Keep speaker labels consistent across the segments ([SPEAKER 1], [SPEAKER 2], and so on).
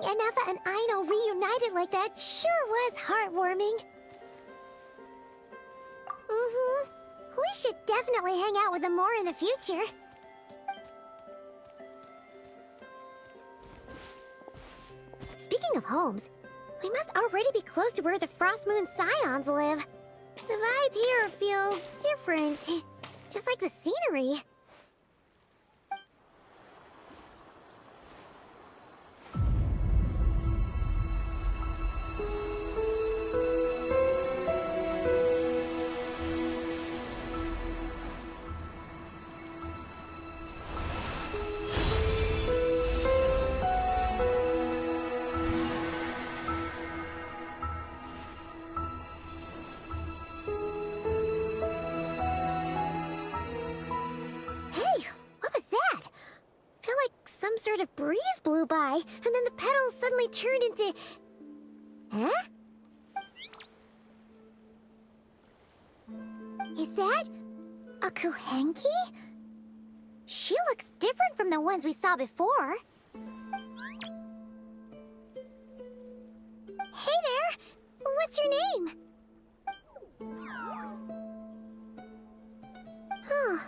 [SPEAKER 1] Anafa and Aino reunited like that sure was heartwarming. We should definitely hang out with them more in the future. Speaking of homes, we must already be close to where the Frost Moon Scions live. The vibe here feels different, just like the scenery. Sort of breeze blew by, and then the petals suddenly turned into... Huh? Is that a Kuhenki? She looks different from the ones we saw before. Hey there! What's your name? Huh.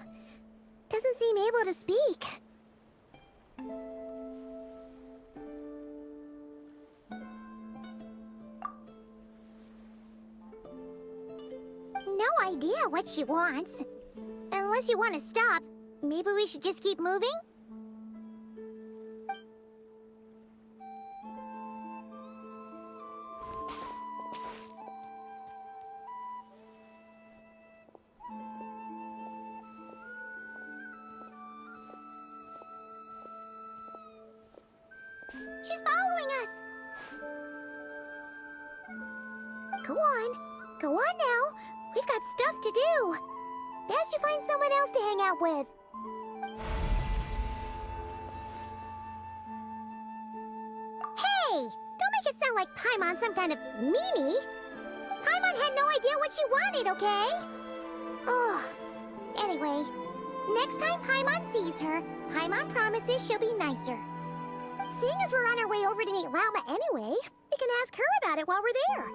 [SPEAKER 1] Doesn't seem able to speak. No idea what she wants. Unless you want to stop, maybe we should just keep moving? She's following us! Go on. Go on now. We've got stuff to do. Best you find someone else to hang out with. Hey! Don't make it sound like Paimon's some kind of meanie. Paimon had no idea what she wanted, okay? Ugh. Anyway, next time Paimon sees her, Paimon promises she'll be nicer. Seeing as we're on our way over to meet Lauma anyway, we can ask her about it while we're there.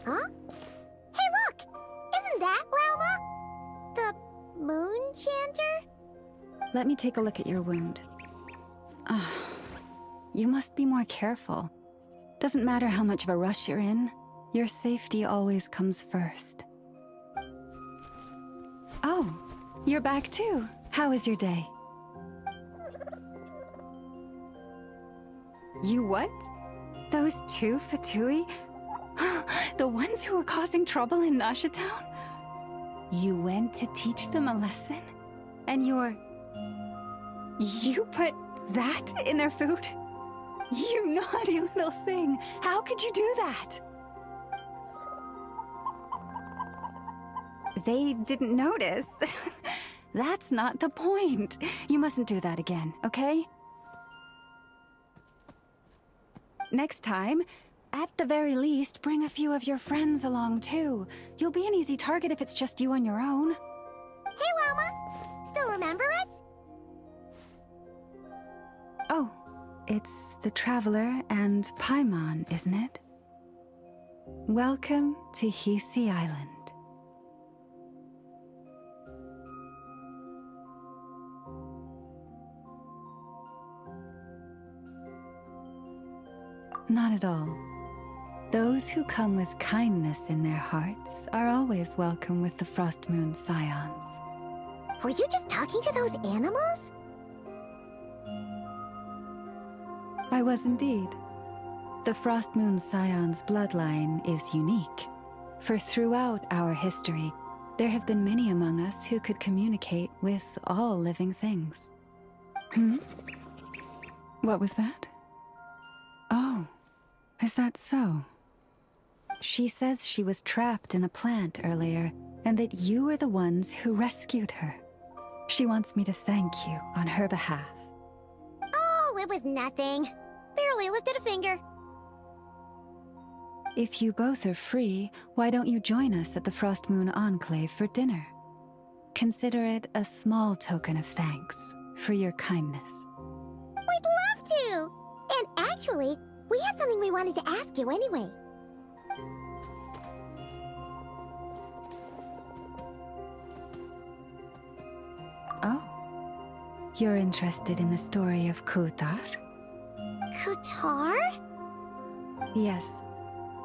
[SPEAKER 1] Huh? Hey, look! Isn't that Lauma? The moon chanter?
[SPEAKER 2] Let me take a look at your wound. You must be more careful. Doesn't matter how much of a rush you're in, your safety always comes first. Oh, you're back too. How was your day? You what? Those two Fatui? The ones who were causing trouble in Nasha Town? You went to teach them a lesson? And you put that in their food? You naughty little thing! How could you do that? They didn't notice. That's not the point. You mustn't do that again, okay? Next time, at the very least, bring a few of your friends along too. You'll be an easy target if it's just you on your own.
[SPEAKER 1] Hey, Lauma! Still remember us?
[SPEAKER 2] Oh, it's the Traveler and Paimon, isn't it? Welcome to Hisi Island. Not at all. Those who come with kindness in their hearts are always welcome with the Frost Moon Scions.
[SPEAKER 1] Were you just talking to those animals?
[SPEAKER 2] I was indeed. The Frost Moon Scion's bloodline is unique, for throughout our history, there have been many among us who could communicate with all living things. What was that? Oh, is that so? She says she was trapped in a plant earlier, and that you were the ones who rescued her. She wants me to thank you on her behalf.
[SPEAKER 1] Oh, it was nothing. Barely lifted a finger.
[SPEAKER 2] If you both are free, why don't you join us at the Frost Moon Enclave for dinner? Consider it a small token of thanks for your kindness.
[SPEAKER 1] We'd love to! And actually, we had something we wanted to ask you anyway.
[SPEAKER 2] Oh, you're interested in the story of Kutar?
[SPEAKER 1] Kutar?
[SPEAKER 2] Yes.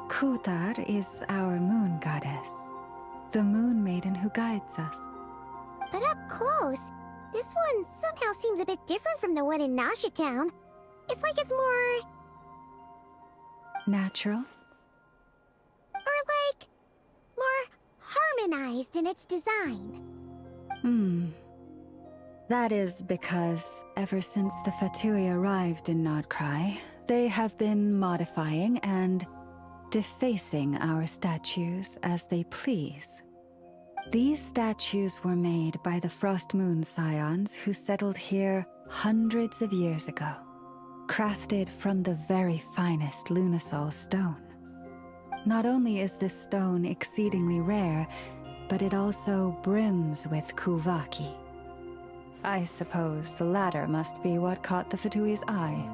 [SPEAKER 2] Kutar is our moon goddess, the moon maiden who guides us.
[SPEAKER 1] But up close, this one somehow seems a bit different from the one in Nasha Town. It's like it's more...
[SPEAKER 2] natural?
[SPEAKER 1] or like... more harmonized in its design.
[SPEAKER 2] That is because ever since the Fatui arrived in NodKrai, they have been modifying and defacing our statues as they please. These statues were made by the Frost Moon Scions who settled here hundreds of years ago, crafted from the very finest Lunasol stone. Not only is this stone exceedingly rare, but it also brims with Kuvaki. I suppose the latter must be what caught the Fatui's eye.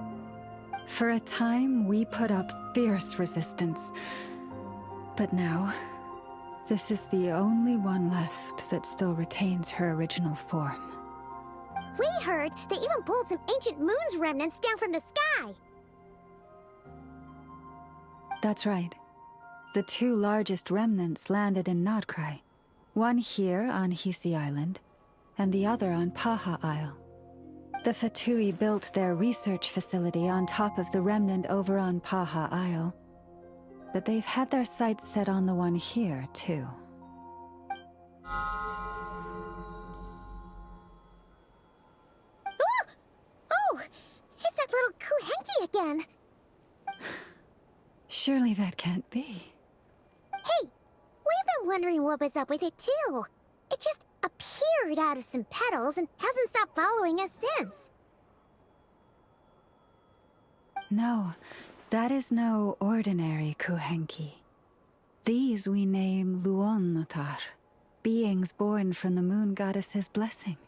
[SPEAKER 2] For a time, we put up fierce resistance. But now, this is the only one left that still retains her original form.
[SPEAKER 1] We heard they even pulled some ancient moon's remnants down from the sky.
[SPEAKER 2] That's right. The two largest remnants landed in NodKrai. One here on Hisi Island, and the other on Paha Isle. The Fatui built their research facility on top of the remnant over on Paha Isle, but they've had their sights set on the one here, too.
[SPEAKER 1] Oh! It's that little Kuhenki again!
[SPEAKER 2] Surely that can't be.
[SPEAKER 1] Hey! We've been wondering what was up with it, too. It just appeared out of some petals and hasn't stopped following us since.
[SPEAKER 2] No, that is no ordinary Kuhenki. These we name Luonnotar, beings born from the moon goddess's blessing.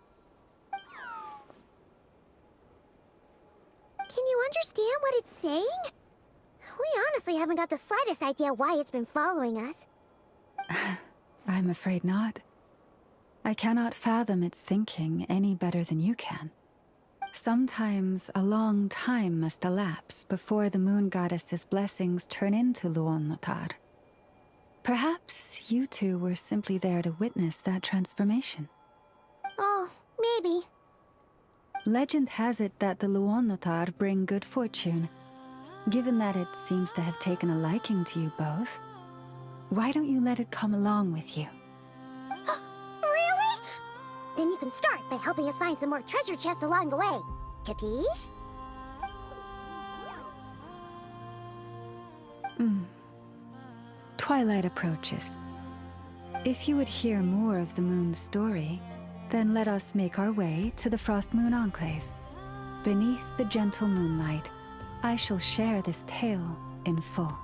[SPEAKER 1] Can you understand what it's saying? We honestly haven't got the slightest idea why it's been following us.
[SPEAKER 2] I'm afraid not. I cannot fathom its thinking any better than you can. Sometimes a long time must elapse before the moon goddess's blessings turn into Luon-Lotar. Perhaps you two were simply there to witness that transformation.
[SPEAKER 1] Oh, maybe.
[SPEAKER 2] Legend has it that the Luon-Lotar bring good fortune. Given that it seems to have taken a liking to you both, why don't you let it come along with you?
[SPEAKER 1] Really? Then you can start by helping us find some more treasure chests along the way. Capiche?
[SPEAKER 2] Twilight approaches. If you would hear more of the moon's story, then let us make our way to the Frost Moon Enclave. Beneath the gentle moonlight, I shall share this tale in full.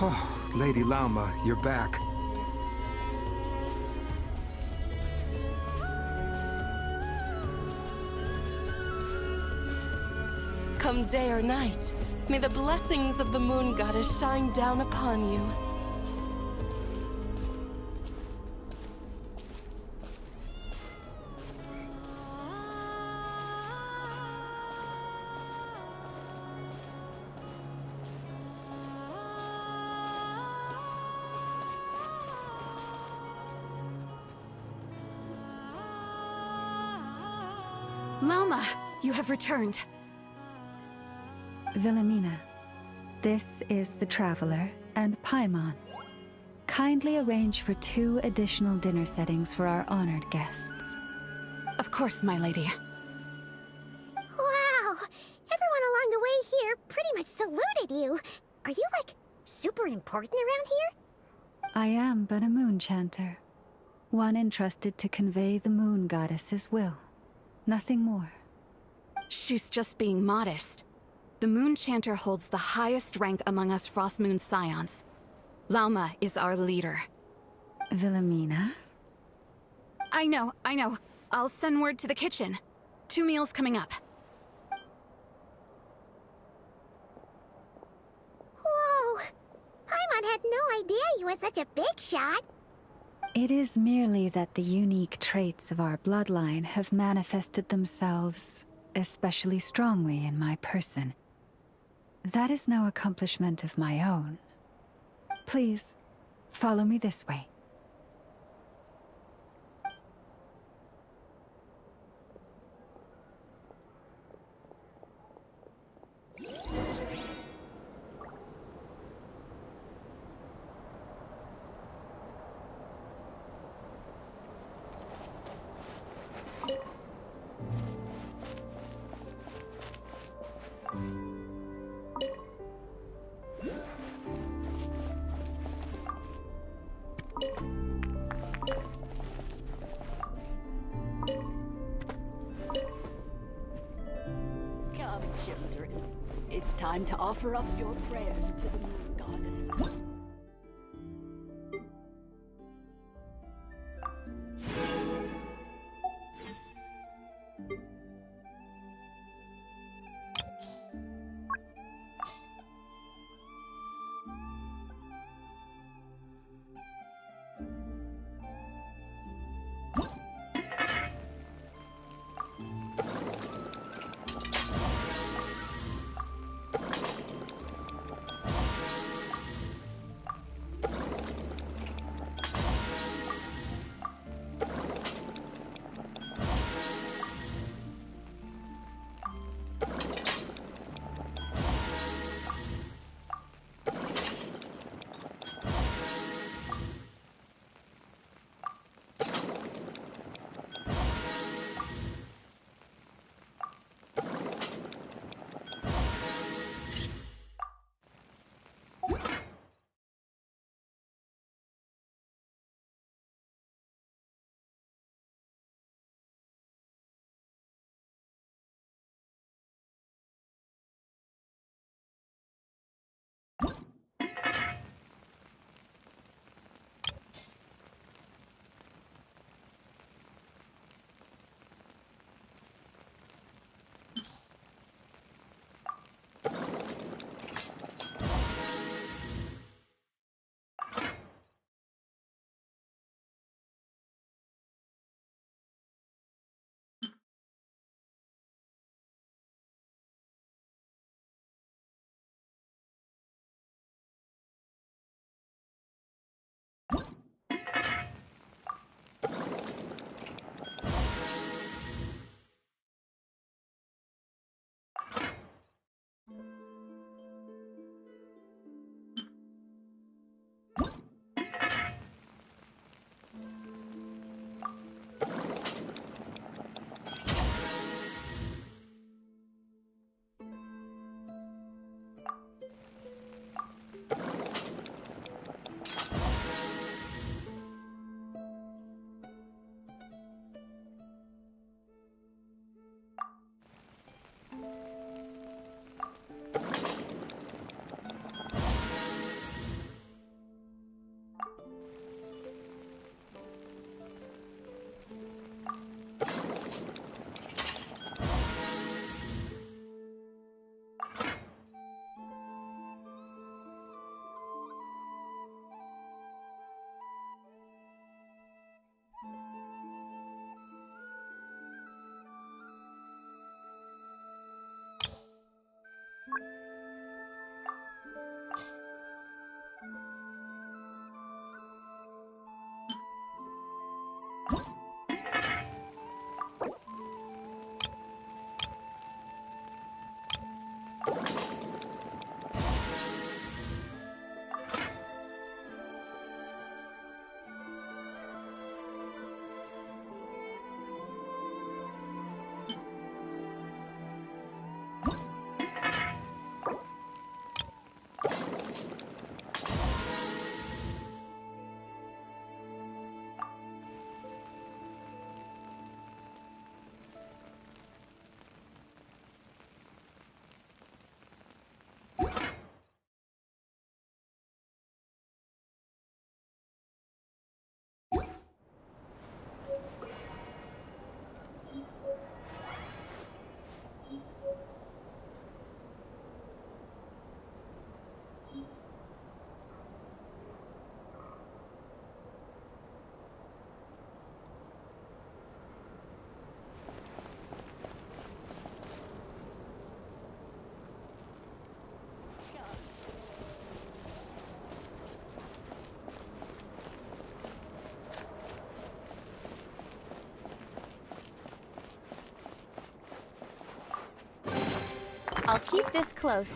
[SPEAKER 3] Oh, Lady Lauma, you're back.
[SPEAKER 4] Come day or night, may the blessings of the moon goddess shine down upon you.
[SPEAKER 5] Lauma, you have returned.
[SPEAKER 2] Wilhelmina, this is the Traveler and Paimon. Kindly arrange for 2 additional dinner settings for our honored guests.
[SPEAKER 5] Of course, my lady.
[SPEAKER 1] Wow! Everyone along the way here pretty much saluted you. Are you, like, super important around here?
[SPEAKER 2] I am but a moon chanter, one entrusted to convey the moon goddess's will. Nothing more.
[SPEAKER 5] She's just being modest. The Moon Chanter holds the highest rank among us Frost Moon Scions. Lauma is our leader.
[SPEAKER 2] Wilhelmina?
[SPEAKER 5] I know. I'll send word to the kitchen. 2 meals coming up.
[SPEAKER 1] Whoa! Paimon had no idea you were such a big shot.
[SPEAKER 2] It is merely that the unique traits of our bloodline have manifested themselves especially strongly in my person. That is no accomplishment of my own. Please, follow me this way.
[SPEAKER 6] Come, children. It's time to offer up your prayers to the moon goddess.
[SPEAKER 7] I'll keep this close.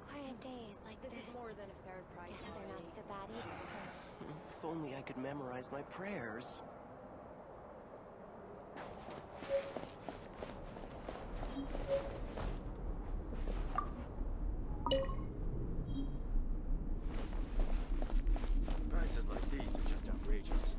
[SPEAKER 1] Quiet days like this.
[SPEAKER 8] This is more than a fair price.
[SPEAKER 1] Guess they're not so bad either.
[SPEAKER 9] If only I could memorize my prayers.
[SPEAKER 10] Prices like these are just outrageous.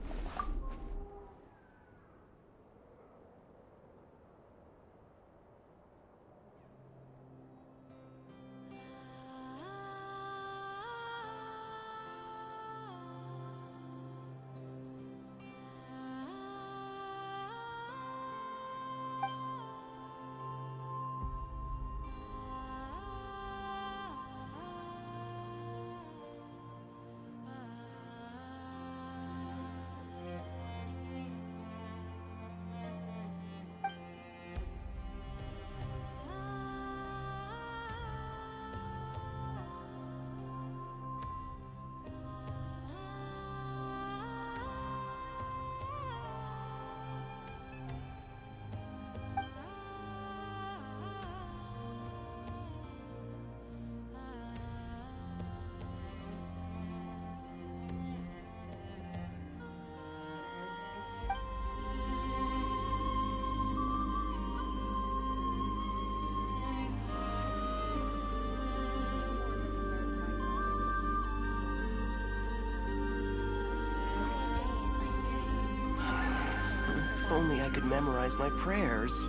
[SPEAKER 9] If only I could memorize my prayers.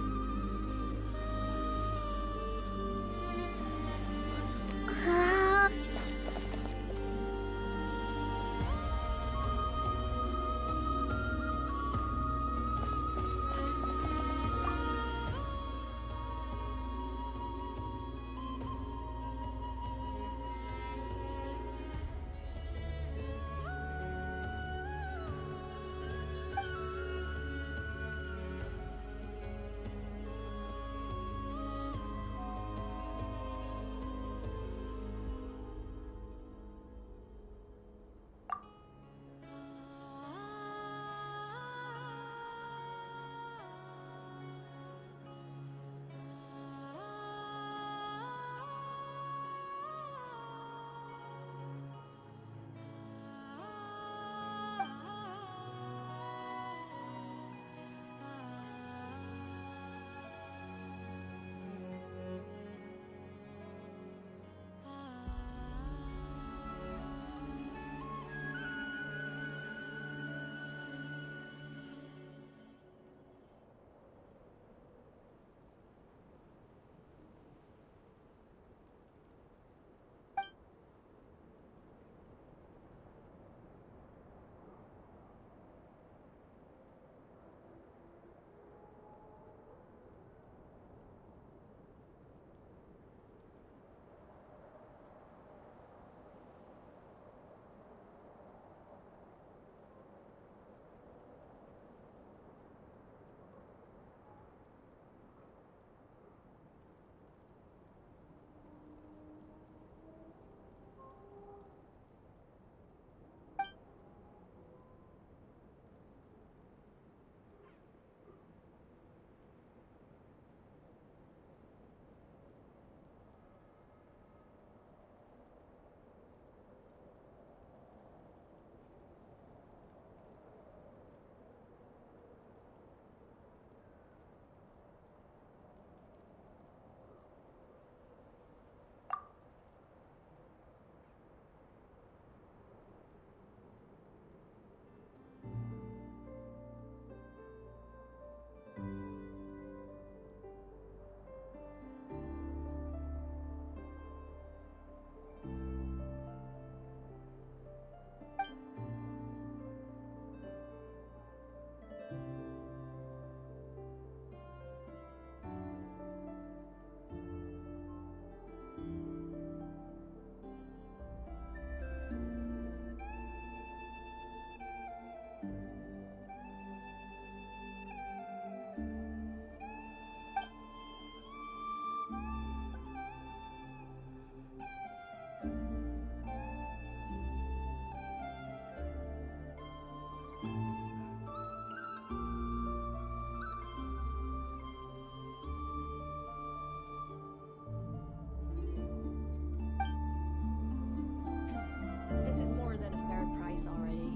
[SPEAKER 6] price already.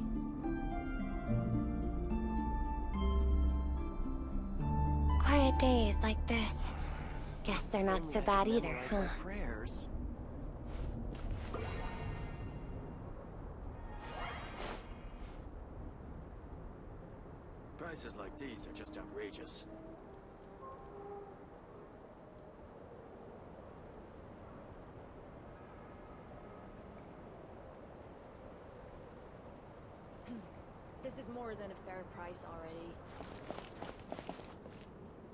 [SPEAKER 1] Quiet days like this. Guess they're not
[SPEAKER 9] If
[SPEAKER 1] so
[SPEAKER 9] only I
[SPEAKER 1] bad
[SPEAKER 9] could
[SPEAKER 1] either,
[SPEAKER 9] memorize
[SPEAKER 1] huh?
[SPEAKER 9] my prayers.
[SPEAKER 10] Prices like these are just outrageous.
[SPEAKER 6] This is more than a fair price already.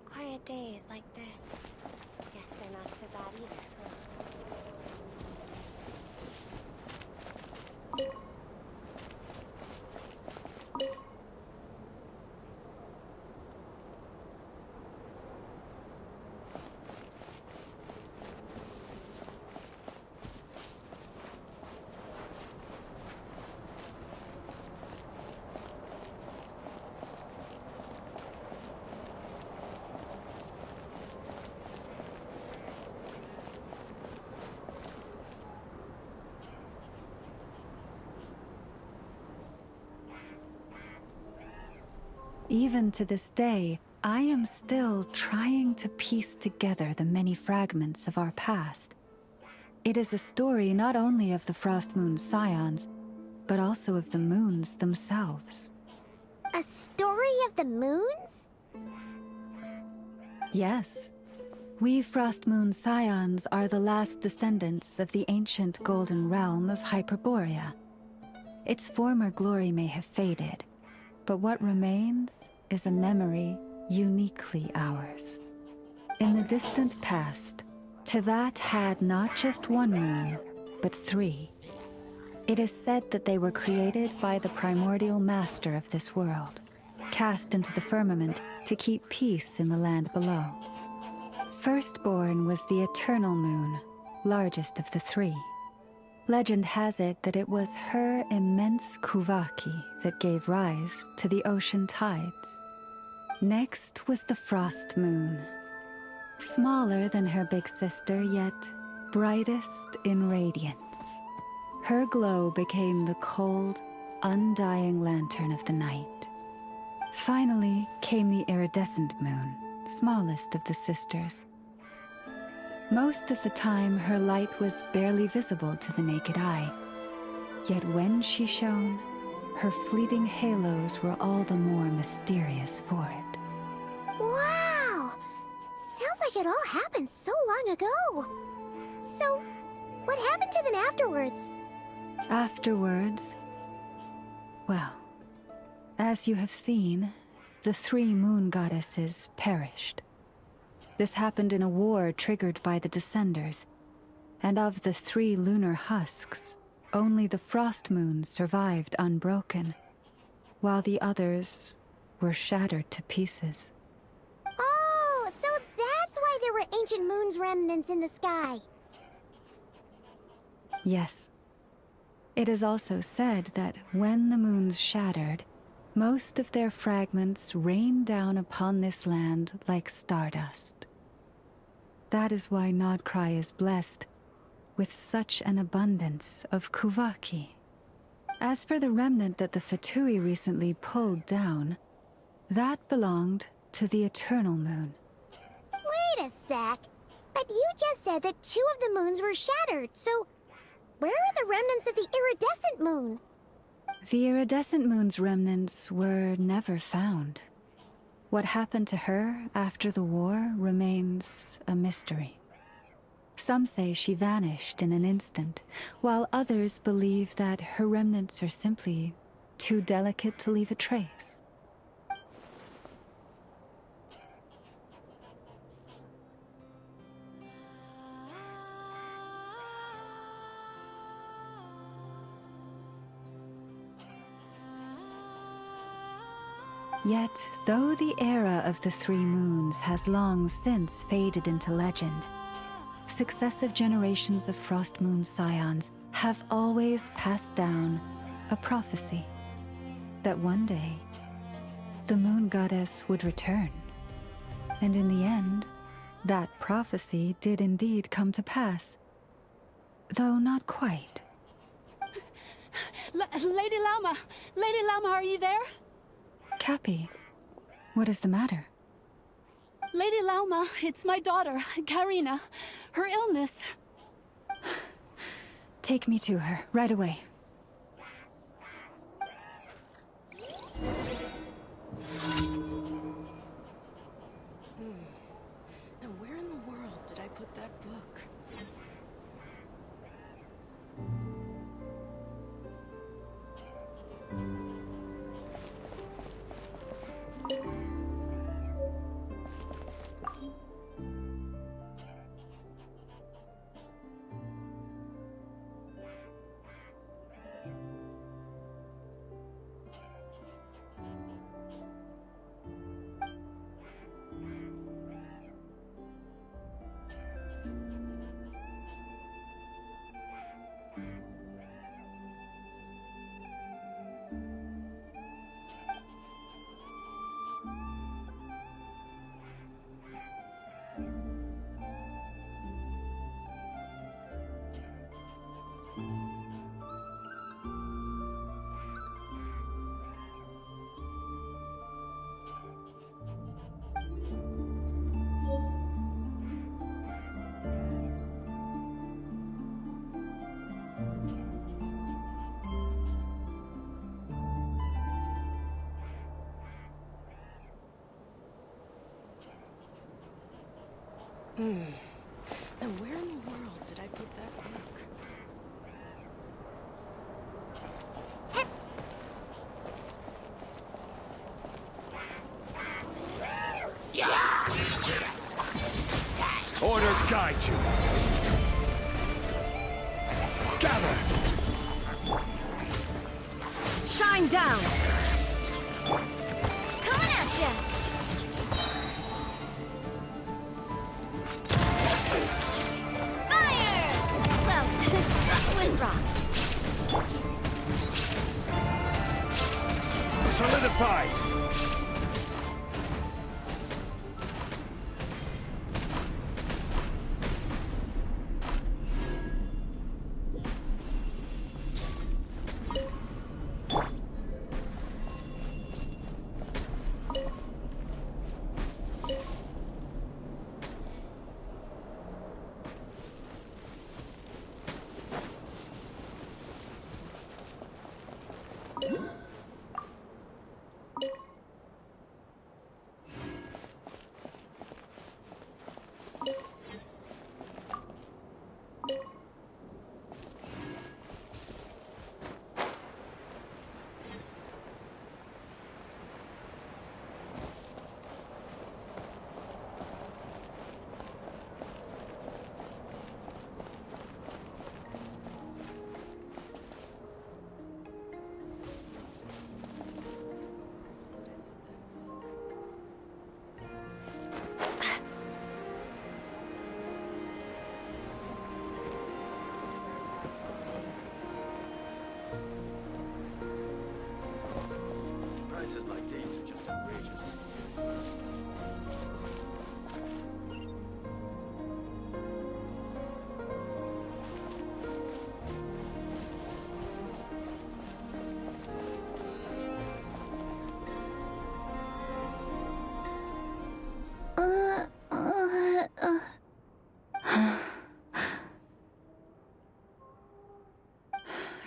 [SPEAKER 1] Quiet days like this. Guess they're not so bad either, huh?
[SPEAKER 2] Even to this day, I am still trying to piece together the many fragments of our past. It is a story not only of the Frost Moon Scions, but also of the moons themselves.
[SPEAKER 1] A story of the moons?
[SPEAKER 2] Yes. We Frost Moon Scions are the last descendants of the ancient golden realm of Hyperborea. Its former glory may have faded, but what remains is a memory uniquely ours. In the distant past, Tivat had not just one moon, but 3. It is said that they were created by the primordial master of this world, cast into the firmament to keep peace in the land below. Firstborn was the eternal moon, largest of the 3. Legend has it that it was her immense Kuvaki that gave rise to the ocean tides. Next was the Frost Moon. Smaller than her big sister, yet brightest in radiance. Her glow became the cold, undying lantern of the night. Finally came the iridescent moon, smallest of the sisters. Most of the time, her light was barely visible to the naked eye. Yet when she shone, her fleeting halos were all the more mysterious for it.
[SPEAKER 1] Wow! Sounds like it all happened so long ago. So, what happened to them afterwards?
[SPEAKER 2] Afterwards, well, as you have seen, the 3 moon goddesses perished. This happened in a war triggered by the Descenders, and of the 3 lunar husks, only the Frost Moon survived unbroken, while the others were shattered to pieces.
[SPEAKER 1] Oh, so that's why there were ancient moon's remnants in the sky.
[SPEAKER 2] Yes. It is also said that when the moons shattered, most of their fragments rained down upon this land like stardust. That is why NodKrai is blessed with such an abundance of Kuvaki. As for the remnant that the Fatui recently pulled down, that belonged to the Eternal Moon.
[SPEAKER 1] Wait a sec. But you just said that 2 of the moons were shattered, so where are the remnants of the iridescent moon?
[SPEAKER 2] The iridescent moon's remnants were never found. What happened to her after the war remains a mystery. Some say she vanished in an instant, while others believe that her remnants are simply too delicate to leave a trace. Yet, though the era of the 3 moons has long since faded into legend, successive generations of Frost Moon Scions have always passed down a prophecy that one day the moon goddess would return. And in the end, that prophecy did indeed come to pass, though not quite.
[SPEAKER 5] Lady Lauma! Lady Lauma, are you there?
[SPEAKER 2] Cappy, what is the matter?
[SPEAKER 5] Lady Lauma, it's my daughter, Karina. Her illness.
[SPEAKER 2] Take me to her, right away.
[SPEAKER 4] Now where in the world did I put that book? Now where in the world did I put that book?
[SPEAKER 3] Order guide you. Gather.
[SPEAKER 1] Shine down! Coming at ya! Fire! Well, with rocks.
[SPEAKER 3] Solidify.
[SPEAKER 10] Prices like these are just outrageous.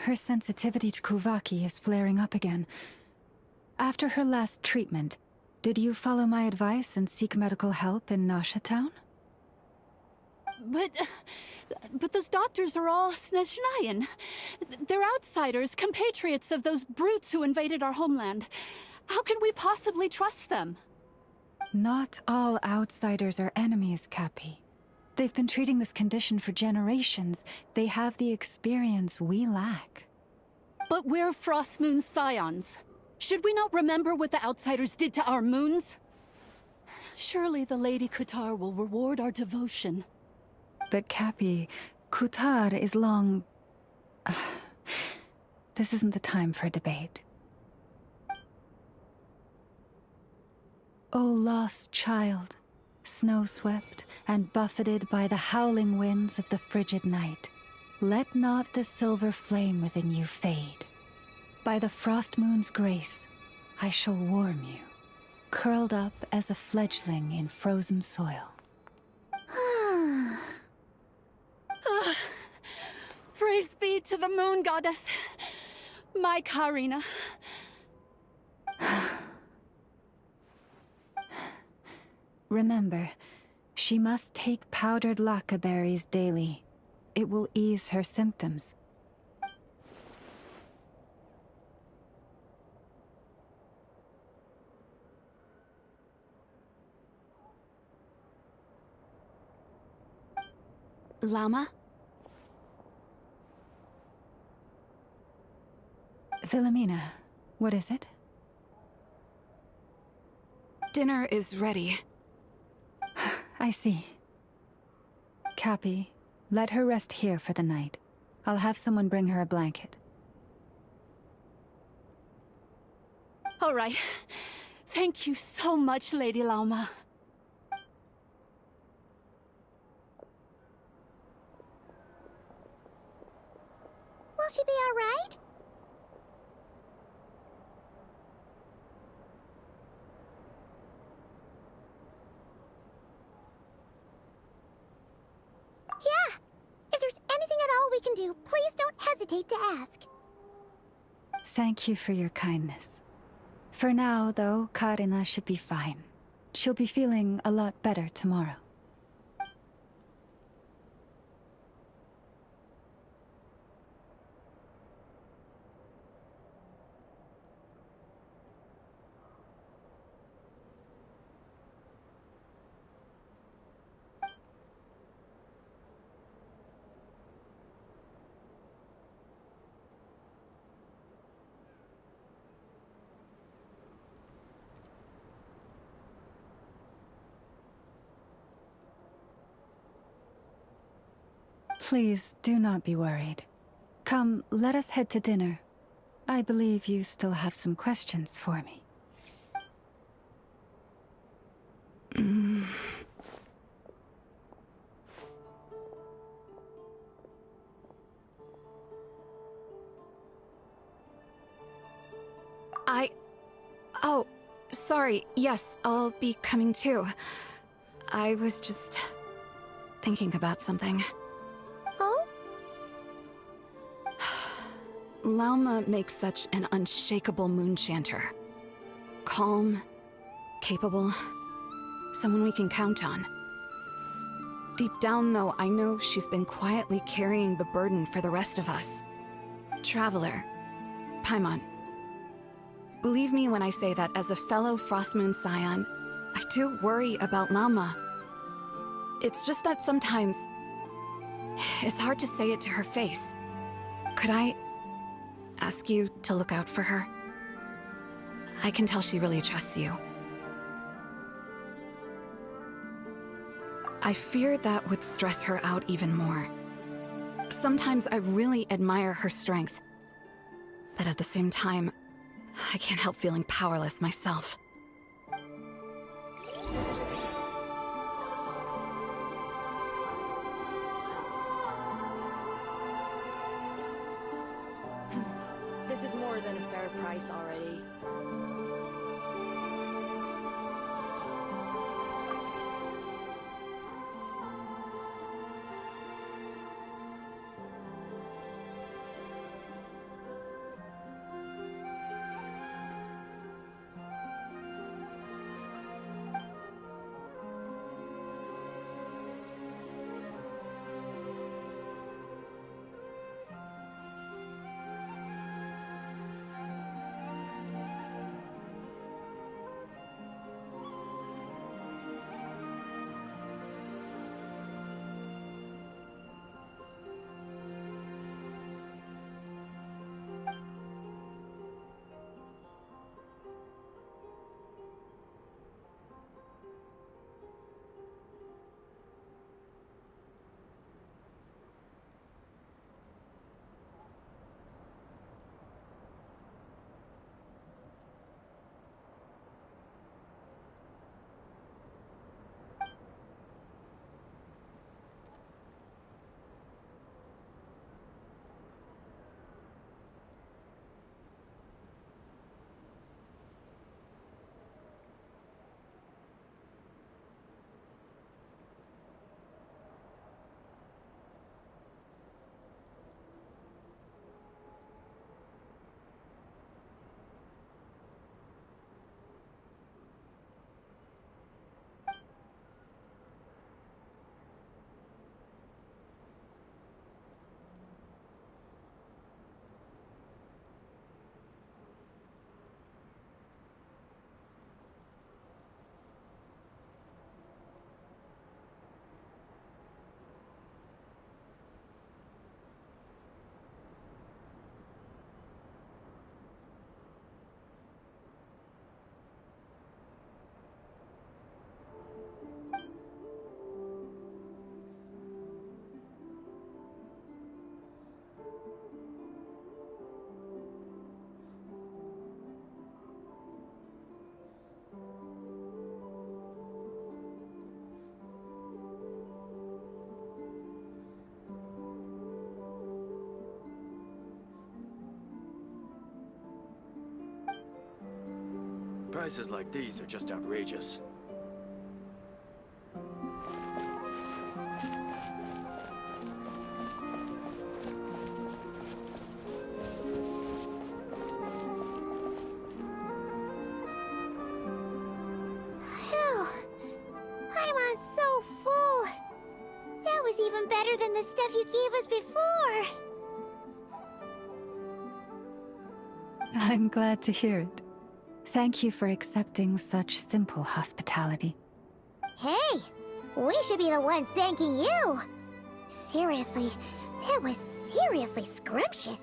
[SPEAKER 2] Her sensitivity to Kuvaki is flaring up again. After her last treatment, did you follow my advice and seek medical help in Nasha Town?
[SPEAKER 5] But those doctors are all Snezhnayan. They're outsiders, compatriots of those brutes who invaded our homeland. How can we possibly trust them?
[SPEAKER 2] Not all outsiders are enemies, Cappy. They've been treating this condition for generations. They have the experience we lack.
[SPEAKER 5] But we're Frostmoon scions. Should we not remember what the outsiders did to our moons? Surely the Lady Kutar will reward our devotion.
[SPEAKER 2] But Cappy, Kutar is long... This isn't the time for a debate. O lost child, snow-swept and buffeted by the howling winds of the frigid night, let not the silver flame within you fade. By the Frost Moon's grace, I shall warm you, curled up as a fledgling in frozen soil.
[SPEAKER 5] Praise be to the moon goddess, my Karina.
[SPEAKER 2] Remember, she must take powdered laka berries daily. It will ease her symptoms.
[SPEAKER 5] Llama?
[SPEAKER 2] Philomena, what is it?
[SPEAKER 7] Dinner is ready.
[SPEAKER 2] I see. Cappy, let her rest here for the night. I'll have someone bring her a blanket.
[SPEAKER 5] All right. Thank you so much, Lady Llama.
[SPEAKER 1] Will she be all right? Yeah. If there's anything at all we can do, please don't hesitate to ask.
[SPEAKER 2] Thank you for your kindness. For now, though, Karina should be fine. She'll be feeling a lot better tomorrow. Please, do not be worried. Come, let us head to dinner. I believe you still have some questions for me.
[SPEAKER 7] Oh, sorry. Yes, I'll be coming too. I was just thinking about something.
[SPEAKER 1] Oh?
[SPEAKER 7] Lauma makes such an unshakable moon chanter. Calm, capable, someone we can count on. Deep down, though, I know she's been quietly carrying the burden for the rest of us. Traveler, Paimon. Believe me when I say that as a fellow Frostmoon Scion, I do worry about Lauma. It's just that sometimes it's hard to say it to her face. Could I ask you to look out for her? I can tell she really trusts you. I fear that would stress her out even more. Sometimes I really admire her strength, but at the same time, I can't help feeling powerless myself.
[SPEAKER 6] This is more than a fair price already.
[SPEAKER 10] Prices like these are just outrageous.
[SPEAKER 1] Phew. Paimon's so full. That was even better than the stuff you gave us before.
[SPEAKER 2] I'm glad to hear it. Thank you for accepting such simple hospitality.
[SPEAKER 1] Hey, we should be the ones thanking you. Seriously, that was seriously scrumptious.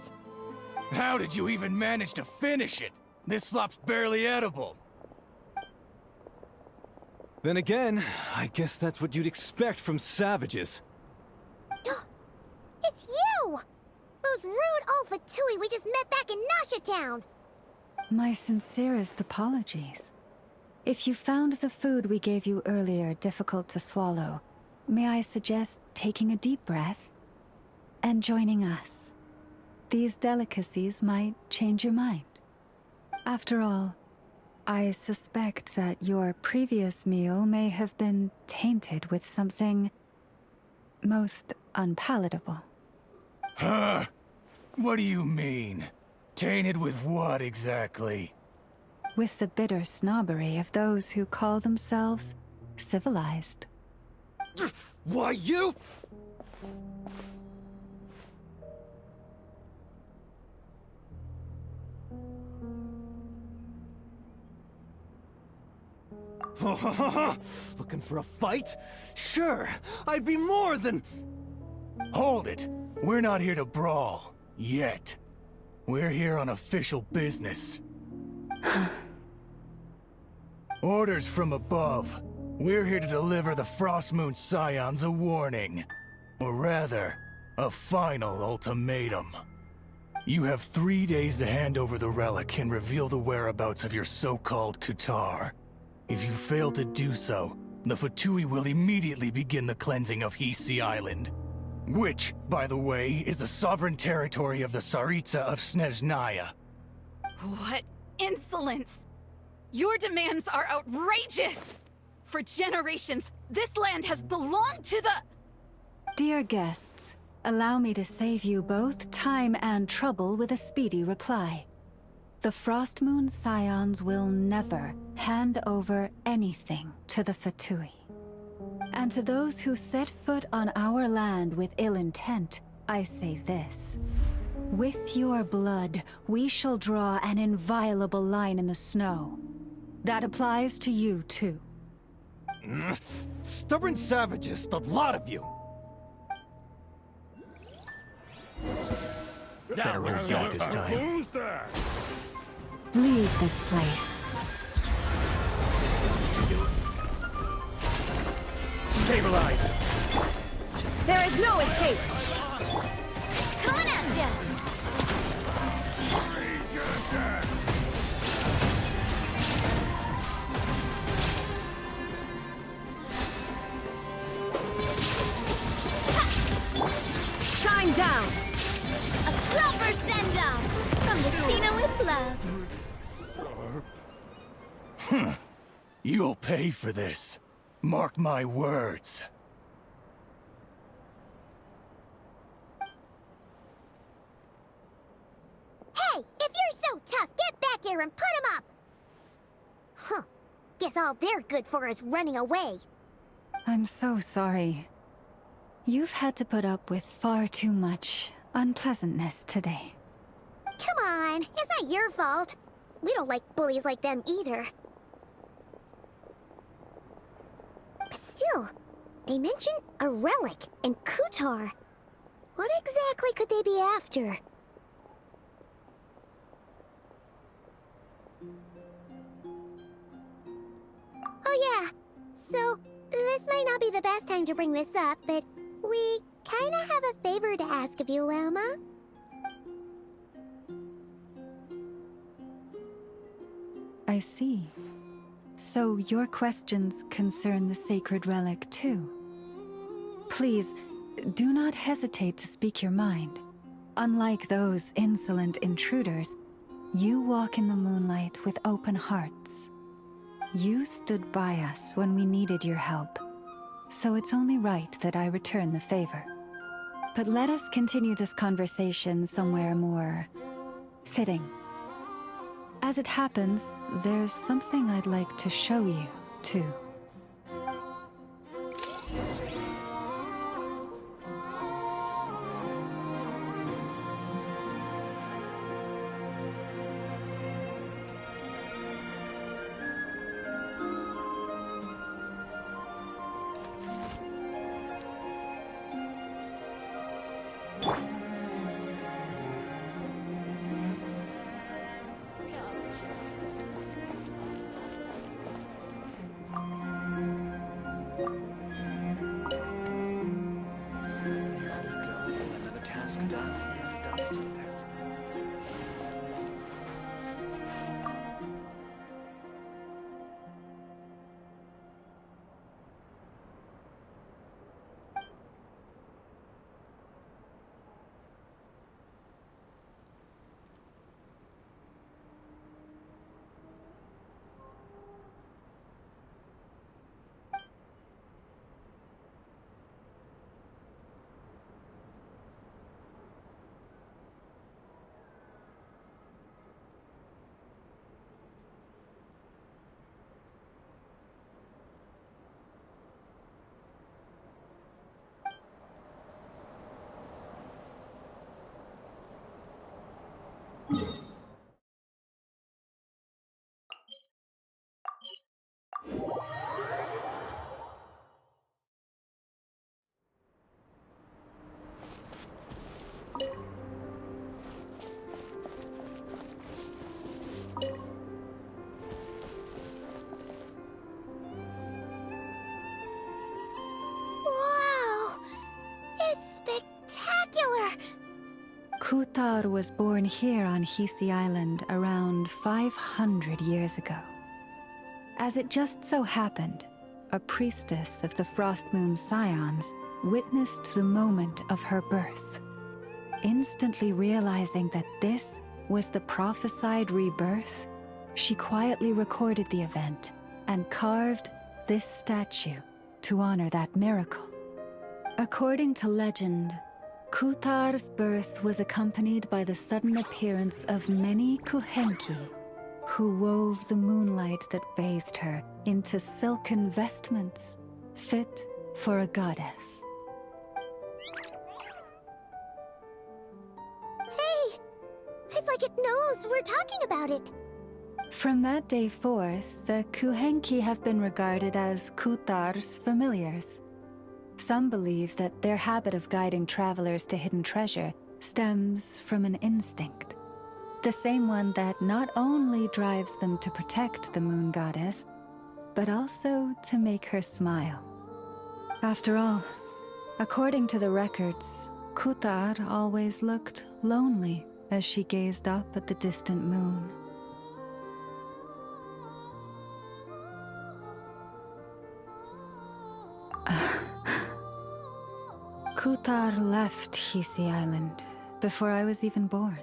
[SPEAKER 3] How did you even manage to finish it? This slop's barely edible.
[SPEAKER 8] Then again, I guess that's what you'd expect from savages.
[SPEAKER 1] It's you! Those rude old Fatui we just met back in Nasha Town!
[SPEAKER 2] My sincerest apologies. If you found the food we gave you earlier difficult to swallow, may I suggest taking a deep breath and joining us? These delicacies might change your mind. After all, I suspect that your previous meal may have been tainted with something most unpalatable.
[SPEAKER 3] Huh? What do you mean? Tainted with what exactly?
[SPEAKER 2] With the bitter snobbery of those who call themselves civilized.
[SPEAKER 8] Why, you? Looking for a fight? Sure, I'd be more than...
[SPEAKER 3] Hold it! We're not here to brawl. Yet. We're here on official business. Orders from above. We're here to deliver the Frostmoon Scions a warning. Or rather, a final ultimatum. You have 3 days to hand over the relic and reveal the whereabouts of your so-called Kutar. If you fail to do so, the Fatui will immediately begin the cleansing of Hisi Island. Which, by the way, is the sovereign territory of the Tsaritsa of Snezhnaya.
[SPEAKER 7] What insolence! Your demands are outrageous! For generations, this land has belonged to the...
[SPEAKER 2] Dear guests, allow me to save you both time and trouble with a speedy reply. The Frostmoon Scions will never hand over anything to the Fatui. And to those who set foot on our land with ill intent, I say this. With your blood, we shall draw an inviolable line in the snow. That applies to you, too.
[SPEAKER 8] Stubborn savages, the lot of you!
[SPEAKER 3] Better hold that this time.
[SPEAKER 10] Who's there?
[SPEAKER 2] Leave this place.
[SPEAKER 3] Stabilize!
[SPEAKER 1] There is no escape! Coming at ya! Shine down! A proper send-off from the Cena with love.
[SPEAKER 3] You'll pay for this. Mark my words.
[SPEAKER 1] Hey, if you're so tough, get back here and put him up! Huh. Guess all they're good for is running away.
[SPEAKER 2] I'm so sorry. You've had to put up with far too much unpleasantness today.
[SPEAKER 1] Come on, it's not your fault. We don't like bullies like them either. But still, they mentioned a relic and Kutar. What exactly could they be after? Oh yeah, so this might not be the best time to bring this up, but we kinda have a favor to ask of you, Lama.
[SPEAKER 2] I see. So your questions concern the sacred relic too. Please, do not hesitate to speak your mind. Unlike those insolent intruders, you walk in the moonlight with open hearts. You stood by us when we needed your help, so it's only right that I return the favor. But let us continue this conversation somewhere more fitting. As it happens, there's something I'd like to show you, too.
[SPEAKER 1] Wow! It's spectacular!
[SPEAKER 2] Kuthar was born here on Hisi Island around 500 years ago. As it just so happened, a priestess of the Frost Moon Scions witnessed the moment of her birth. Instantly realizing that this was the prophesied rebirth, she quietly recorded the event and carved this statue to honor that miracle. According to legend, Kuthar's birth was accompanied by the sudden appearance of many Kuhenki, who wove the moonlight that bathed her into silken vestments fit for a goddess.
[SPEAKER 1] Hey! It's like it knows we're talking about it.
[SPEAKER 2] From that day forth, the Kuhenki have been regarded as Kuthar's familiars. Some believe that their habit of guiding travelers to hidden treasure stems from an instinct. The same one that not only drives them to protect the moon goddess, but also to make her smile. After all, according to the records, Kuthar always looked lonely as she gazed up at the distant moon. Kuthar left Hisi Island before I was even born.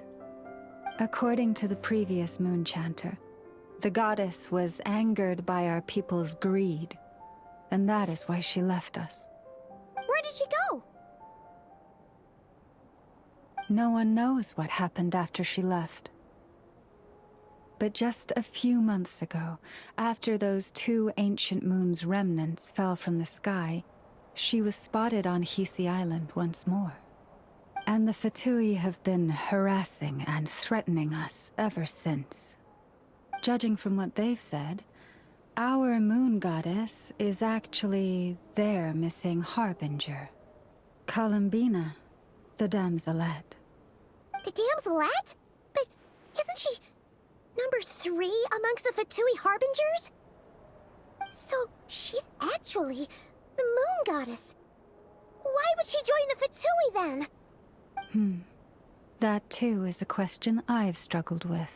[SPEAKER 2] According to the previous moon chanter, the goddess was angered by our people's greed, and that is why she left us.
[SPEAKER 1] Where did she go?
[SPEAKER 2] No one knows what happened after she left. But just a few months ago, after those 2 ancient moons' remnants fell from the sky, she was spotted on Hisi Island once more. And the Fatui have been harassing and threatening us ever since. Judging from what they've said, our moon goddess is actually their missing harbinger, Columbina, the damselette.
[SPEAKER 1] The damselette? But isn't she number 3 amongst the Fatui harbingers? So she's actually the moon goddess. Why would she join the Fatui then?
[SPEAKER 2] That too is a question I've struggled with.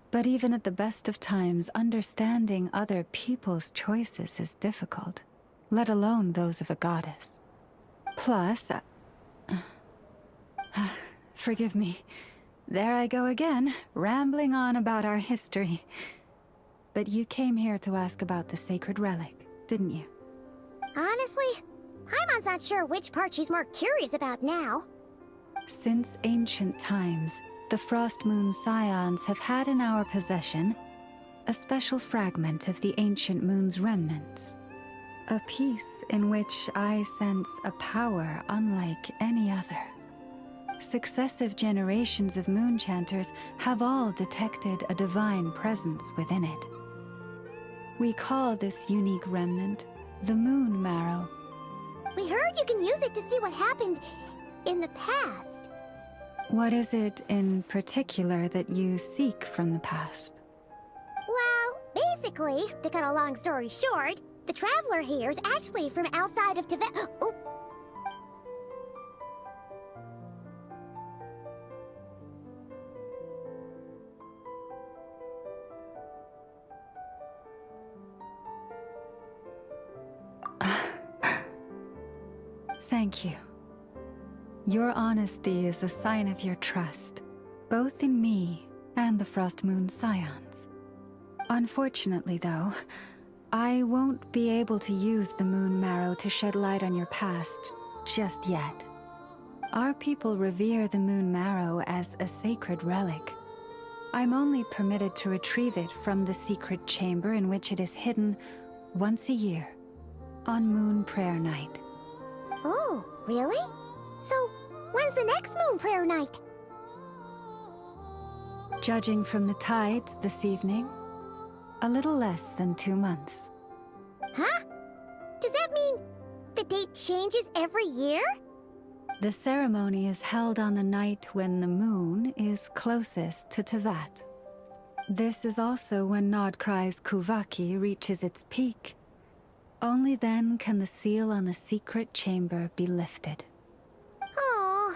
[SPEAKER 2] But even at the best of times, understanding other people's choices is difficult, let alone those of a goddess. Plus, forgive me. There I go again, rambling on about our history. but you came here to ask about the sacred relic, didn't you?
[SPEAKER 1] Honestly, Paimon's not sure which part she's more curious about now.
[SPEAKER 2] Since ancient times, the Frost Moon Scions have had in our possession a special fragment of the ancient moon's remnants. A piece in which I sense a power unlike any other. Successive generations of moonchanters have all detected a divine presence within it. We call this unique remnant the Moon Marrow.
[SPEAKER 1] We heard you can use it to see what happened in the past.
[SPEAKER 2] What is it in particular that you seek from the past?
[SPEAKER 1] Well, basically, to cut a long story short, the traveler here is actually from outside of Tibet. Oh.
[SPEAKER 2] Thank you. Your honesty is a sign of your trust, both in me and the Frost Moon Scions. Unfortunately, though, I won't be able to use the Moon Marrow to shed light on your past just yet. Our people revere the Moon Marrow as a sacred relic. I'm only permitted to retrieve it from the secret chamber in which it is hidden once a year, on Moon Prayer Night.
[SPEAKER 1] Oh, really? So, when's the next Moon Prayer Night?
[SPEAKER 2] Judging from the tides this evening, a little less than 2 months.
[SPEAKER 1] Huh? Does that mean the date changes every year?
[SPEAKER 2] The ceremony is held on the night when the moon is closest to Tevat. This is also when NodKrai's Kuvaki reaches its peak. Only then can the seal on the secret chamber be lifted.
[SPEAKER 1] Oh,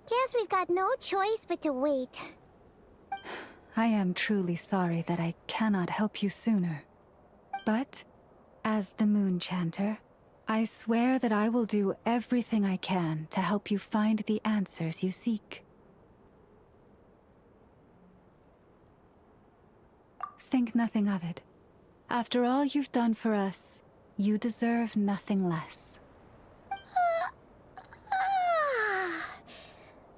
[SPEAKER 1] guess we've got no choice but to wait.
[SPEAKER 2] I am truly sorry that I cannot help you sooner. But, as the Moon Chanter, I swear that I will do everything I can to help you find the answers you seek. Think nothing of it. After all you've done for us, you deserve nothing less.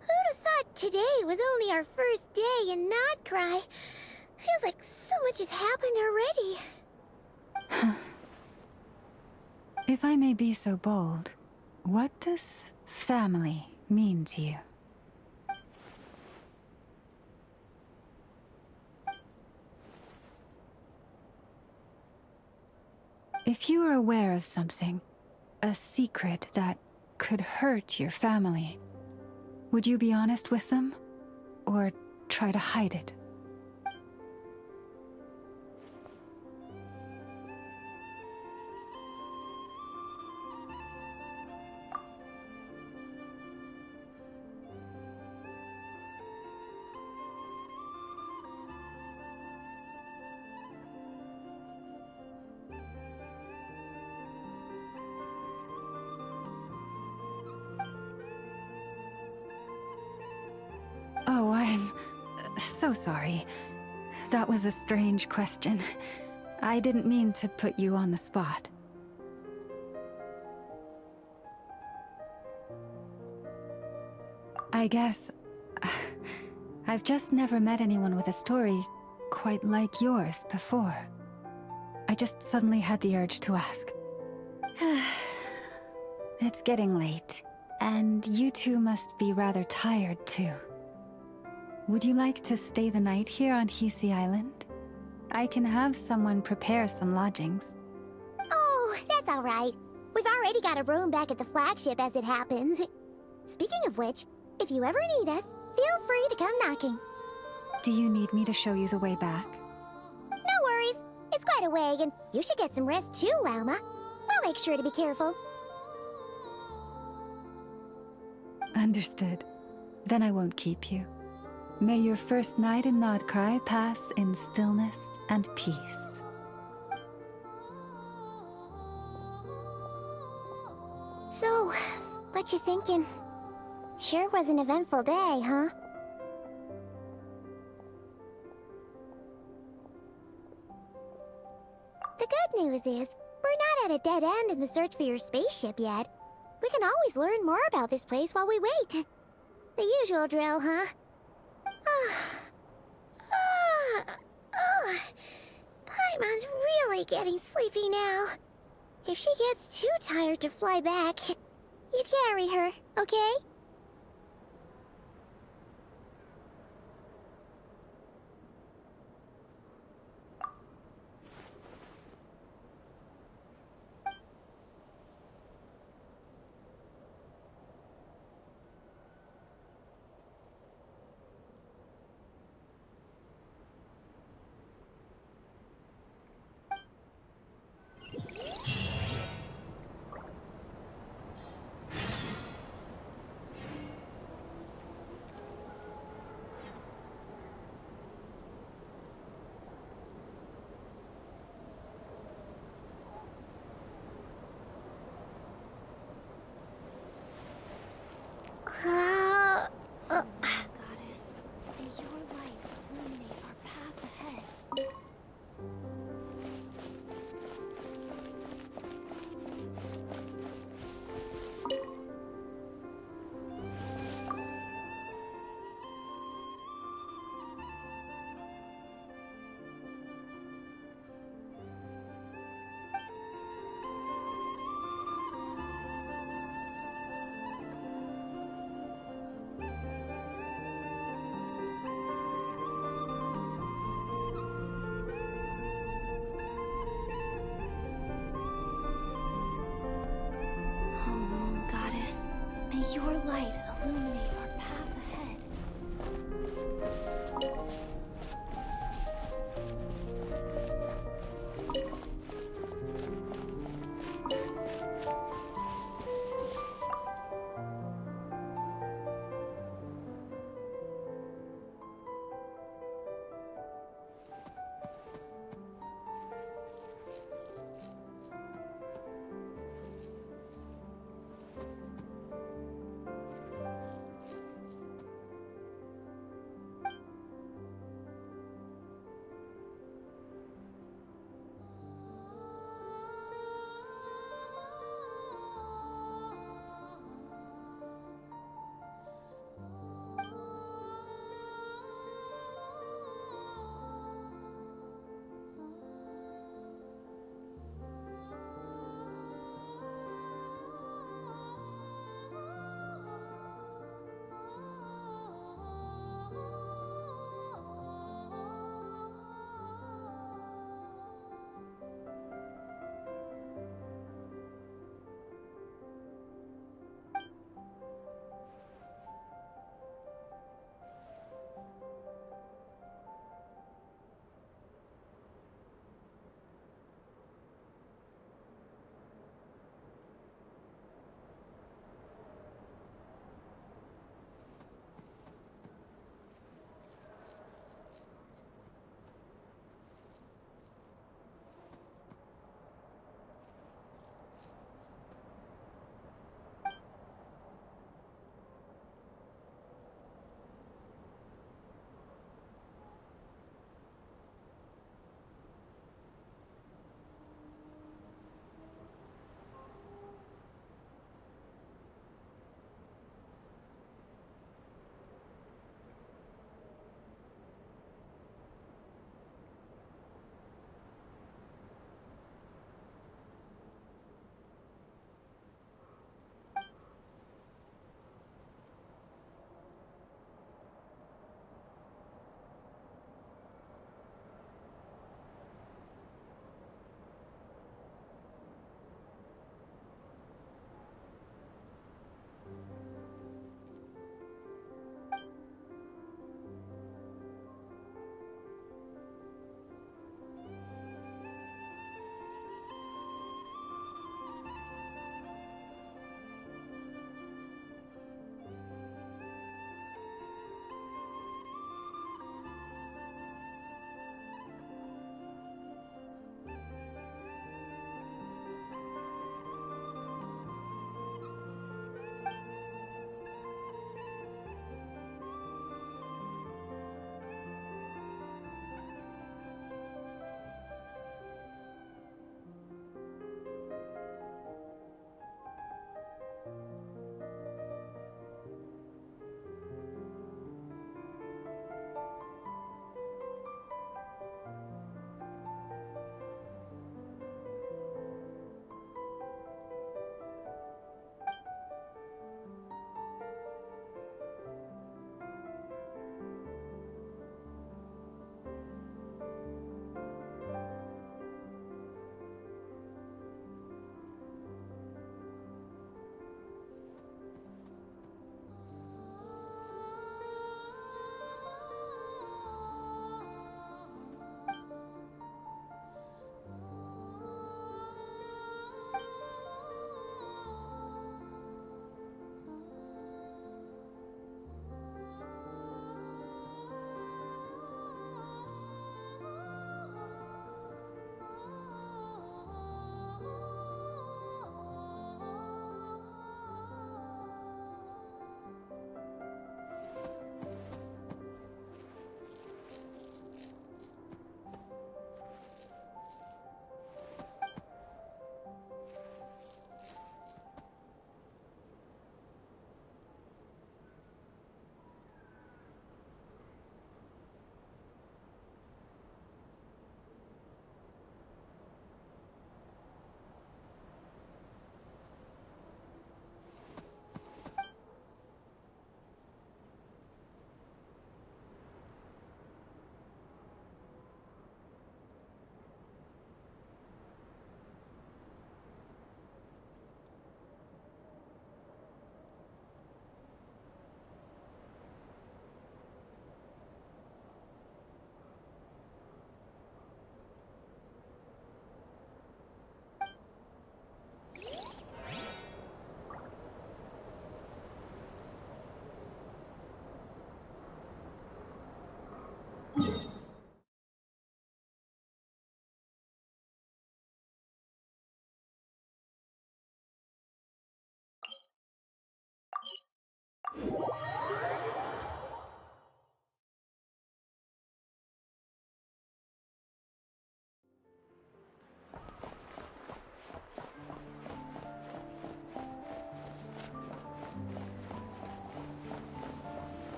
[SPEAKER 1] Who'd have thought today was only our first day in NodKrai? Feels like so much has happened already.
[SPEAKER 2] If I may be so bold, what does family mean to you? If you are aware of something, a secret that could hurt your family, would you be honest with them? Or try to hide it? Oh, I'm so sorry. That was a strange question. I didn't mean to put you on the spot. I guess I've just never met anyone with a story quite like yours before. I just suddenly had the urge to ask. It's getting late, and you two must be rather tired too. Would you like to stay the night here on Hisi Island? I can have someone prepare some lodgings.
[SPEAKER 1] Oh, that's all right. We've already got a room back at the flagship as it happens. Speaking of which, if you ever need us, feel free to come knocking.
[SPEAKER 2] Do you need me to show you the way back?
[SPEAKER 1] No worries. It's quite a way, and you should get some rest too, Lauma. We'll make sure to be careful.
[SPEAKER 2] Understood. Then I won't keep you. May your first night in NodKrai pass in stillness and peace.
[SPEAKER 1] So, what you thinking? Sure was an eventful day, huh? The good news is, we're not at a dead end in the search for your spaceship yet. We can always learn more about this place while we wait. The usual drill, huh? Paimon's really getting sleepy now. If she gets too tired to fly back, you carry her, okay?
[SPEAKER 11] Goddess, may your light illuminate our path ahead. Oh, Moon Goddess, may your light illuminate our path ahead.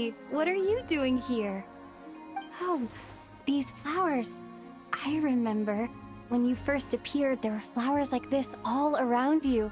[SPEAKER 11] Lee, what are you doing here? Oh, these flowers. I remember. When you first appeared, there were flowers like this all around you.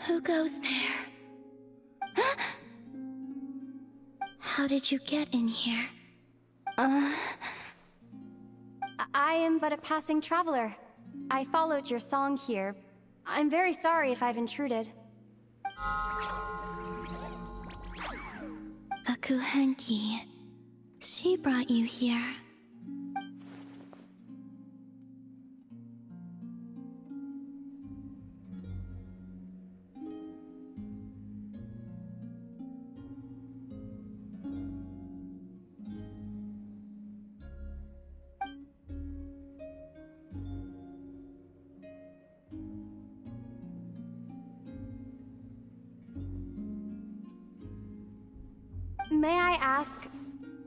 [SPEAKER 1] Who goes there? How did you get in here?
[SPEAKER 11] I am but a passing traveler. I followed your song here. I'm very sorry if I've intruded.
[SPEAKER 1] The Kuhenki. She brought you here.
[SPEAKER 11] May I ask,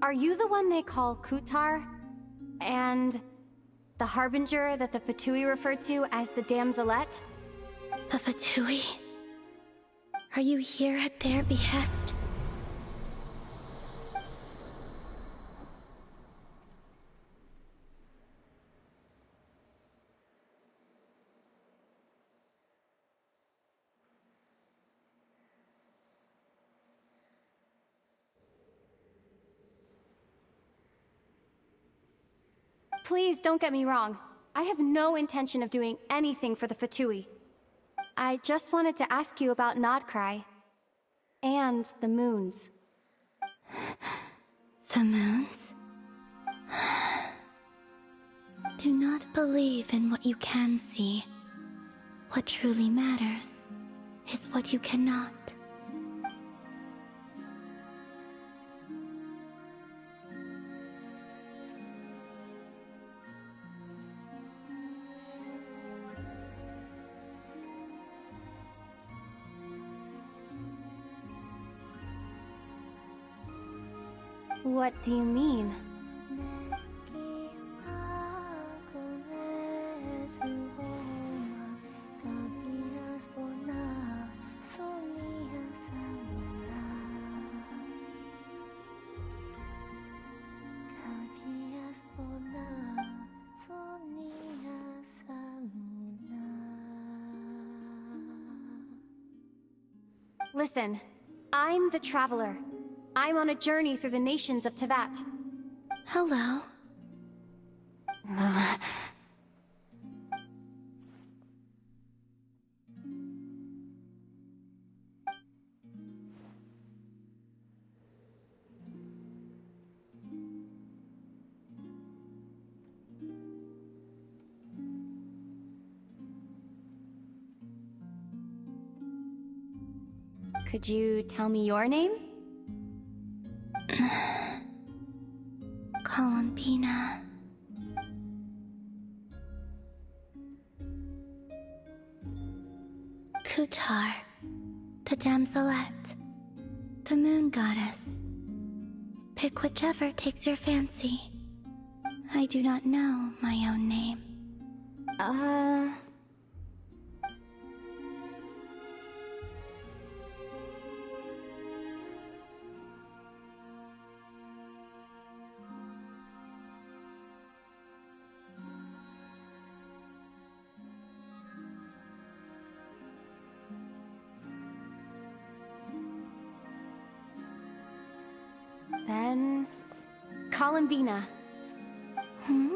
[SPEAKER 11] are you the one they call Kutar? And the Harbinger that the Fatui referred to as the Damselette?
[SPEAKER 1] The Fatui? Are you here at their behest?
[SPEAKER 11] Please don't get me wrong. I have no intention of doing anything for the Fatui. I just wanted to ask you about NodKrai. And the moons.
[SPEAKER 1] The moons? Do not believe in what you can see. What truly matters is what you cannot.
[SPEAKER 11] What do you mean? Listen, I'm the Traveler. I'm on a journey through the nations of Teyvat.
[SPEAKER 1] Hello.
[SPEAKER 11] Could you tell me your name?
[SPEAKER 1] Columbina. Kutar, the Damselette, the Moon Goddess. Pick whichever takes your fancy. I do not know my own name.
[SPEAKER 11] Then... Columbina.
[SPEAKER 1] Hmm?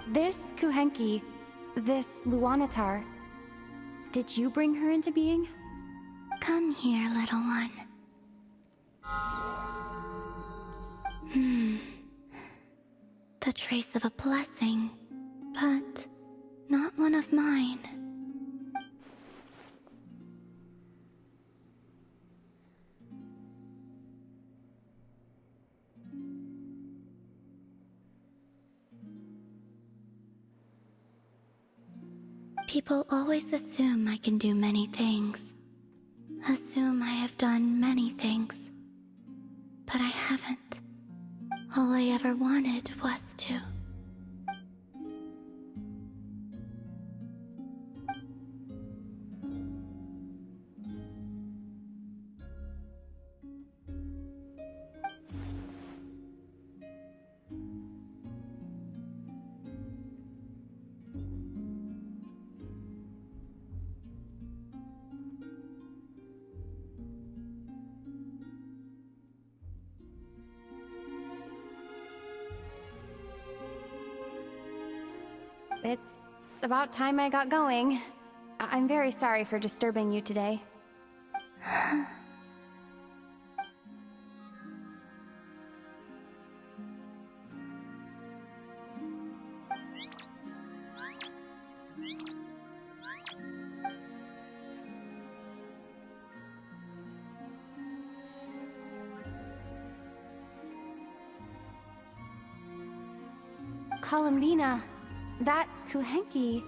[SPEAKER 11] This Kuhenki, this Luanatar, did you bring her into being?
[SPEAKER 1] Come here, little one. The trace of a blessing, but not one of mine. People always assume I can do many things. Assume I have done many things. But I haven't. All I ever wanted was to.
[SPEAKER 11] It's about time I got going. I'm very sorry for disturbing you today. Columbina, that Kuhenki...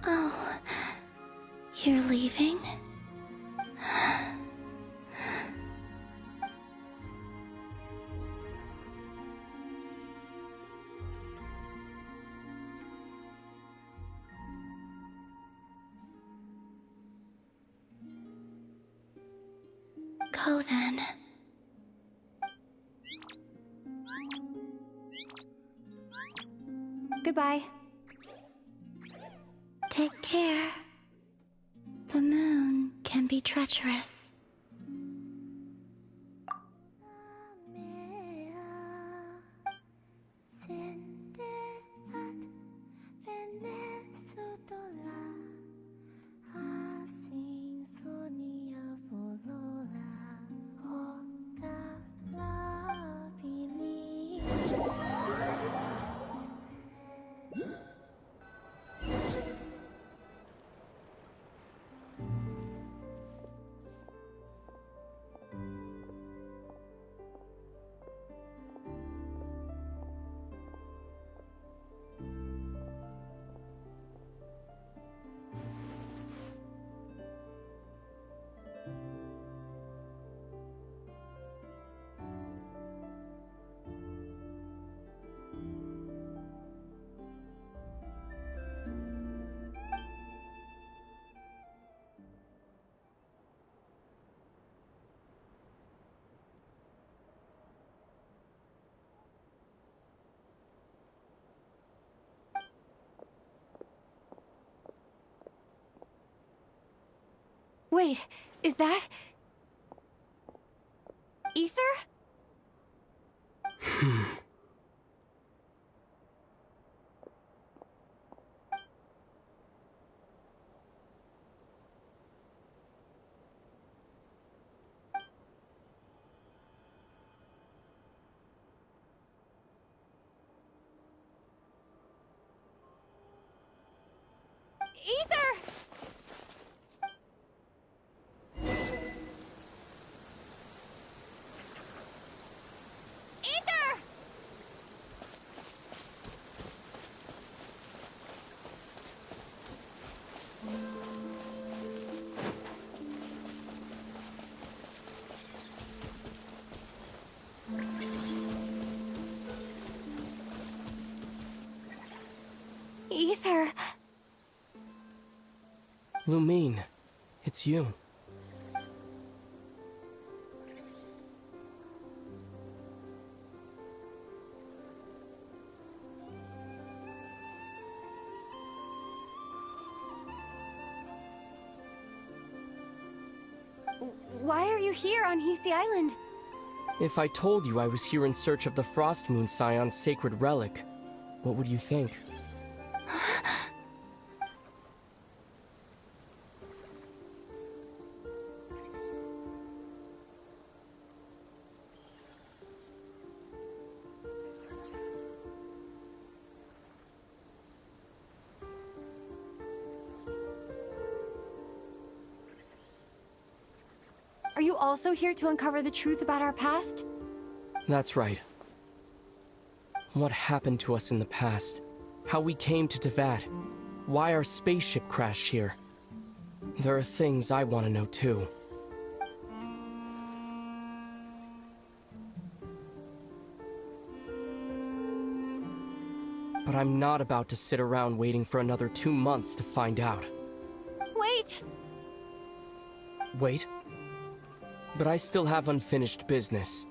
[SPEAKER 1] Oh, you're leaving? Go then.
[SPEAKER 11] Goodbye.
[SPEAKER 1] Take care. The moon can be treacherous.
[SPEAKER 11] Wait, is that... Ether? Ether! Ether! Ether...
[SPEAKER 9] Lumine, it's you.
[SPEAKER 11] Why are you here on Hisi Island?
[SPEAKER 9] If I told you I was here in search of the Frost Moon Scion's sacred relic, what would you think?
[SPEAKER 11] Are you also here to uncover the truth about our past?
[SPEAKER 9] That's right. What happened to us in the past? How we came to Teyvat? Why our spaceship crashed here? There are things I want to know too. But I'm not about to sit around waiting for another 2 months to find out.
[SPEAKER 11] Wait!
[SPEAKER 9] Wait? But I still have unfinished business.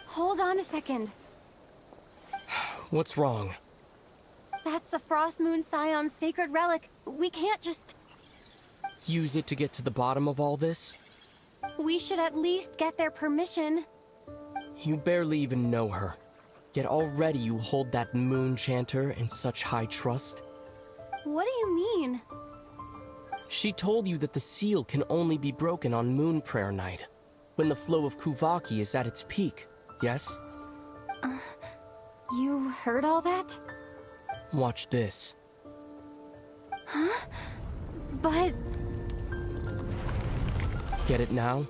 [SPEAKER 11] Hold on a second.
[SPEAKER 9] What's wrong?
[SPEAKER 11] That's the Frost Moon Scion's sacred relic. We can't just...
[SPEAKER 9] Use it to get to the bottom of all this?
[SPEAKER 11] We should at least get their permission.
[SPEAKER 9] You barely even know her. Yet already you hold that moon chanter in such high trust.
[SPEAKER 11] What do you mean?
[SPEAKER 9] She told you that the seal can only be broken on Moon Prayer Night, when the flow of Kuvaki is at its peak, yes?
[SPEAKER 11] You heard all that?
[SPEAKER 9] Watch this.
[SPEAKER 11] Huh? But...
[SPEAKER 9] Get it now?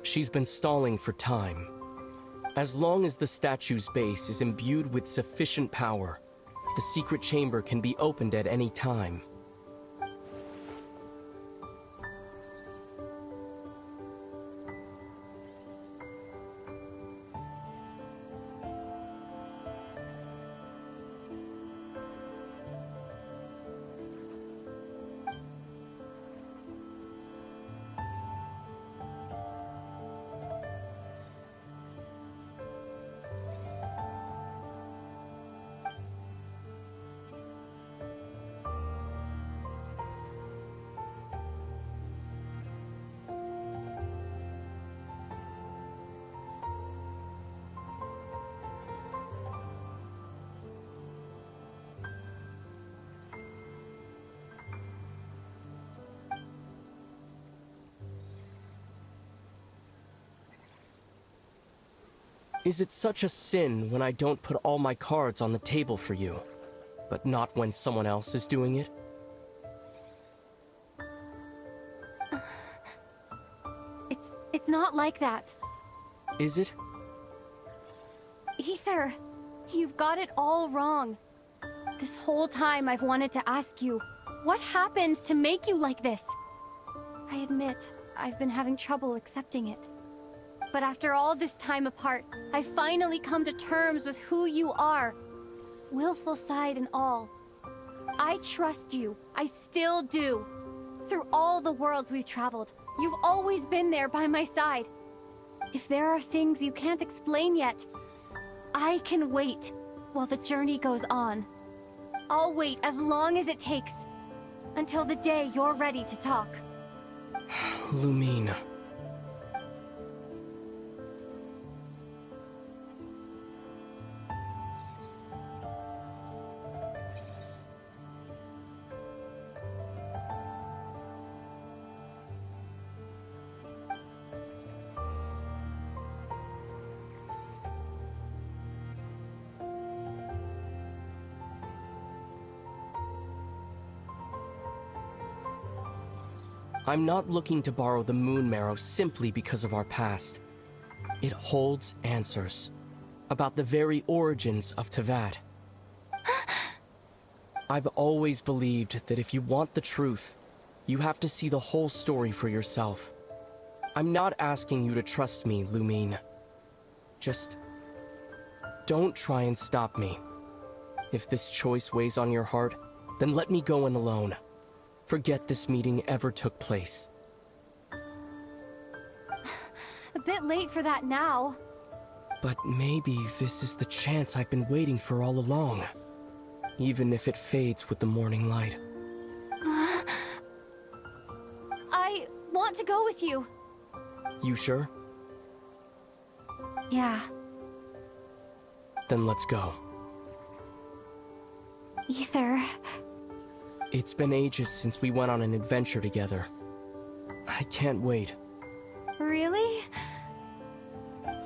[SPEAKER 9] She's been stalling for time. As long as the statue's base is imbued with sufficient power, the secret chamber can be opened at any time. Is it such a sin when I don't put all my cards on the table for you, but not when someone else is doing it?
[SPEAKER 11] It's not like that.
[SPEAKER 9] Is it?
[SPEAKER 11] Ether, you've got it all wrong. This whole time I've wanted to ask you, what happened to make you like this? I admit, I've been having trouble accepting it. But after all this time apart, I've finally come to terms with who you are. Willful side and all. I trust you. I still do. Through all the worlds we've traveled, you've always been there by my side. If there are things you can't explain yet, I can wait while the journey goes on. I'll wait as long as it takes, until the day you're ready to talk.
[SPEAKER 9] Lumine. I'm not looking to borrow the Moon Marrow simply because of our past. It holds answers about the very origins of Teyvat. I've always believed that if you want the truth, you have to see the whole story for yourself. I'm not asking you to trust me, Lumine. Just don't try and stop me. If this choice weighs on your heart, then let me go in alone. Forget this meeting ever took place.
[SPEAKER 11] A bit late for that now.
[SPEAKER 9] But maybe this is the chance I've been waiting for all along. Even if it fades with the morning light.
[SPEAKER 11] I want to go with you.
[SPEAKER 9] You sure?
[SPEAKER 11] Yeah.
[SPEAKER 9] Then let's go.
[SPEAKER 11] Ether.
[SPEAKER 9] It's been ages since we went on an adventure together. I can't wait.
[SPEAKER 11] Really?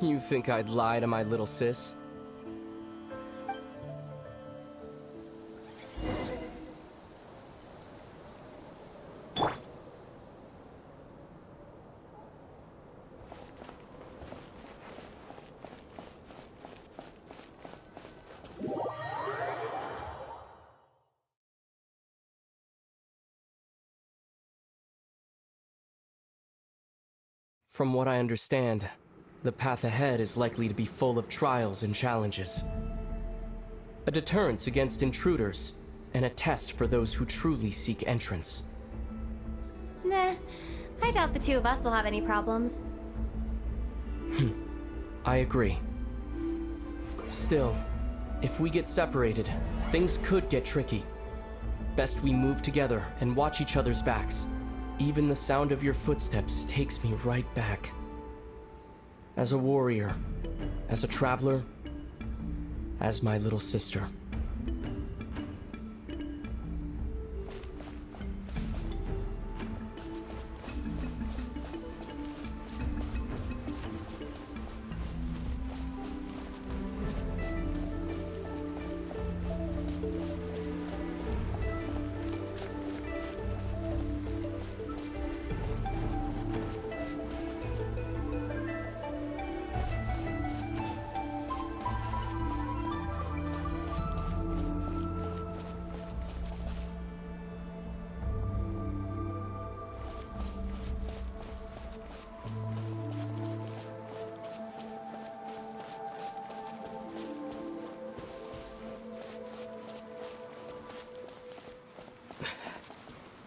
[SPEAKER 9] You think I'd lie to my little sis? From what I understand, the path ahead is likely to be full of trials and challenges. A deterrence against intruders, and a test for those who truly seek entrance.
[SPEAKER 11] Nah, I doubt the two of us will have any problems.
[SPEAKER 9] I agree. Still, if we get separated, things could get tricky. Best we move together and watch each other's backs. Even the sound of your footsteps takes me right back. As a warrior, as a traveler, as my little sister.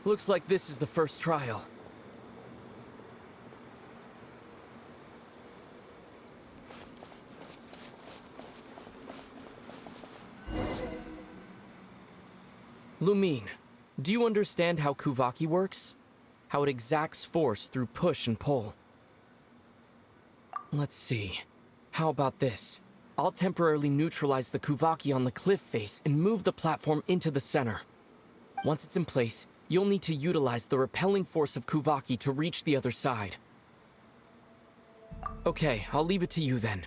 [SPEAKER 9] Looks like this is the first trial. Lumine, do you understand how Kuvaki works? How it exacts force through push and pull? Let's see. How about this? I'll temporarily neutralize the Kuvaki on the cliff face and move the platform into the center. Once it's in place, you'll need to utilize the repelling force of Kuvaki to reach the other side. Okay, I'll leave it to you then.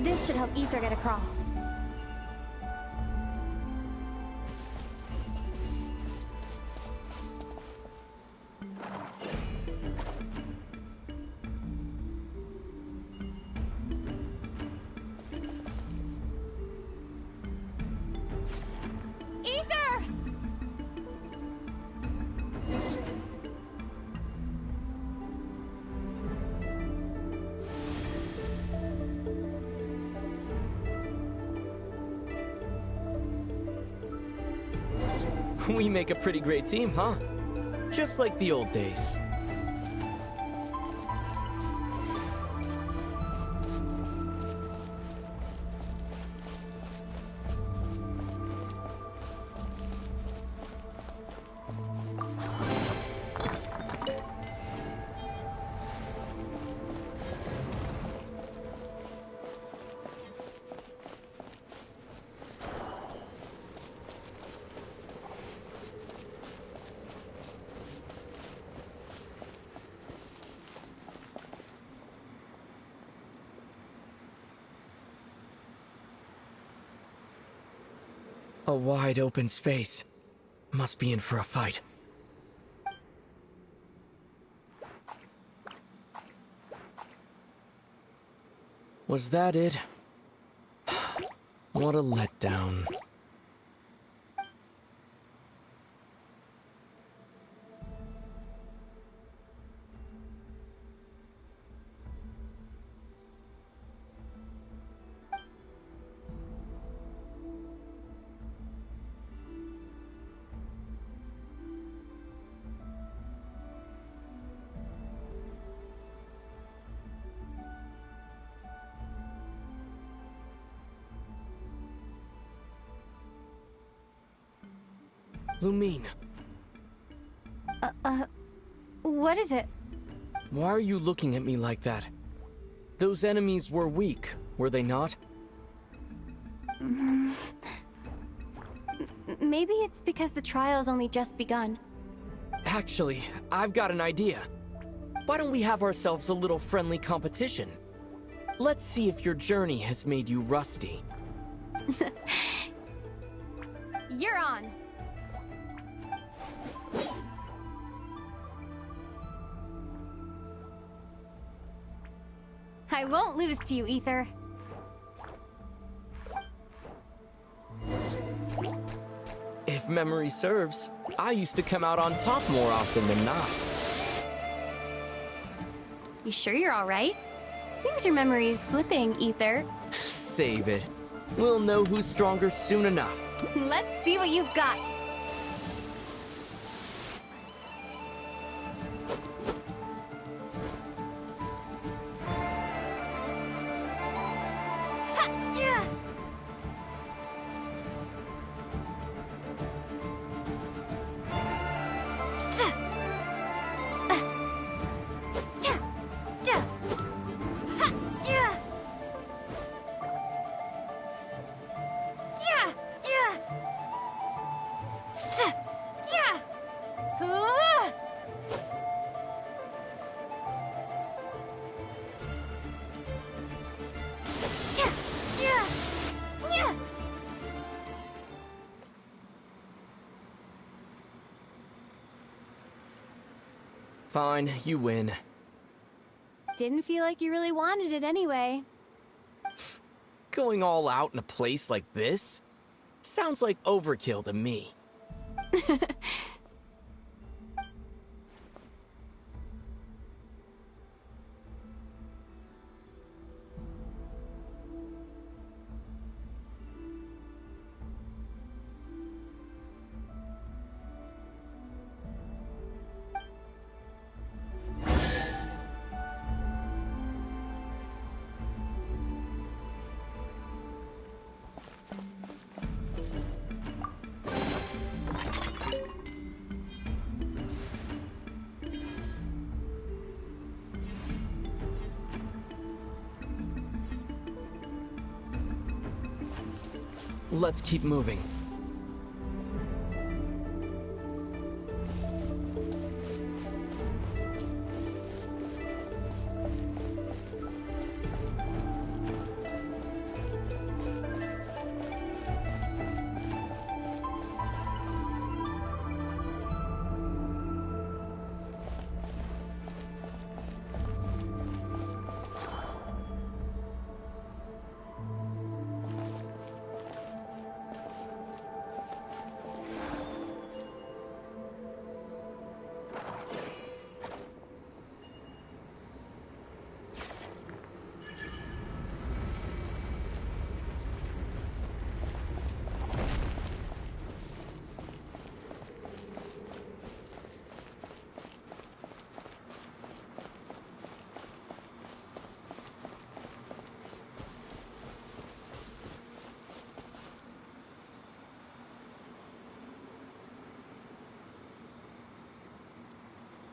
[SPEAKER 11] This should help Ether get across. Ether!
[SPEAKER 9] We make a pretty great team, huh? Just like the old days. A wide open space. Must be in for a fight. Was that it? What a letdown. Lumine.
[SPEAKER 11] What is it?
[SPEAKER 9] Why are you looking at me like that? Those enemies were weak, were they not?
[SPEAKER 11] Maybe it's because the trial's only just begun.
[SPEAKER 9] Actually, I've got an idea. Why don't we have ourselves a little friendly competition? Let's see if your journey has made you rusty.
[SPEAKER 11] You're on! I won't lose to you, Ether.
[SPEAKER 9] If memory serves, I used to come out on top more often than not.
[SPEAKER 11] You sure you're alright? Seems your memory's slipping, Ether.
[SPEAKER 9] Save it. We'll know who's stronger soon enough.
[SPEAKER 11] Let's see what you've got.
[SPEAKER 9] Fine, you win.
[SPEAKER 11] Didn't feel like you really wanted it anyway.
[SPEAKER 9] Going all out in a place like this? Sounds like overkill to me. Let's keep moving.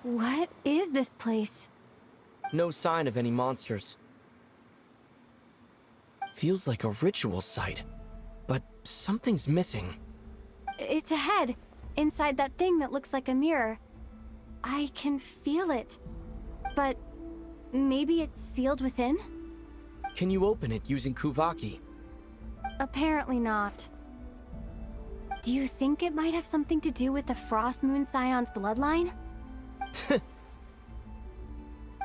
[SPEAKER 11] What is this place?
[SPEAKER 9] No sign of any monsters. Feels like a ritual site, but something's missing.
[SPEAKER 11] It's ahead, inside that thing that looks like a mirror. I can feel it. But maybe it's sealed within?
[SPEAKER 9] Can you open it using Kuvaki?
[SPEAKER 11] Apparently not. Do you think it might have something to do with the Frost Moon Scion's bloodline?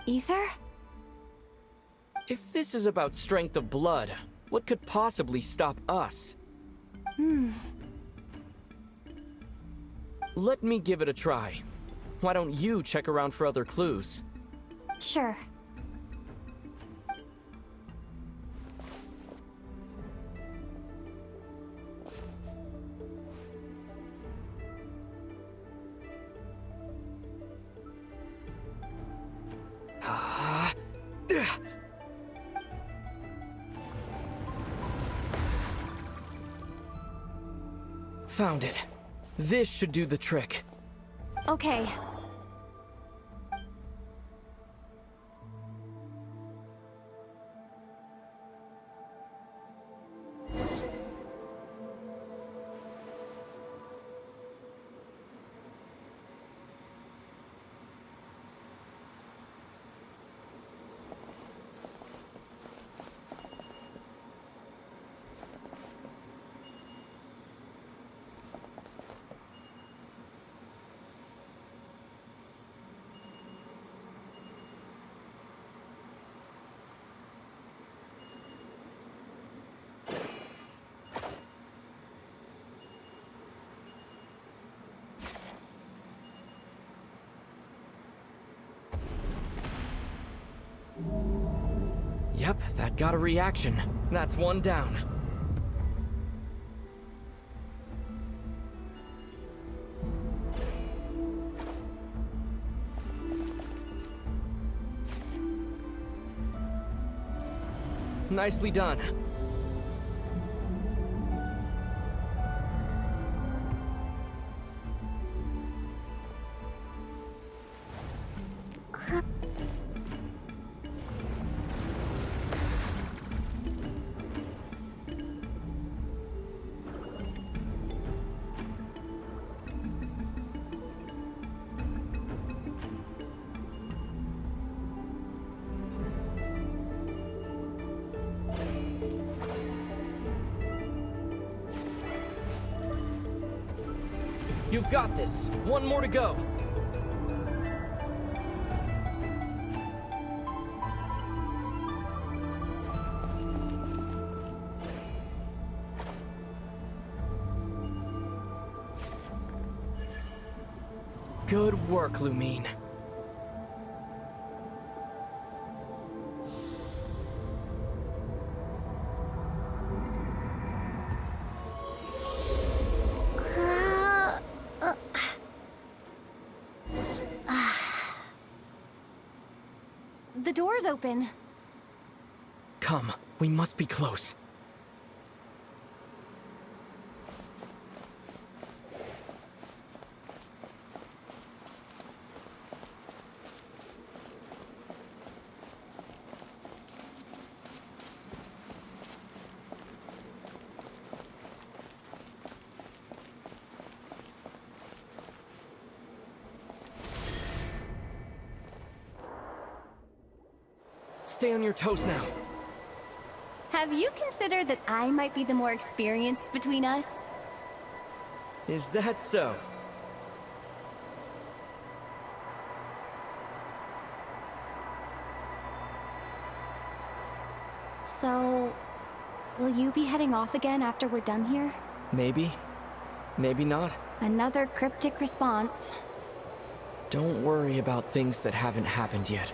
[SPEAKER 11] Ether?
[SPEAKER 9] If this is about strength of blood, what could possibly stop us? Let me give it a try. Why don't you check around for other clues?
[SPEAKER 11] Sure.
[SPEAKER 9] Found it. This should do the trick.
[SPEAKER 11] Okay.
[SPEAKER 9] Yep, that got a reaction. That's one down. Nicely done. You've got this. One more to go. Good work, Lumine.
[SPEAKER 11] The door's open.
[SPEAKER 9] Come, we must be close. Stay on your toes now.
[SPEAKER 11] Have you considered that I might be the more experienced between us?
[SPEAKER 9] Is that so?
[SPEAKER 11] So, will you be heading off again after we're done here?
[SPEAKER 9] Maybe. Maybe not.
[SPEAKER 11] Another cryptic response.
[SPEAKER 9] Don't worry about things that haven't happened yet.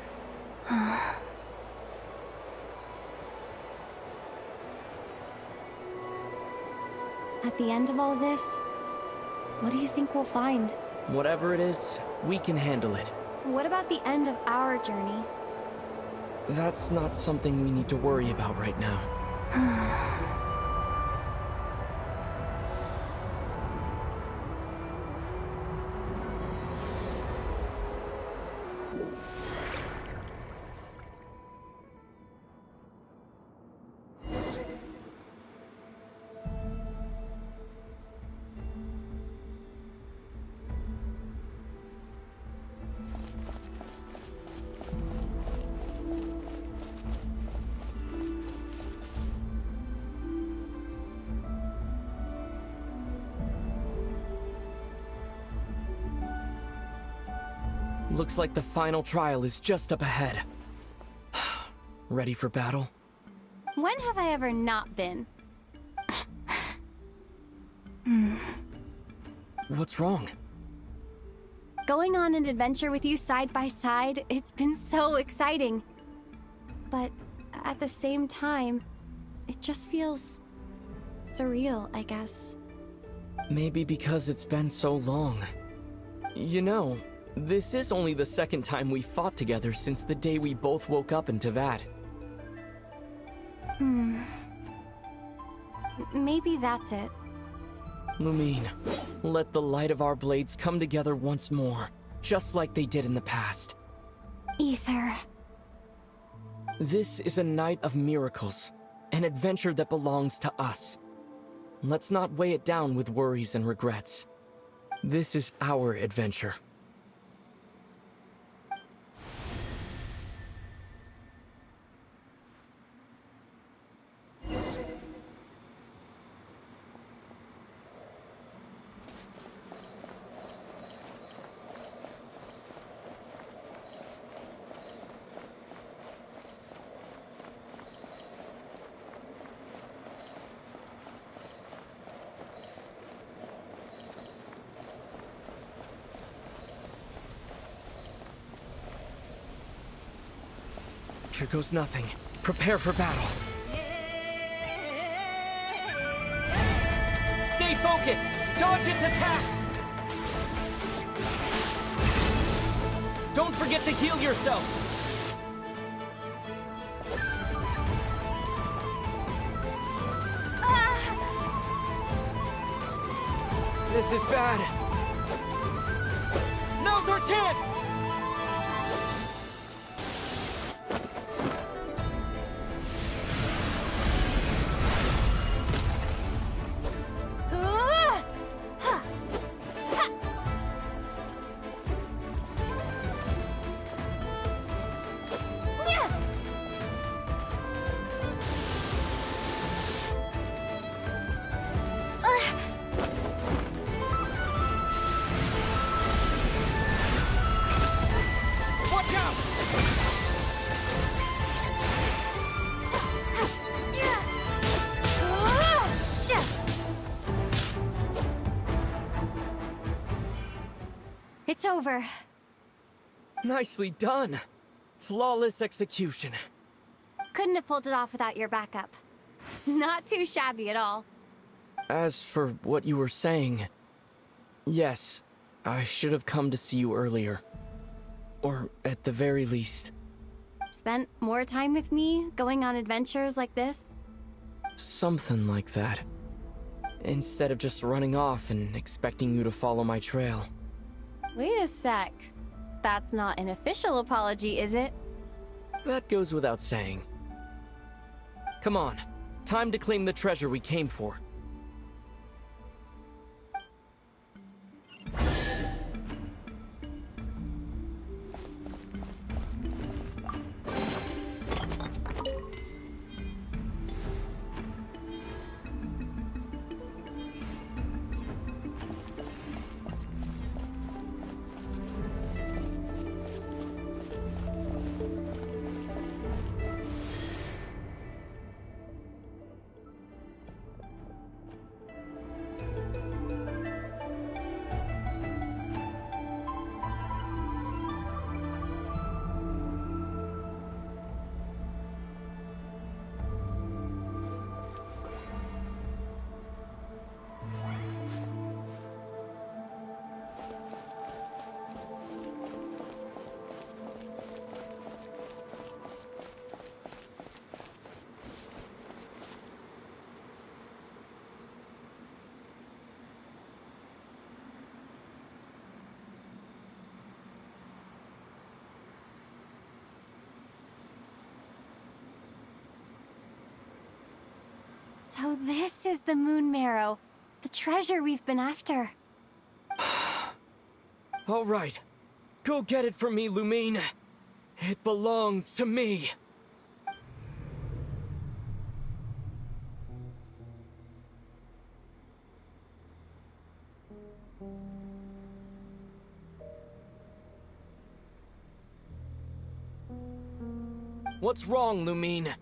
[SPEAKER 11] At the end of all this, what do you think we'll find?
[SPEAKER 9] Whatever it is, we can handle it.
[SPEAKER 11] What about the end of our journey?
[SPEAKER 9] That's not something we need to worry about right now. Looks like the final trial is just up ahead. Ready for battle?
[SPEAKER 11] When have I ever not been?
[SPEAKER 9] What's wrong?
[SPEAKER 11] Going on an adventure with you side by side, it's been so exciting. But at the same time, it just feels surreal, I guess.
[SPEAKER 9] Maybe because it's been so long. You know, this is only the second time we fought together since the day we both woke up in Teyvat.
[SPEAKER 11] Maybe that's it.
[SPEAKER 9] Lumine, let the light of our blades come together once more, just like they did in the past.
[SPEAKER 11] Ether.
[SPEAKER 9] This is a night of miracles, an adventure that belongs to us. Let's not weigh it down with worries and regrets. This is our adventure. Here goes nothing. Prepare for battle. Stay focused! Dodge its attacks! Don't forget to heal yourself! This is bad. Now's our chance!
[SPEAKER 11] It's over.
[SPEAKER 9] Nicely done. Flawless execution.
[SPEAKER 11] Couldn't have pulled it off without your backup. Not too shabby at all.
[SPEAKER 9] As for what you were saying, yes, I should have come to see you earlier. Or at the very least.
[SPEAKER 11] Spent more time with me, going on adventures like this?
[SPEAKER 9] Something like that. Instead of just running off and expecting you to follow my trail.
[SPEAKER 11] Wait a sec. That's not an official apology, is it?
[SPEAKER 9] That goes without saying. Come on, time to claim the treasure we came for.
[SPEAKER 11] So this is the Moon Marrow, the treasure we've been after.
[SPEAKER 9] All right, go get it for me, Lumine. It belongs to me. What's wrong, Lumine?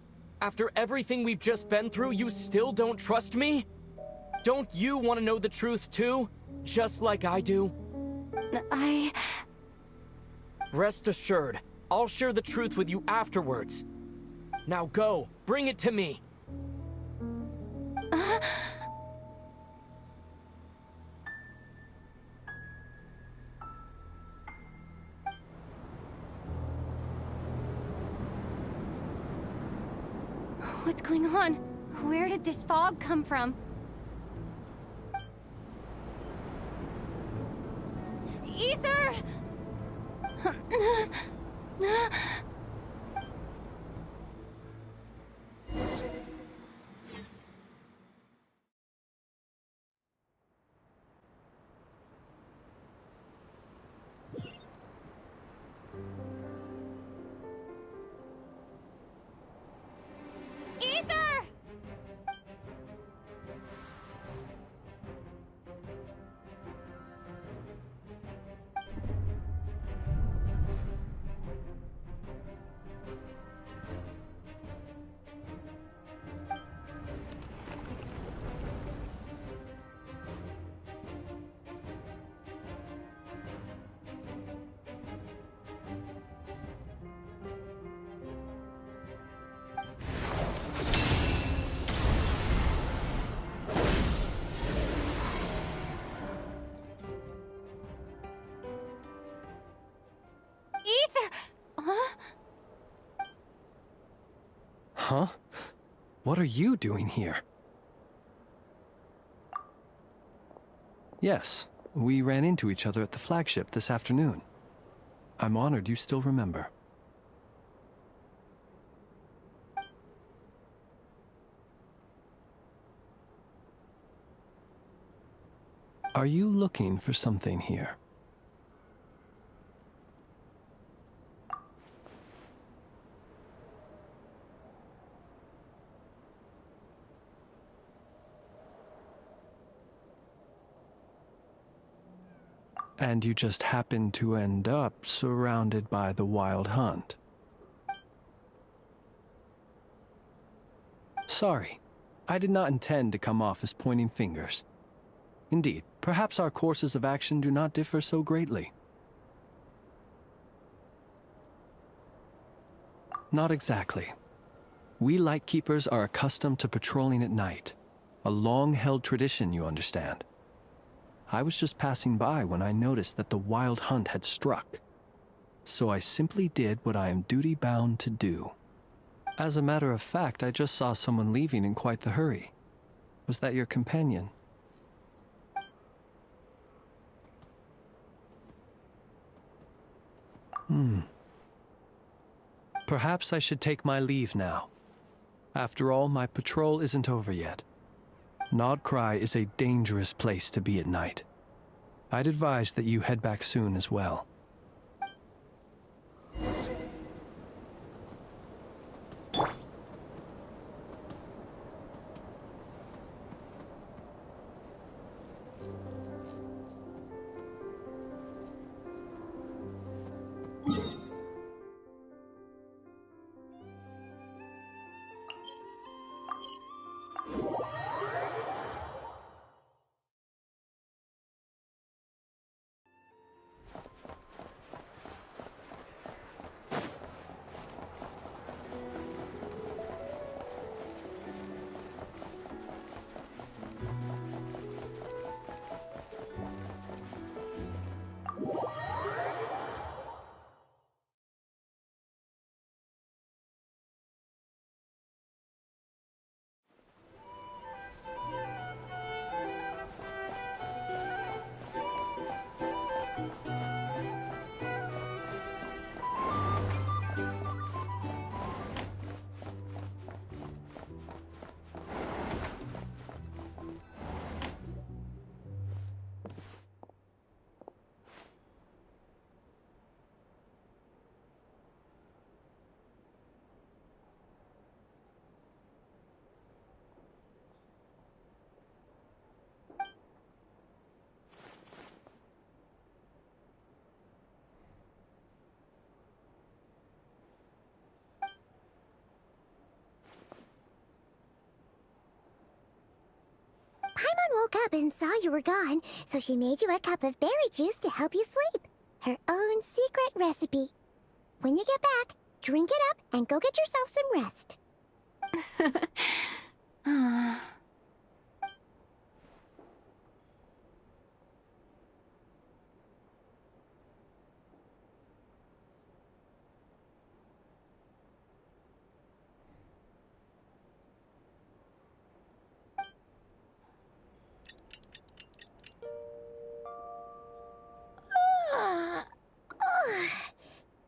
[SPEAKER 9] After everything we've just been through, you still don't trust me? Don't you want to know the truth too? Just like I do? Rest assured, I'll share the truth with you afterwards. Now go, bring it to me.
[SPEAKER 11] What's going on? Where did this fog come from? Ether! Ether! Ether! Huh?
[SPEAKER 12] Huh? What are you doing here? Yes, we ran into each other at the flagship this afternoon. I'm honored you still remember. Are you looking for something here? And you just happened to end up surrounded by the Wild Hunt. Sorry, I did not intend to come off as pointing fingers. Indeed, perhaps our courses of action do not differ so greatly. Not exactly. We Lightkeepers are accustomed to patrolling at night. A long-held tradition, you understand. I was just passing by when I noticed that the Wild Hunt had struck. So I simply did what I am duty-bound to do. As a matter of fact, I just saw someone leaving in quite the hurry. Was that your companion? Perhaps I should take my leave now. After all, my patrol isn't over yet. NodKrai is a dangerous place to be at night. I'd advise that you head back soon as well.
[SPEAKER 1] woke up and saw you were gone, so she made you a cup of berry juice to help you sleep. Her own secret recipe. When you get back, drink it up and go get yourself some rest.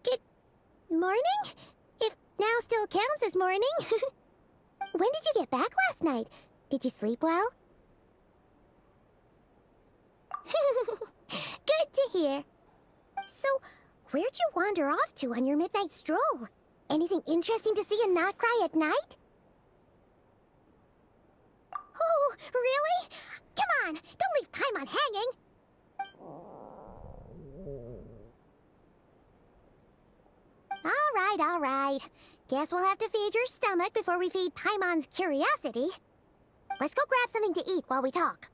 [SPEAKER 1] Good morning? If now still counts as morning. When did you get back last night? Did you sleep well? Good to hear. So, where'd you wander off to on your midnight stroll? Anything interesting to see in NodKrai at night? Oh, really? Come on, don't leave Paimon hanging. All right. Guess we'll have to feed your stomach before we feed Paimon's curiosity. Let's go grab something to eat while we talk.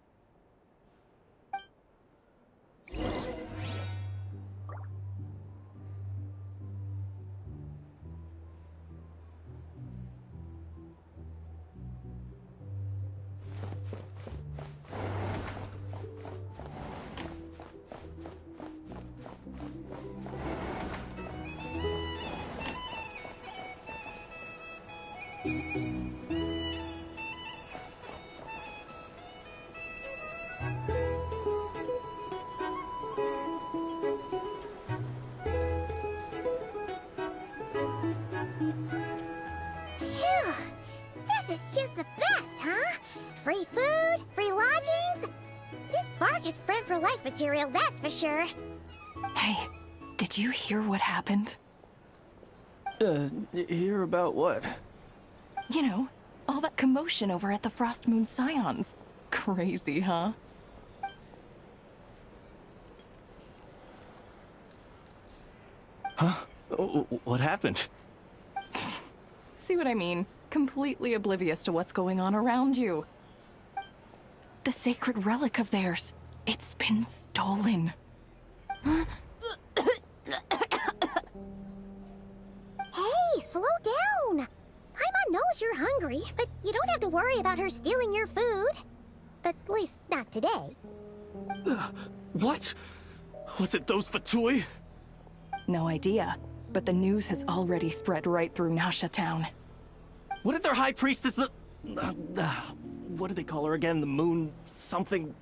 [SPEAKER 1] This is just the best, huh? Free food, free lodgings. This park is friend for life material, that's for sure.
[SPEAKER 13] Hey, did you hear what happened?
[SPEAKER 8] Hear about what?
[SPEAKER 13] You know, all that commotion over at the Frost Moon Scions. Crazy, huh?
[SPEAKER 8] Huh? What happened?
[SPEAKER 13] See what I mean? Completely oblivious to what's going on around you. The sacred relic of theirs. It's been stolen.
[SPEAKER 1] Hey, slow down. Paimon knows you're hungry, but you don't have to worry about her stealing your food. At least, not today.
[SPEAKER 8] What? Was it those Fatui?
[SPEAKER 13] No idea, but the news has already spread right through Nasha Town.
[SPEAKER 8] What did their high priestess what did they call her again? The moon something?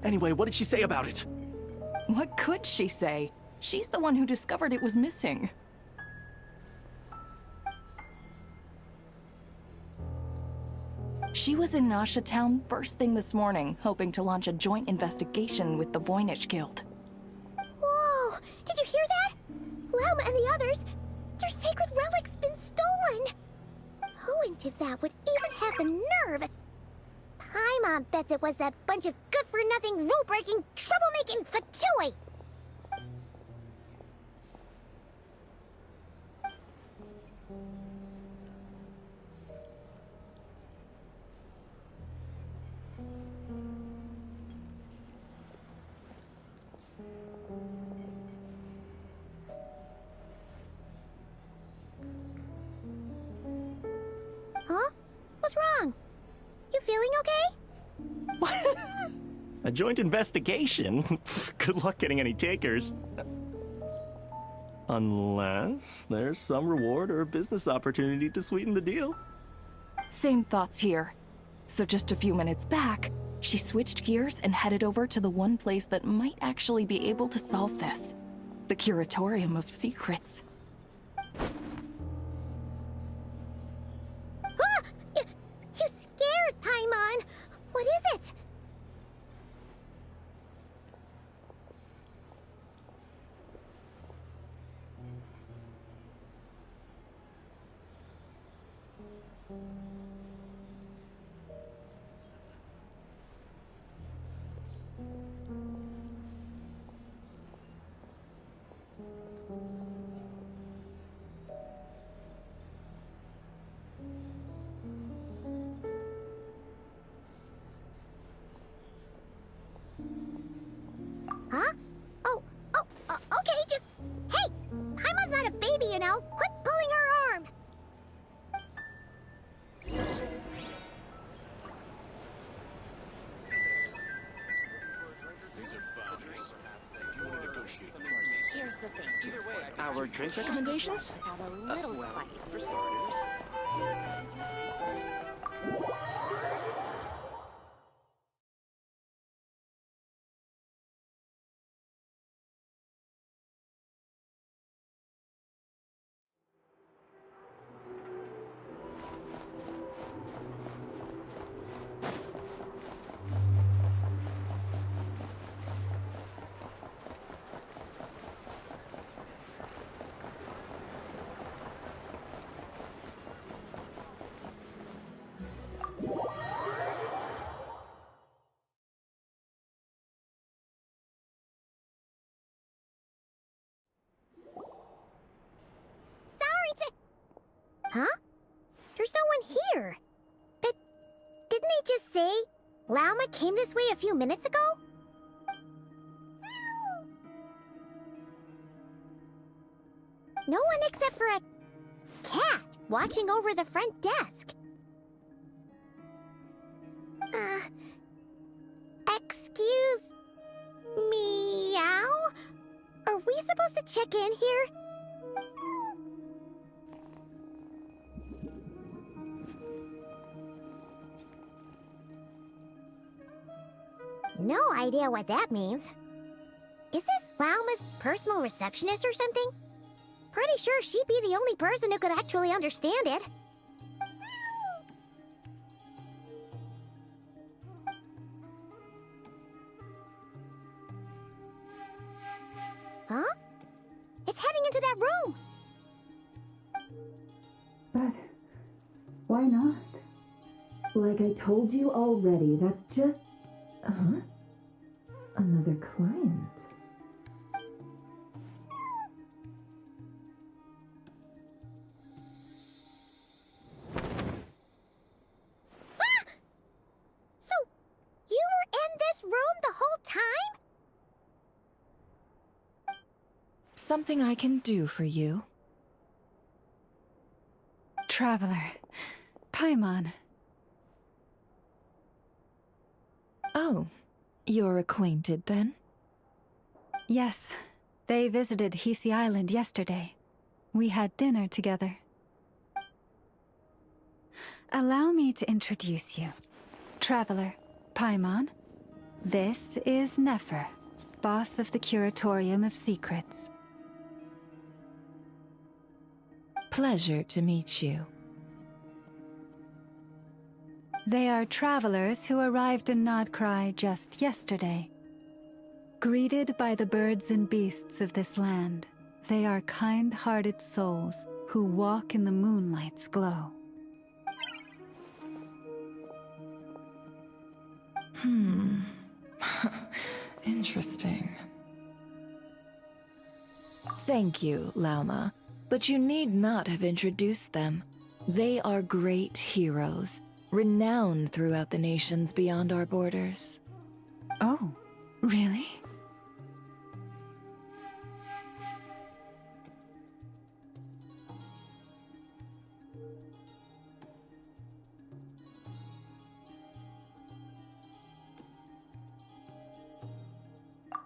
[SPEAKER 8] Anyway, what did she say about it?
[SPEAKER 13] What could she say? She's the one who discovered it was missing. She was in Nasha Town first thing this morning, hoping to launch a joint investigation with the Voynich Guild.
[SPEAKER 1] Whoa! Did you hear that? Lauma and the others, their sacred relic's been stolen! Who in Teyvat would even have the nerve? Paimon bets it was that bunch of good-for-nothing, rule-breaking, troublemaking Fatui! Huh? What's wrong? You feeling okay?
[SPEAKER 14] A joint investigation? Good luck getting any takers. Unless there's some reward or business opportunity to sweeten the deal.
[SPEAKER 13] Same thoughts here. So just a few minutes back, she switched gears and headed over to the one place that might actually be able to solve this. The Curatorium of Secrets.
[SPEAKER 1] Ah! You scared, Paimon! What is it? the thing.
[SPEAKER 8] Our drink recommendations?
[SPEAKER 1] Without a little spice.
[SPEAKER 8] For starters.
[SPEAKER 1] Huh? There's no one here. But didn't they just say Lauma came this way a few minutes ago? No one except for a cat watching over the front desk. Excuse meow? Are we supposed to check in here? No idea what that means. Is this Lauma's personal receptionist or something? Pretty sure she'd be the only person who could actually understand it. Huh? It's heading into that room!
[SPEAKER 15] But why not? Like I told you already, that's just... Huh? Another client.
[SPEAKER 1] Ah! So, you were in this room the whole time?
[SPEAKER 13] Something I can do for you?
[SPEAKER 2] Traveler. Paimon.
[SPEAKER 13] Oh, you're acquainted then?
[SPEAKER 2] Yes. They visited Hisi Island yesterday. We had dinner together. Allow me to introduce you. Traveler, Paimon. This is Nefer, boss of the Curatorium of Secrets.
[SPEAKER 13] Pleasure to meet you.
[SPEAKER 2] They are travelers who arrived in NodKrai just yesterday. Greeted by the birds and beasts of this land, they are kind-hearted souls who walk in the moonlight's glow.
[SPEAKER 13] Interesting. Thank you, Lauma, but you need not have introduced them. They are great heroes, renowned throughout the nations beyond our borders.
[SPEAKER 2] Oh, really?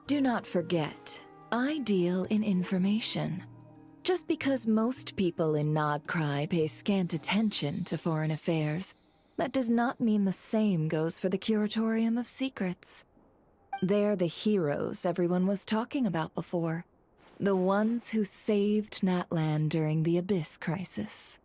[SPEAKER 13] Do not forget, I deal in information. Just because most people in NodKrai pay scant attention to foreign affairs, that does not mean the same goes for the Curatorium of Secrets. They're the heroes everyone was talking about before. The ones who saved Natlan during the Abyss crisis.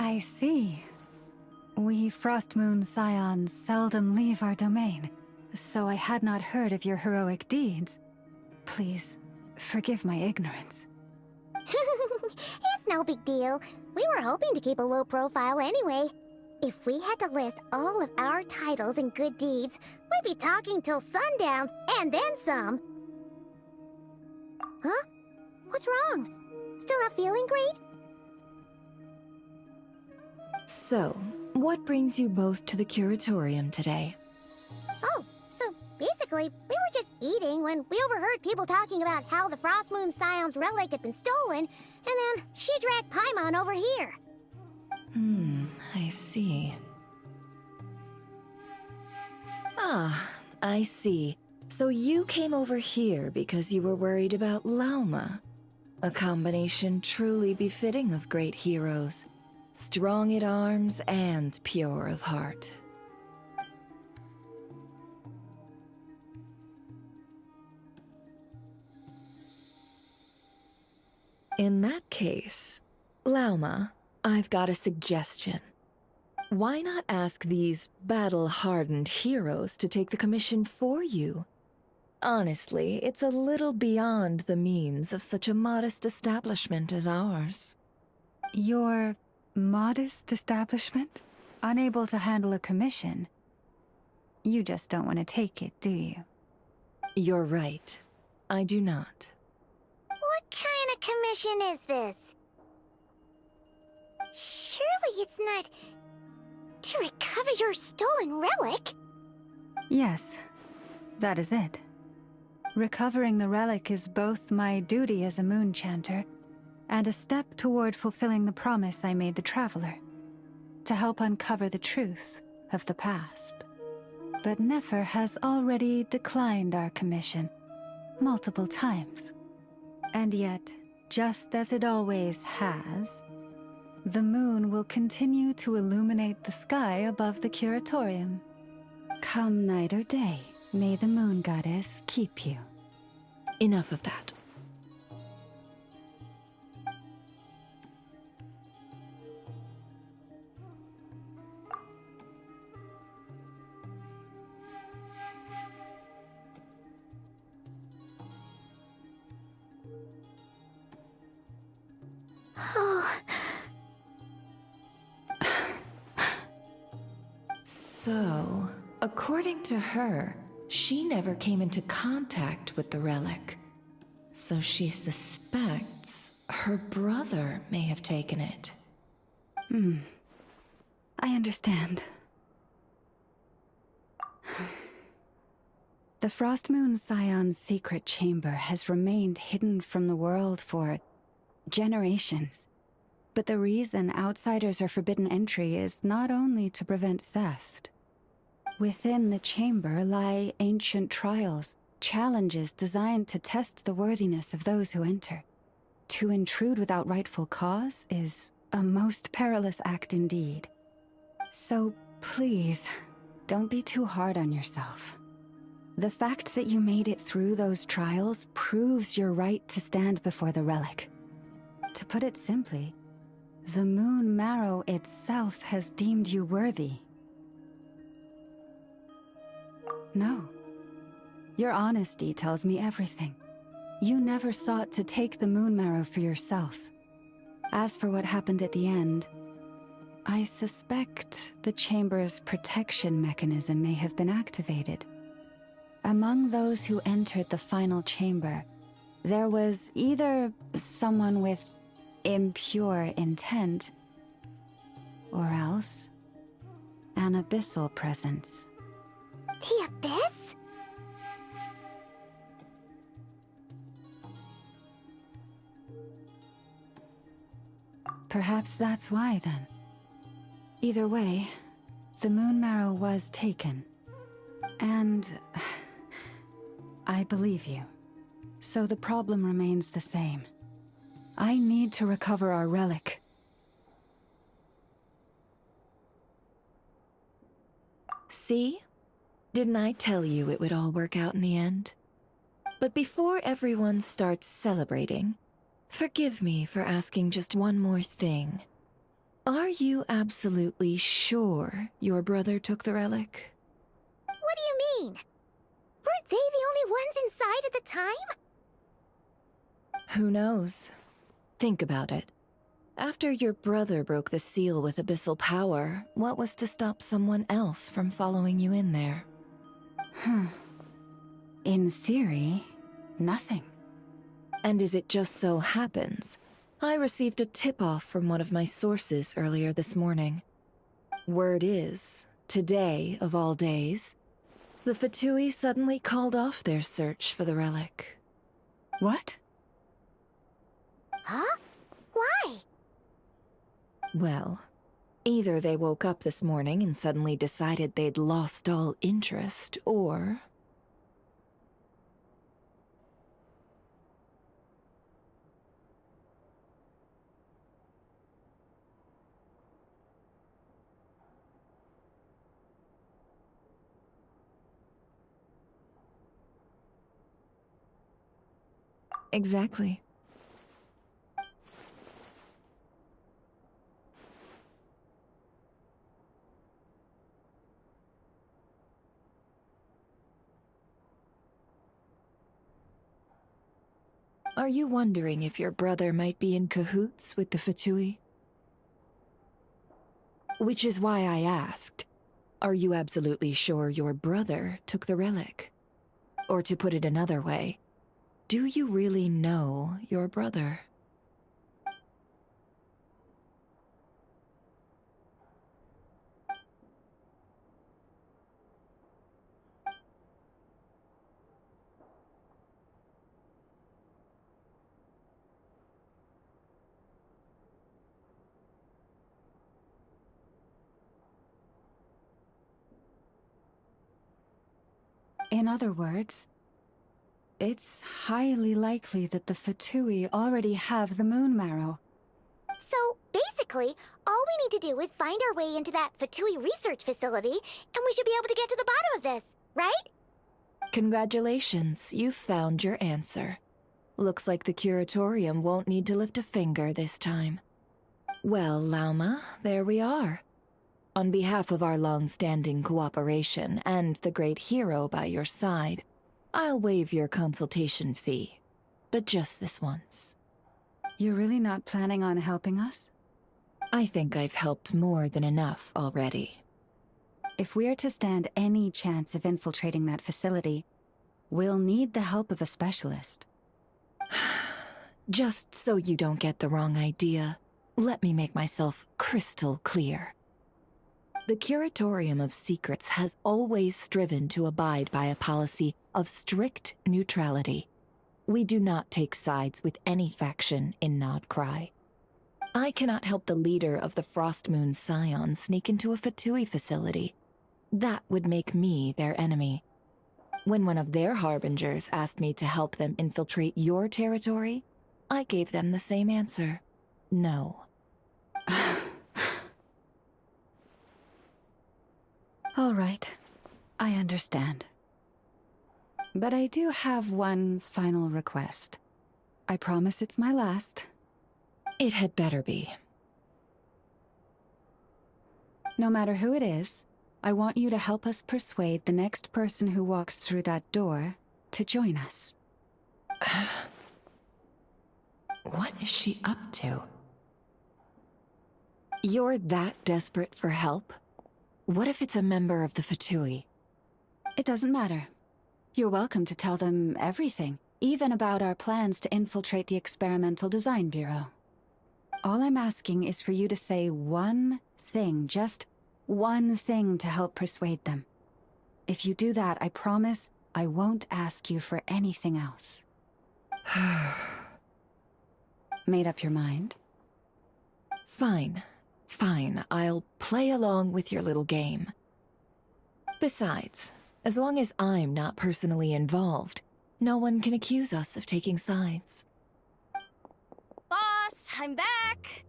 [SPEAKER 2] I see. We Frostmoon Scions seldom leave our domain, so I had not heard of your heroic deeds. Please, forgive my ignorance.
[SPEAKER 1] It's no big deal. We were hoping to keep a low profile anyway. If we had to list all of our titles and good deeds, we'd be talking till sundown, and then some. Huh? What's wrong? Still not feeling great?
[SPEAKER 13] So, What brings you both to the curatorium today?
[SPEAKER 1] Oh, so basically, we were just eating when we overheard people talking about how the Frost Moon Scion's relic had been stolen, and then she dragged Paimon over here.
[SPEAKER 13] I see. Ah, I see. So you came over here because you were worried about Lauma. A combination truly befitting of great heroes. Strong at arms and pure of heart. In that case, Lauma, I've got a suggestion. Why not ask these battle-hardened heroes to take the commission for you? Honestly, it's a little beyond the means of such a modest establishment as ours.
[SPEAKER 2] Your modest establishment? Unable to handle a commission? You just don't want to take it, do you?
[SPEAKER 13] You're right. I do not.
[SPEAKER 1] What kind of commission is this? Surely it's not to recover your stolen relic?
[SPEAKER 2] Yes, that is it. Recovering the relic is both my duty as a moon chanter and a step toward fulfilling the promise I made the Traveler, to help uncover the truth of the past. But Nefer has already declined our commission multiple times. And yet, just as it always has, the moon will continue to illuminate the sky above the curatorium. Come night or day, may the moon goddess keep you.
[SPEAKER 13] Enough of that. So, according to her, she never came into contact with the relic. So she suspects her brother may have taken it.
[SPEAKER 2] I understand. The Frost Moon Scion's secret chamber has remained hidden from the world for generations. But the reason outsiders are forbidden entry is not only to prevent theft. Within the chamber lie ancient trials, challenges designed to test the worthiness of those who enter. To intrude without rightful cause is a most perilous act indeed. So please, don't be too hard on yourself. The fact that you made it through those trials proves your right to stand before the relic. To put it simply, the Moon Marrow itself has deemed you worthy. No. Your honesty tells me everything. You never sought to take the Moon Marrow for yourself. As for what happened at the end, I suspect the Chamber's protection mechanism may have been activated. Among those who entered the final chamber, there was either someone with impure intent, or else an abyssal presence.
[SPEAKER 1] The Abyss?
[SPEAKER 2] Perhaps that's why, then. Either way, the Moon Marrow was taken. And I believe you. So the problem remains the same. I need to recover our relic.
[SPEAKER 13] See? Didn't I tell you it would all work out in the end? But before everyone starts celebrating, forgive me for asking just one more thing. Are you absolutely sure your brother took the relic?
[SPEAKER 1] What do you mean? Weren't they the only ones inside at the time?
[SPEAKER 13] Who knows? Think about it. After your brother broke the seal with abyssal power, what was to stop someone else from following you in there?
[SPEAKER 2] In theory, nothing.
[SPEAKER 13] And as it just so happens, I received a tip-off from one of my sources earlier this morning. Word is, today of all days, the Fatui suddenly called off their search for the relic.
[SPEAKER 2] What?
[SPEAKER 1] Huh? Why?
[SPEAKER 13] Well, either they woke up this morning and suddenly decided they'd lost all interest, or... Exactly. Are you wondering if your brother might be in cahoots with the Fatui? Which is why I asked, are you absolutely sure your brother took the relic? Or to put it another way, do you really know your brother?
[SPEAKER 2] In other words, it's highly likely that the Fatui already have the moon marrow.
[SPEAKER 1] So, basically, all we need to do is find our way into that Fatui research facility, and we should be able to get to the bottom of this, right?
[SPEAKER 13] Congratulations, you've found your answer. Looks like the Curatorium won't need to lift a finger this time. Well, Lauma, there we are. On behalf of our long-standing cooperation and the great hero by your side, I'll waive your consultation fee. But just this once.
[SPEAKER 2] You're really not planning on helping us?
[SPEAKER 13] I think I've helped more than enough already.
[SPEAKER 2] If we're to stand any chance of infiltrating that facility, we'll need the help of a specialist.
[SPEAKER 13] Just so you don't get the wrong idea, let me make myself crystal clear. The Curatorium of Secrets has always striven to abide by a policy of strict neutrality. We do not take sides with any faction in NodKrai. I cannot help the leader of the Frostmoon Scions sneak into a Fatui facility. That would make me their enemy. When one of their harbingers asked me to help them infiltrate your territory, I gave them the same answer. No.
[SPEAKER 2] All right, I understand. But I do have one final request. I promise it's my last.
[SPEAKER 13] It had better be.
[SPEAKER 2] No matter who it is, I want you to help us persuade the next person who walks through that door to join us.
[SPEAKER 13] What is she up to? You're that desperate for help? What if it's a member of the Fatui?
[SPEAKER 2] It doesn't matter. You're welcome to tell them everything, even about our plans to infiltrate the Experimental Design Bureau. All I'm asking is for you to say one thing, just one thing to help persuade them. If you do that, I promise I won't ask you for anything else. Made up your mind?
[SPEAKER 13] Fine. Fine, I'll play along with your little game. Besides, as long as I'm not personally involved, no one can accuse us of taking sides.
[SPEAKER 11] Boss, I'm back!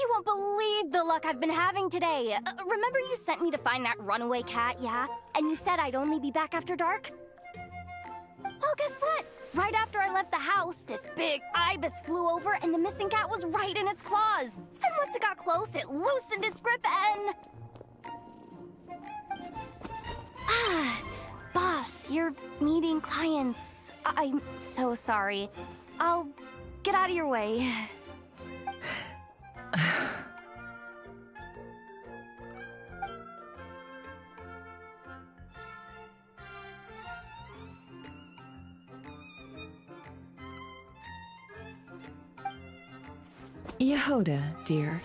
[SPEAKER 11] You won't believe the luck I've been having today. Remember you sent me to find that runaway cat, yeah? And you said I'd only be back after dark? Well, guess what? Right after I left the house, this big ibis flew over and the missing cat was right in its claws. And once it got close, it loosened its grip and... Boss, you're meeting clients. I'm so sorry. I'll get out of your way.
[SPEAKER 16] Yehoda, dear.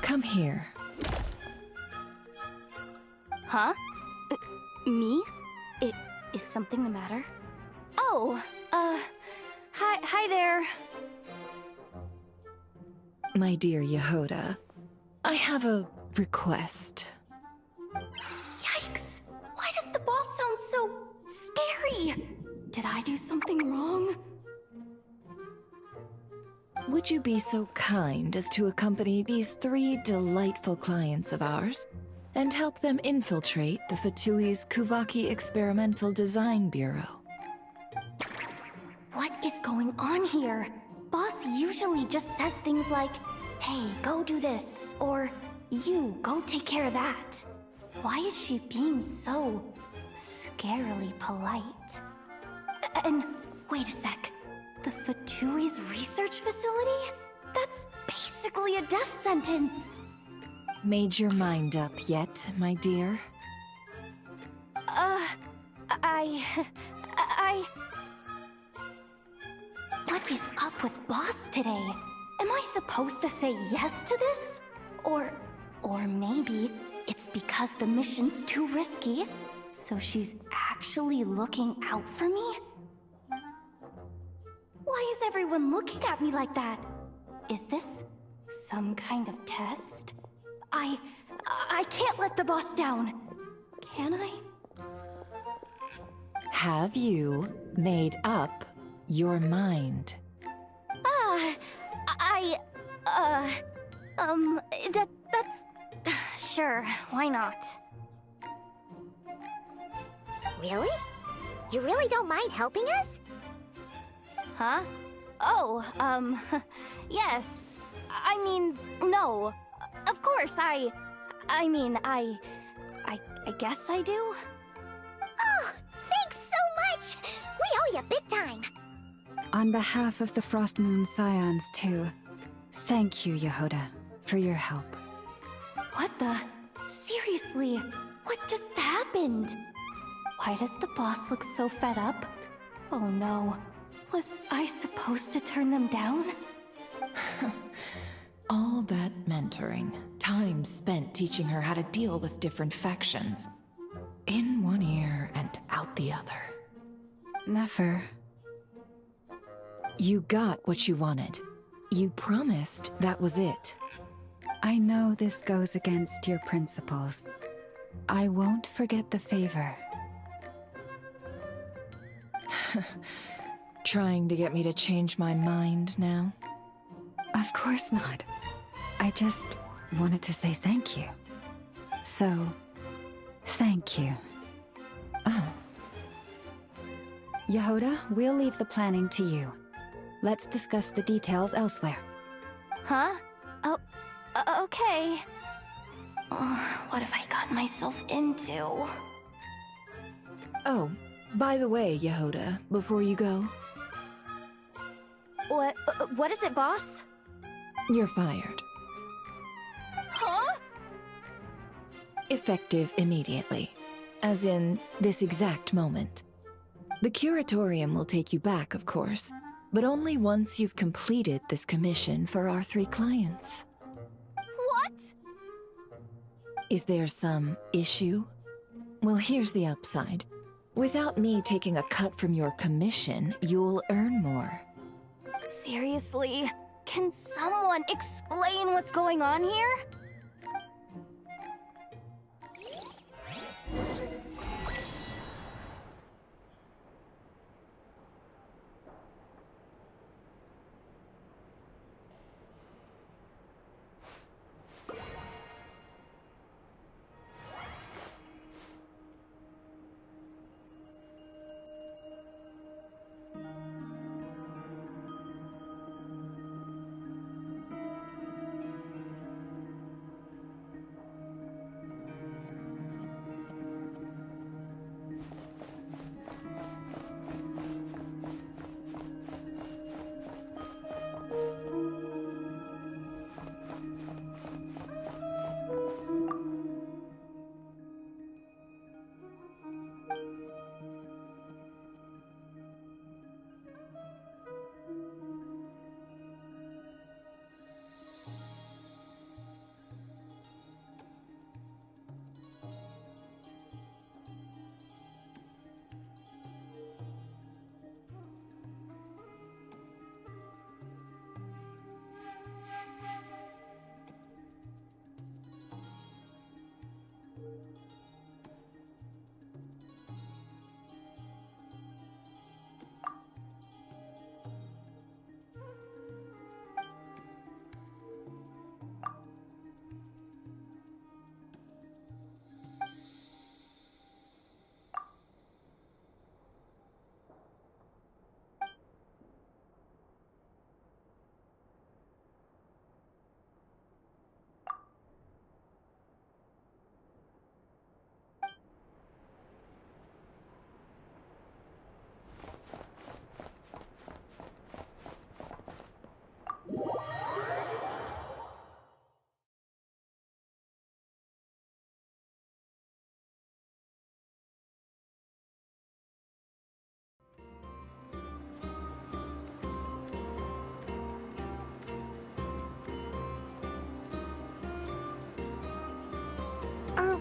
[SPEAKER 16] Come here.
[SPEAKER 11] Huh? Me? Is something the matter? Oh, hi there.
[SPEAKER 16] My dear Yehoda, I have a request.
[SPEAKER 11] Yikes! Why does the boss sound so scary? Did I do something wrong?
[SPEAKER 16] Would you be so kind as to accompany these 3 delightful clients of ours and help them infiltrate the Fatui's Kuvaki Experimental Design Bureau?
[SPEAKER 11] What is going on here? Boss usually just says things like, hey, go do this, or you, go take care of that. Why is she being so scarily polite? And wait a sec, the Fatui's research facility? That's basically a death sentence.
[SPEAKER 16] Made your mind up yet, my dear?
[SPEAKER 11] What is up with Boss today? Am I supposed to say yes to this? Or maybe it's because the mission's too risky, so she's actually looking out for me? Why is everyone looking at me like that? Is this some kind of test? I can't let the boss down. Can I?
[SPEAKER 16] Have you made up your mind?
[SPEAKER 11] That's... Sure, why not?
[SPEAKER 1] Really? You really don't mind helping us?
[SPEAKER 11] Huh? Oh, yes. I mean, no. Of course, I guess I do.
[SPEAKER 1] Oh, thanks so much! We owe you big time!
[SPEAKER 2] On behalf of the Frost Moon Scions, too, thank you, Yehoda, for your help.
[SPEAKER 11] What the? Seriously, what just happened? Why does the boss look so fed up? Oh no, was I supposed to turn them down?
[SPEAKER 16] All that mentoring, time spent teaching her how to deal with different factions. In one ear and out the other.
[SPEAKER 2] Never.
[SPEAKER 16] You got what you wanted. You promised that was it.
[SPEAKER 2] I know this goes against your principles. I won't forget the favor.
[SPEAKER 16] Trying to get me to change my mind now?
[SPEAKER 2] Of course not. I just wanted to say thank you. So, thank you.
[SPEAKER 16] Oh.
[SPEAKER 2] Yehoda, we'll leave the planning to you. Let's discuss the details elsewhere.
[SPEAKER 11] Huh? Oh, okay. Oh, what have I gotten myself into?
[SPEAKER 16] Oh, by the way, Yehoda, before you go...
[SPEAKER 11] What is it, boss?
[SPEAKER 16] You're fired.
[SPEAKER 11] Huh?
[SPEAKER 16] Effective immediately. As in, this exact moment. The Curatorium will take you back, of course, but only once you've completed this commission for our 3 clients.
[SPEAKER 11] What?
[SPEAKER 16] Is there some issue? Well, here's the upside. Without me taking a cut from your commission, you'll earn more.
[SPEAKER 11] Seriously? Can someone explain what's going on here?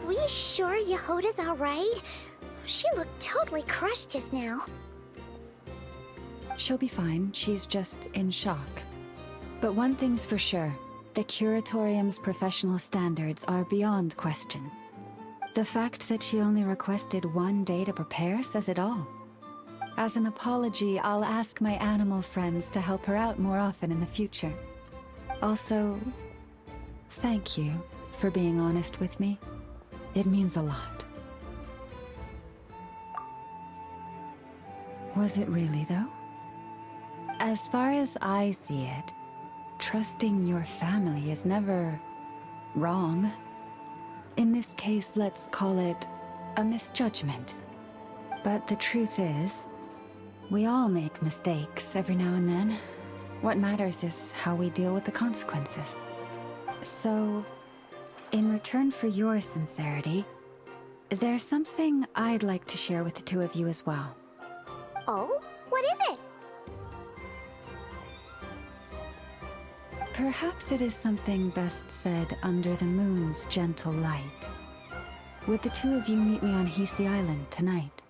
[SPEAKER 1] we sure Yehoda's alright? She looked totally crushed just now.
[SPEAKER 2] She'll be fine. She's just in shock. But one thing's for sure. The Curatorium's professional standards are beyond question. The fact that she only requested one day to prepare says it all. As an apology, I'll ask my animal friends to help her out more often in the future. Also, thank you for being honest with me. It means a lot. Was it really, though? As far as I see it, trusting your family is never wrong. In this case, let's call it a misjudgment. But the truth is, we all make mistakes every now and then. What matters is how we deal with the consequences. So, in return for your sincerity, there's something I'd like to share with the two of you as well.
[SPEAKER 1] Oh? What is it?
[SPEAKER 2] Perhaps it is something best said under the moon's gentle light. Would the two of you meet me on Hisi Island tonight?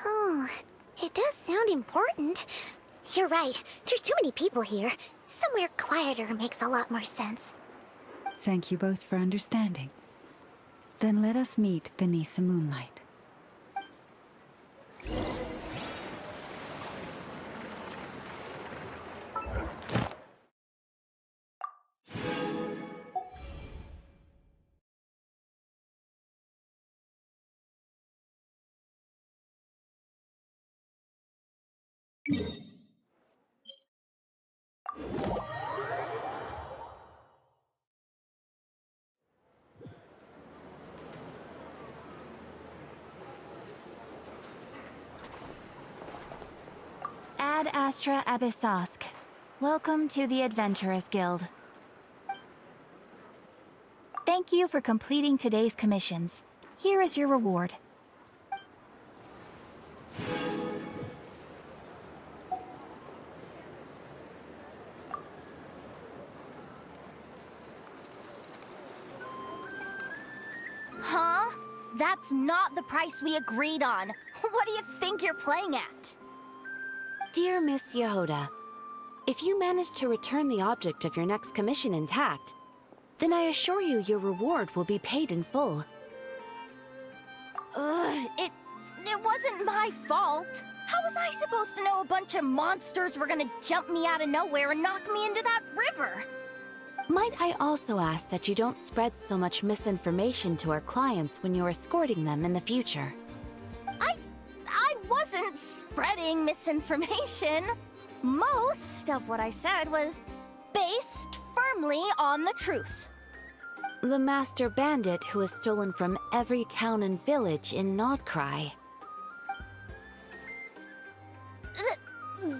[SPEAKER 1] Oh, it does sound important. You're right. There's too many people here. Somewhere quieter makes a lot more sense.
[SPEAKER 2] Thank you both for understanding. Then let us meet beneath the moonlight.
[SPEAKER 17] Ad Astra Abyssosk. Welcome to the Adventurers Guild. Thank you for completing today's commissions. Here is your reward.
[SPEAKER 11] Huh? That's not the price we agreed on. What do you think you're playing at?
[SPEAKER 18] Dear Miss Yehoda, if you manage to return the object of your next commission intact, then I assure you your reward will be paid in full.
[SPEAKER 11] It wasn't my fault. How was I supposed to know a bunch of monsters were gonna jump me out of nowhere and knock me into that river?
[SPEAKER 18] Might I also ask that you don't spread so much misinformation to our clients when you're escorting them in the future?
[SPEAKER 11] I wasn't spreading misinformation. Most of what I said was based firmly on the truth.
[SPEAKER 18] The master bandit who has stolen from every town and village in NodKrai.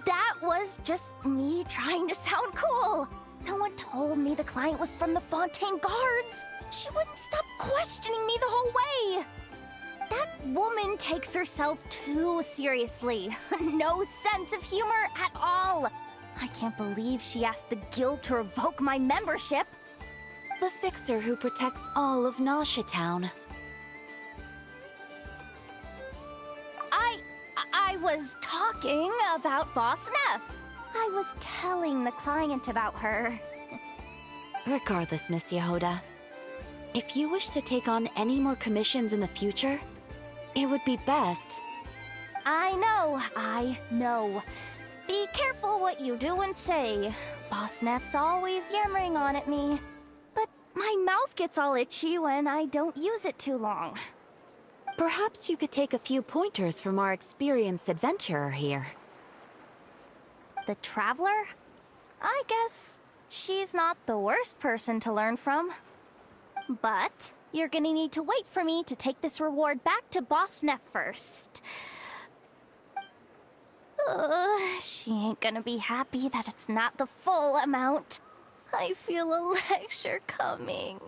[SPEAKER 11] That was just me trying to sound cool. No one told me the client was from the Fontaine Guards. She wouldn't stop questioning me the whole way. That woman takes herself too seriously. No sense of humor at all. I can't believe she asked the guild to revoke my membership.
[SPEAKER 18] The fixer who protects all of Nasha Town.
[SPEAKER 11] I was talking about Boss Neff. I was telling the client about her.
[SPEAKER 18] Regardless, Miss Yehoda, if you wish to take on any more commissions in the future, it would be best.
[SPEAKER 11] I know. Be careful what you do and say. Boss Neff's always yammering on at me. But my mouth gets all itchy when I don't use it too long.
[SPEAKER 18] Perhaps you could take a few pointers from our experienced adventurer here.
[SPEAKER 11] The Traveler? I guess she's not the worst person to learn from. But you're gonna need to wait for me to take this reward back to Boss Neff first. She ain't gonna be happy that it's not the full amount. I feel a lecture coming.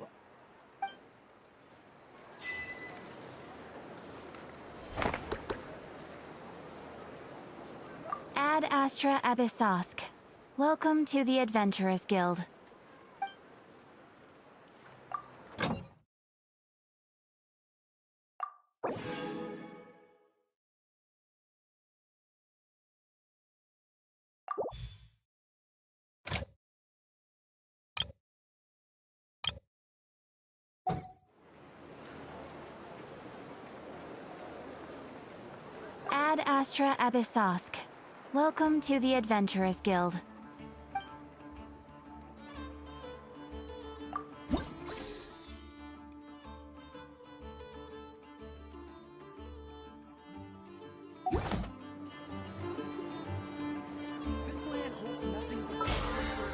[SPEAKER 17] Ad Astra Abyssosk. Welcome to the Adventurers Guild. Ad Astra Abyssosk. Welcome to the Adventurers Guild.
[SPEAKER 8] This land holds nothing but promise for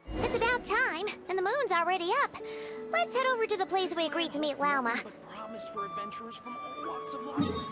[SPEAKER 1] It's about time, and the moon's already up. Let's head over to the place we agreed to meet Lauma.
[SPEAKER 8] promise for adventurers from all walks of life.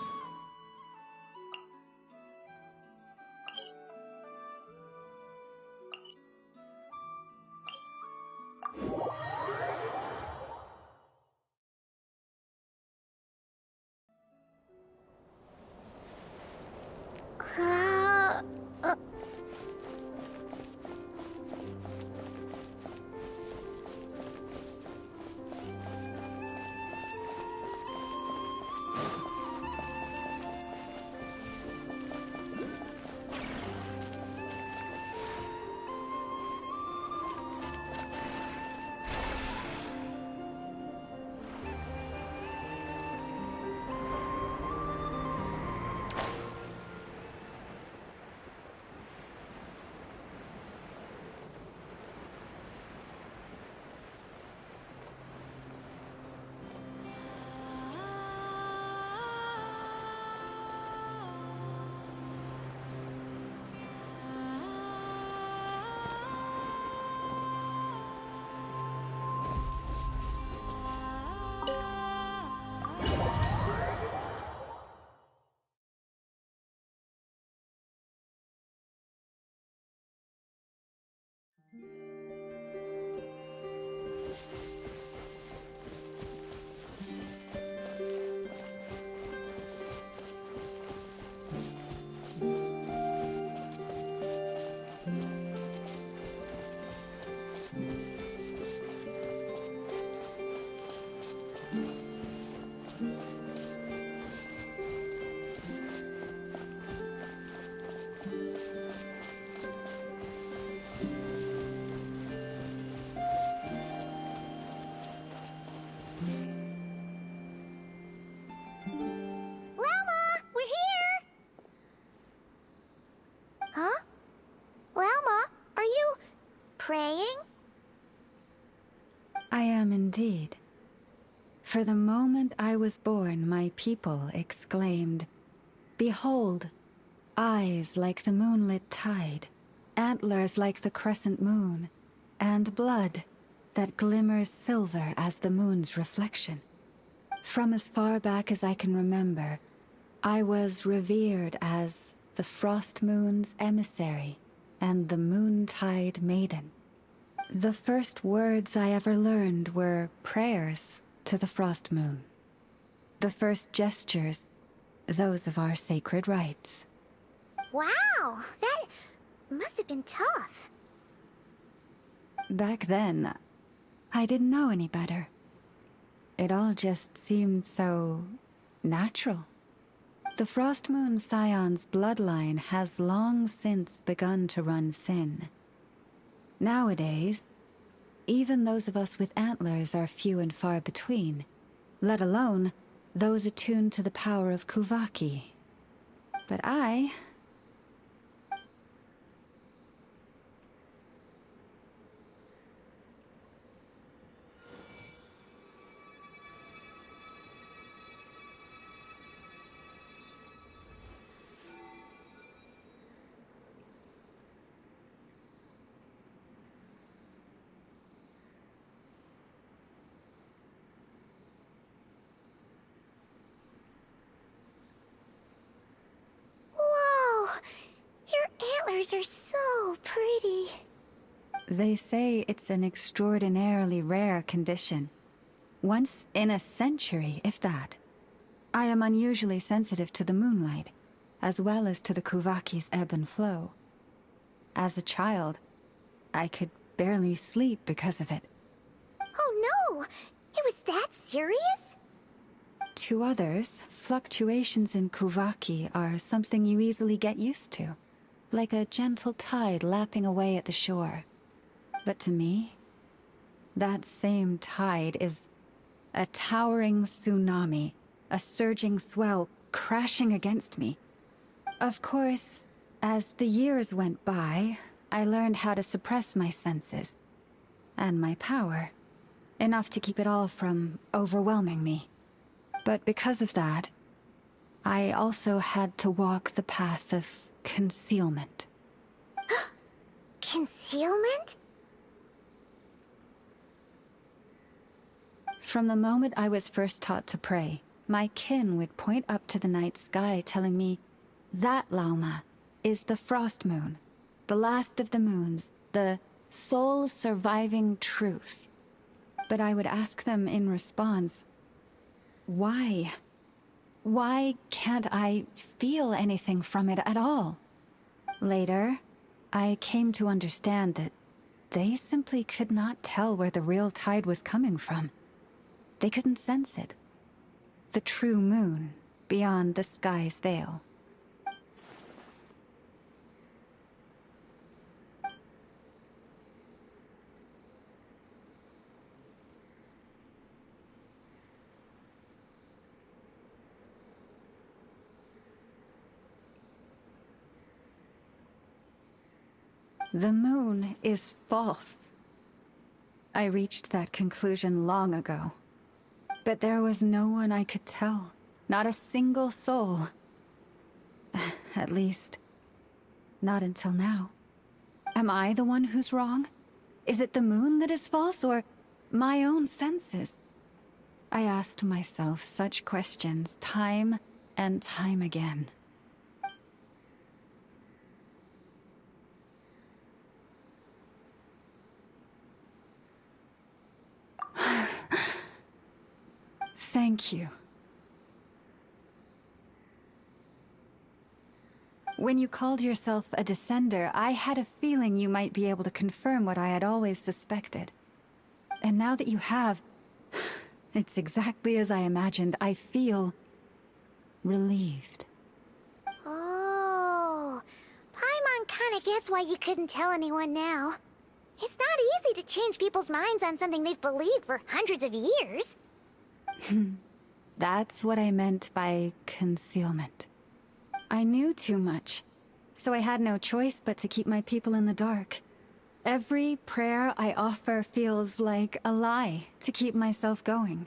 [SPEAKER 1] Praying?
[SPEAKER 2] I am indeed. For the moment I was born, my people exclaimed, "Behold, eyes like the moonlit tide, antlers like the crescent moon, and blood that glimmers silver as the moon's reflection. From as far back as I can remember, I was revered as the Frost Moon's emissary and the Moontide Maiden. The first words I ever learned were prayers to the Frost Moon. The first gestures, those of our sacred rites.
[SPEAKER 1] Wow, that must have been tough.
[SPEAKER 2] Back then, I didn't know any better. It all just seemed so natural. The Frost Moon Scion's bloodline has long since begun to run thin. Nowadays, even those of us with antlers are few and far between, let alone those attuned to the power of Kuvaki. But I...
[SPEAKER 1] Whoa! Your antlers are so pretty.
[SPEAKER 2] They say it's an extraordinarily rare condition. Once in a century, if that. I am unusually sensitive to the moonlight, as well as to the Kuvaki's ebb and flow. As a child, I could barely sleep because of it.
[SPEAKER 1] Oh no! It was that serious?
[SPEAKER 2] To others, fluctuations in Kuvaki are something you easily get used to, like a gentle tide lapping away at the shore. But to me, that same tide is a towering tsunami, a surging swell crashing against me. Of course, as the years went by, I learned how to suppress my senses and my power, enough to keep it all from overwhelming me. But because of that, I also had to walk the path of concealment.
[SPEAKER 1] Concealment?
[SPEAKER 2] From the moment I was first taught to pray, my kin would point up to the night sky telling me, "That, Lauma, is the Frost Moon, the last of the moons, the sole surviving truth." But I would ask them in response, why? Why can't I feel anything from it at all? Later, I came to understand that they simply could not tell where the real tide was coming from. They couldn't sense it. The true moon, beyond the sky's veil. The moon is false. I reached that conclusion long ago. But there was no one I could tell. Not a single soul. At least, not until now. Am I the one who's wrong? Is it the moon that is false, or my own senses? I asked myself such questions time and time again. Thank you. When you called yourself a descender, I had a feeling you might be able to confirm what I had always suspected. And now that you have, it's exactly as I imagined. I feel relieved.
[SPEAKER 1] Oh, Paimon kinda gets why you couldn't tell anyone now. It's not easy to change people's minds on something they've believed for hundreds of years.
[SPEAKER 2] That's what I meant by concealment. I knew too much, so I had no choice but to keep my people in the dark. Every prayer I offer feels like a lie to keep myself going.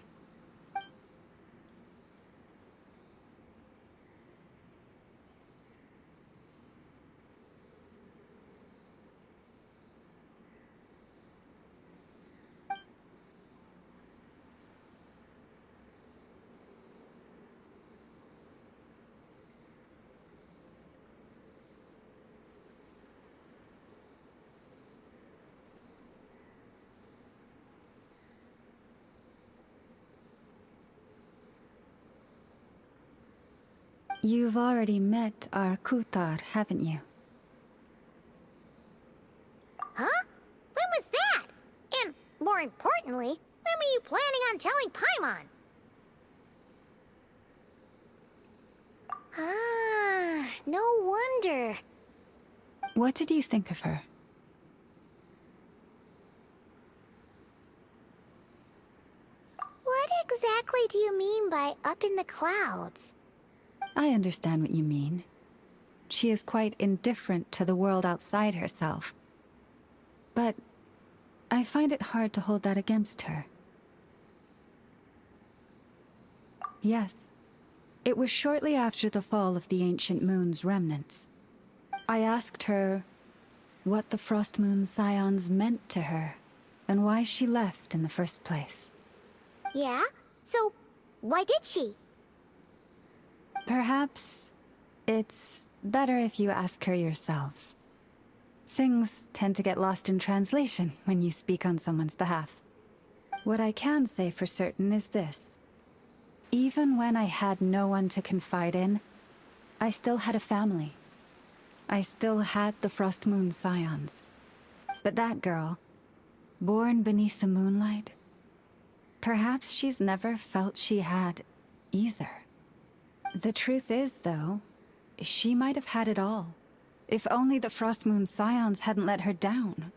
[SPEAKER 2] You've already met our Kutar, haven't you?
[SPEAKER 1] Huh? When was that? And, more importantly, when were you planning on telling Paimon? Ah, no wonder.
[SPEAKER 2] What did you think of her?
[SPEAKER 1] What exactly do you mean by up in the clouds?
[SPEAKER 2] I understand what you mean. She is quite indifferent to the world outside herself. But I find it hard to hold that against her. Yes, it was shortly after the fall of the ancient moon's remnants. I asked her what the Frost Moon Scions meant to her, and why she left in the first place.
[SPEAKER 1] Yeah? So, why did she?
[SPEAKER 2] Perhaps it's better if you ask her yourselves. Things tend to get lost in translation when you speak on someone's behalf. What I can say for certain is this. Even when I had no one to confide in, I still had a family. I still had the Frost Moon Scions. But that girl, born beneath the moonlight, perhaps she's never felt she had either. The truth is, though, she might have had it all. If only the Frost Moon Scions hadn't let her down.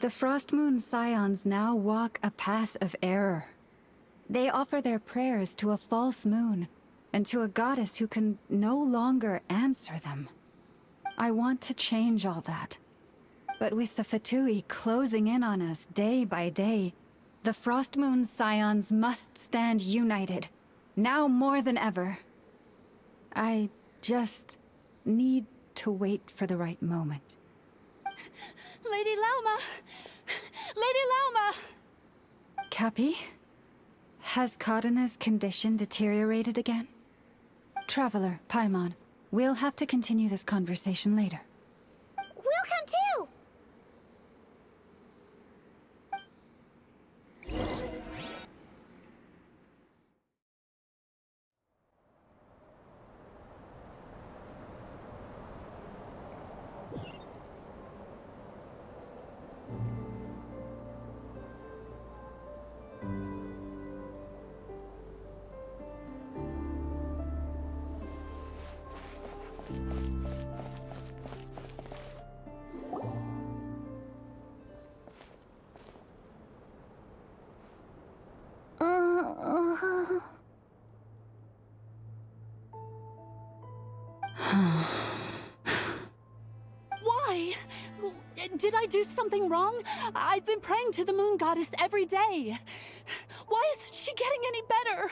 [SPEAKER 2] The Frost Moon Scions now walk a path of error. They offer their prayers to a false moon, and to a goddess who can no longer answer them. I want to change all that. But with the Fatui closing in on us day by day, the Frost Moon Scions must stand united, now more than ever. I just need to wait for the right moment.
[SPEAKER 5] Lady Lauma! Lady Lauma!
[SPEAKER 2] Cappy? Has Kadena's condition deteriorated again? Traveler, Paimon, we'll have to continue this conversation later.
[SPEAKER 1] We'll come too!
[SPEAKER 5] Why? Did I do something wrong? I've been praying to the moon goddess every day. Why isn't she getting any better?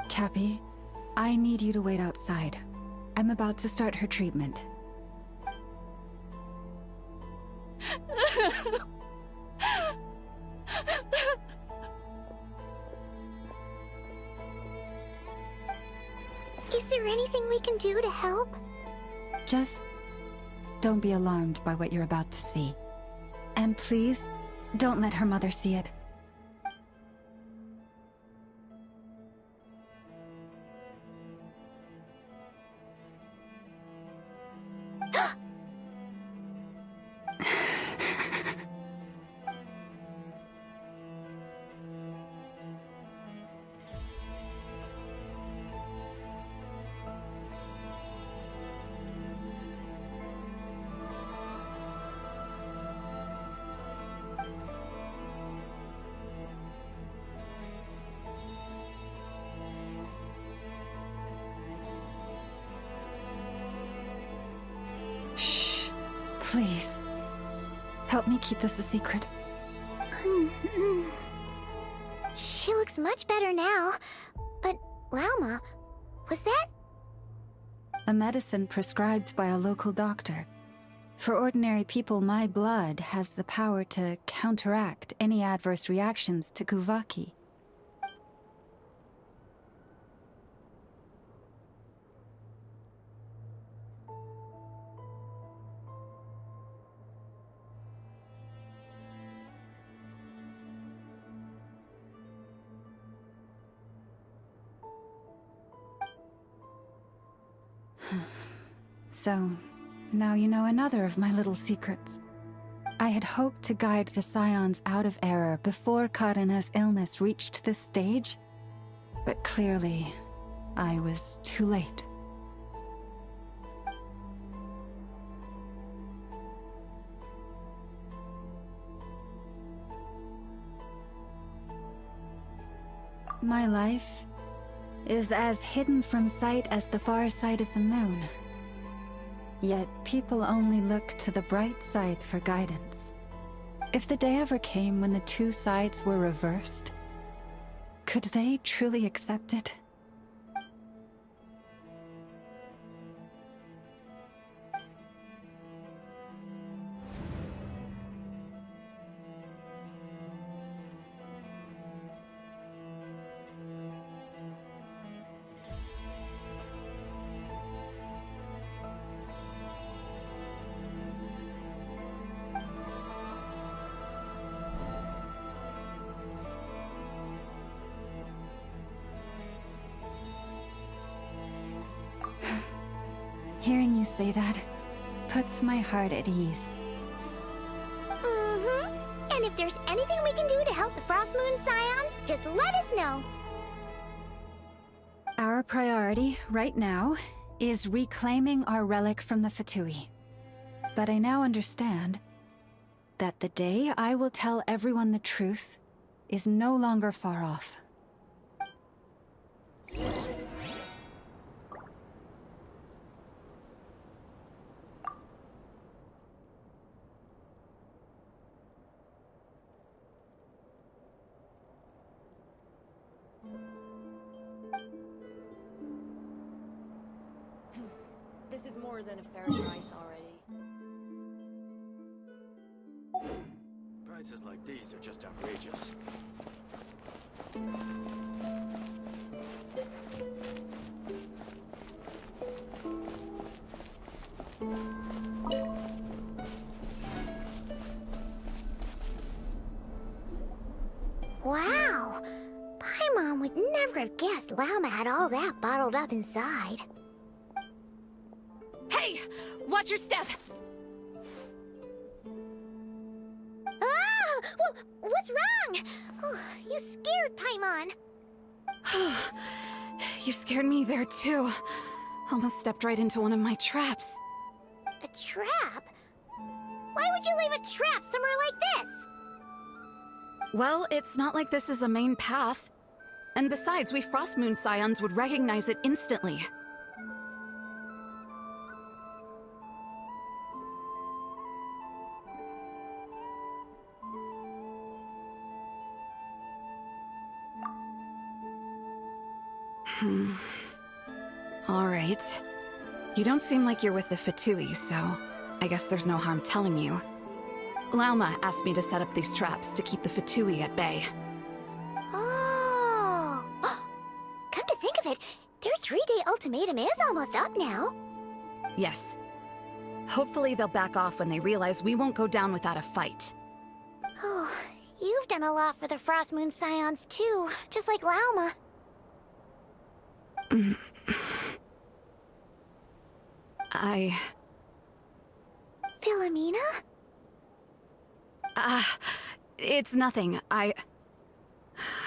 [SPEAKER 2] Cappy, I need you to wait outside. I'm about to start her treatment.
[SPEAKER 1] Is there anything we can do to help?
[SPEAKER 2] Just don't be alarmed by what you're about to see. And please, don't let her mother see it. Please, help me keep this a secret.
[SPEAKER 1] Shh. looks much better now. But, Lauma, was that?
[SPEAKER 2] A medicine prescribed by a local doctor. For ordinary people, my blood has the power to counteract any adverse reactions to Kuvaki. So, now you know another of my little secrets. I had hoped to guide the Scions out of error before Karina's illness reached this stage, but clearly, I was too late. My life is as hidden from sight as the far side of the moon. Yet people only look to the bright side for guidance. If the day ever came when the two sides were reversed, could they truly accept it? Hearing you say that puts my heart at ease.
[SPEAKER 1] Mm-hmm. And if there's anything we can do to help the Frost Moon Scions, just let us know.
[SPEAKER 2] Our priority, right now, is reclaiming our relic from the Fatui. But I now understand that the day I will tell everyone the truth is no longer far off.
[SPEAKER 6] This is more than a fair price already.
[SPEAKER 10] Prices like these are just outrageous.
[SPEAKER 1] Wow! Paimon would never have guessed Lauma had all that bottled up inside.
[SPEAKER 7] Hey! Watch your step!
[SPEAKER 1] Ah! What's wrong? Oh, you scared Paimon.
[SPEAKER 7] You scared me there too. Almost stepped right into one of my traps.
[SPEAKER 1] A trap? Why would you leave a trap somewhere like this?
[SPEAKER 7] Well, it's not like this is a main path. And besides, we Frostmoon Scions would recognize it instantly. Alright. You don't seem like you're with the Fatui, so I guess there's no harm telling you. Lauma asked me to set up these traps to keep the Fatui at bay.
[SPEAKER 1] Oh! Come to think of it, their 3-day ultimatum is almost up now.
[SPEAKER 7] Yes. Hopefully they'll back off when they realize we won't go down without a fight.
[SPEAKER 1] Oh, you've done a lot for the Frost Moon Scions too, just like Lauma. Philomena?
[SPEAKER 7] It's nothing. I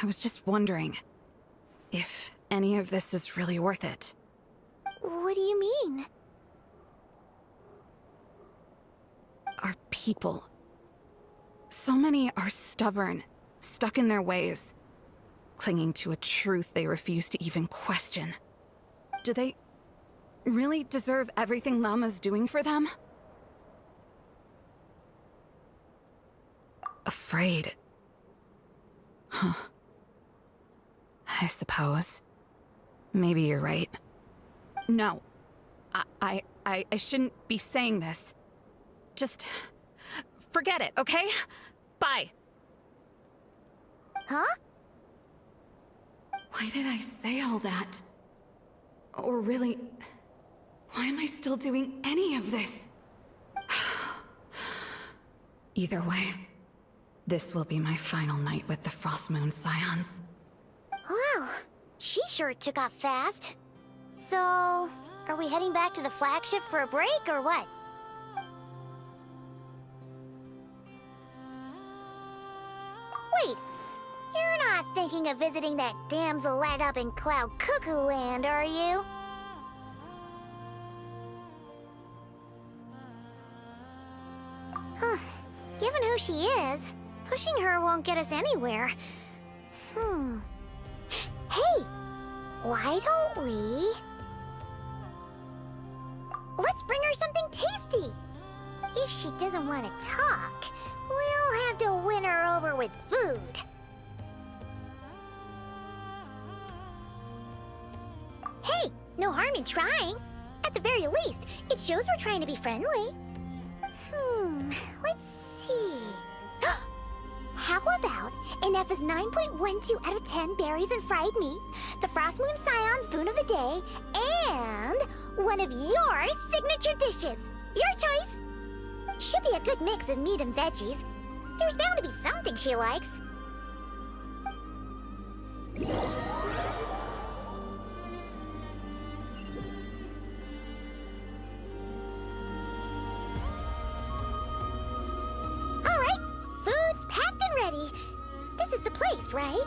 [SPEAKER 7] was just wondering if any of this is really worth it.
[SPEAKER 1] What do you mean?
[SPEAKER 7] Our people. So many are stubborn, stuck in their ways, clinging to a truth they refuse to even question. Do they really deserve everything Lauma's doing for them? Afraid. Huh. I suppose. Maybe you're right. No. I shouldn't be saying this. Just forget it, okay? Bye.
[SPEAKER 1] Huh?
[SPEAKER 7] Why did I say all that? Or really, why am I still doing any of this? Either way, this will be my final night with the Frostmoon Scions.
[SPEAKER 1] Wow, she sure took off fast. So, are we heading back to the flagship for a break, or what? Wait, you're not thinking of visiting that damsel led up in Cloud Cuckoo Land, are you? Huh. Given who she is, pushing her won't get us anywhere. Hey! Why don't we... Let's bring her something tasty! If she doesn't want to talk, we'll have to win her over with food. Hey, no harm in trying. At the very least, it shows we're trying to be friendly. Let's see. How about an F is 9.12 out of 10 berries and fried meat, the Frostmoon Scion's boon of the day, and one of your signature dishes. Your choice. Should be a good mix of meat and veggies. There's bound to be something she likes. This is the place, right?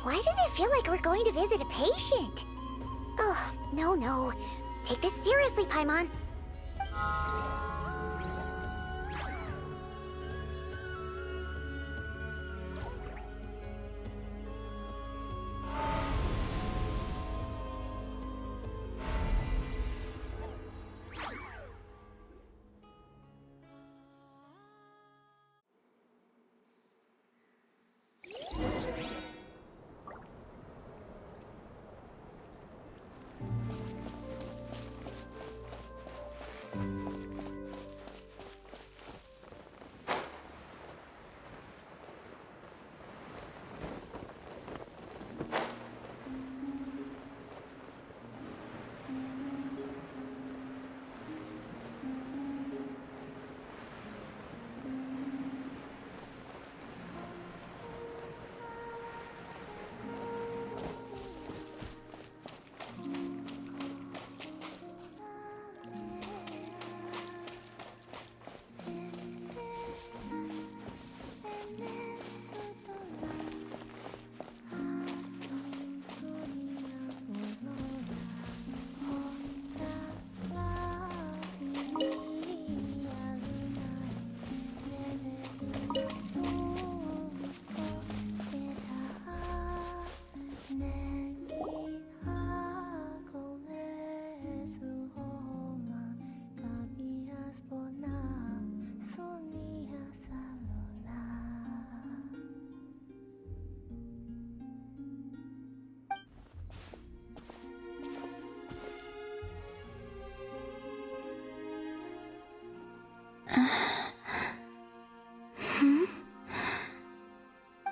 [SPEAKER 1] Why does it feel like we're going to visit a patient? Oh, no. Take this seriously, Paimon.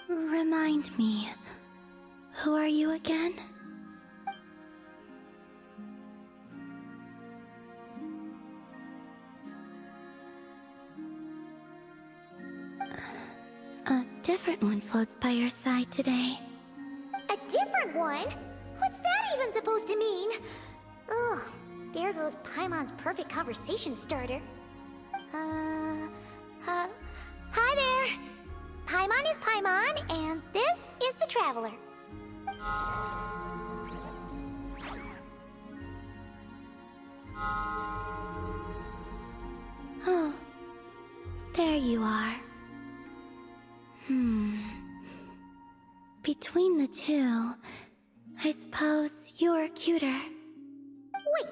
[SPEAKER 1] Remind me, who are you again? A different one floats by your side today. A different one? What's that even supposed to mean? Ugh, there goes Paimon's perfect conversation starter. Hi there! Paimon is Paimon, and this is the Traveler. Oh, there you are. Between the two, I suppose you're cuter. Wait,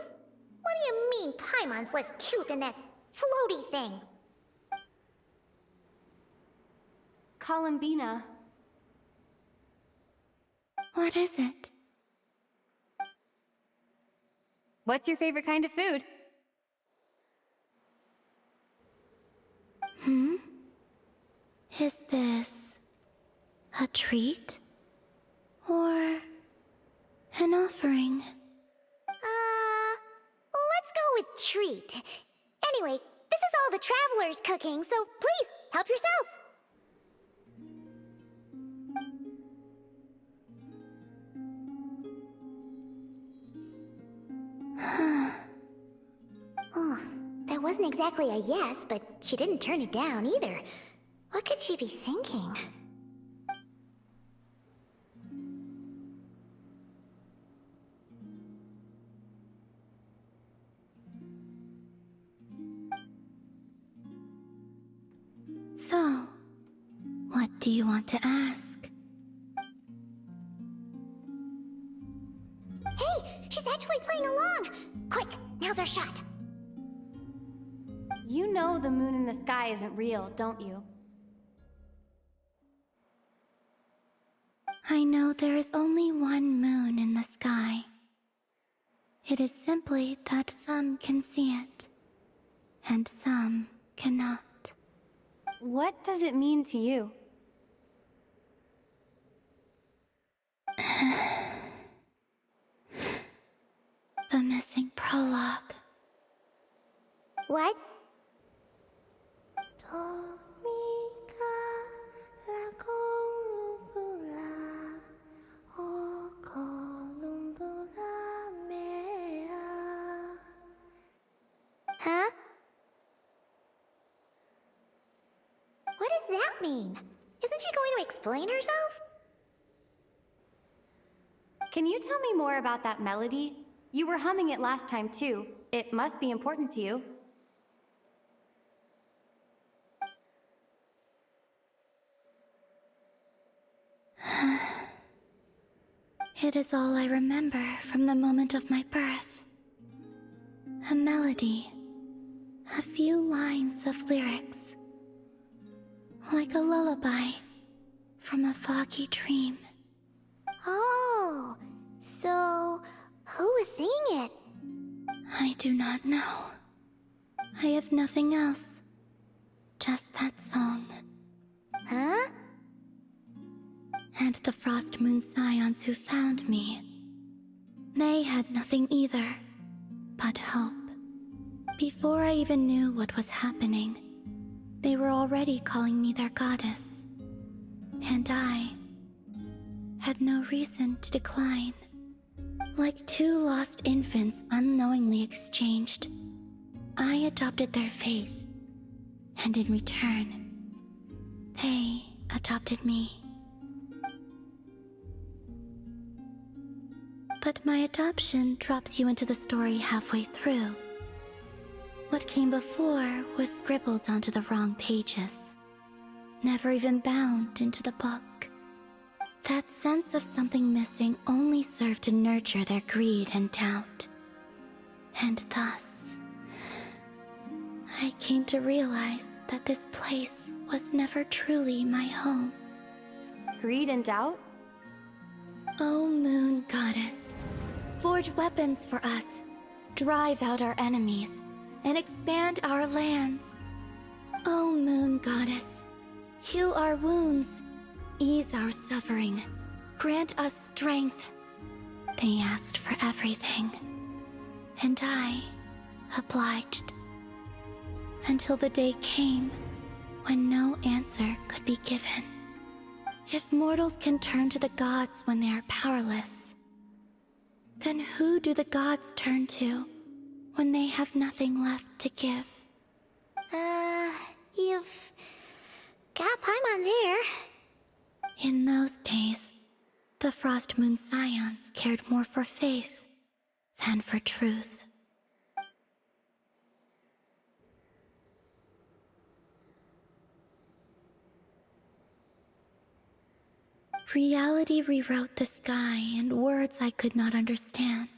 [SPEAKER 1] what do you mean Paimon's less cute than that floaty thing? What is it?
[SPEAKER 11] What's your favorite kind of food?
[SPEAKER 1] Is this a treat? Or an offering? Let's go with treat. Anyway, this is all the travelers cooking, so please, help yourself. Oh, that wasn't exactly a yes, but she didn't turn it down either. What could she be thinking? So, what do you want to ask? Hey, she's actually playing along! Quick, now's our shot!
[SPEAKER 11] You know the moon in the sky isn't real, don't you?
[SPEAKER 1] I know there is only one moon in the sky. It is simply that some can see it, and some cannot.
[SPEAKER 11] What does it mean to you?
[SPEAKER 1] The missing prologue. What? Huh? What does that mean? Isn't she going to explain herself?
[SPEAKER 11] Can you tell me more about that melody? You were humming it last time too. It must be important to you.
[SPEAKER 1] It is all I remember from the moment of my birth. A melody. A few lines of lyrics. Like a lullaby from a foggy dream. Oh, so who was singing it? I do not know. I have nothing else. Just that song. Huh? And the Frost Moon Scions who found me. They had nothing either, but hope. Before I even knew what was happening, they were already calling me their goddess. And I had no reason to decline. Like two lost infants unknowingly exchanged, I adopted their faith. And in return, they adopted me. But my adoption drops you into the story halfway through. What came before was scribbled onto the wrong pages, never even bound into the book. That sense of something missing only served to nurture their greed and doubt. And thus, I came to realize that this place was never truly my home.
[SPEAKER 11] Greed and doubt?
[SPEAKER 1] O Moon Goddess, forge weapons for us, drive out our enemies, and expand our lands. O Moon Goddess, heal our wounds, ease our suffering, grant us strength. They asked for everything, and I obliged. Until the day came when no answer could be given. If mortals can turn to the gods when they are powerless, then who do the gods turn to when they have nothing left to give? You've got Paimon there. In those days, the Frost Moon Scions cared more for faith than for truth. Reality rewrote the sky in words I could not understand.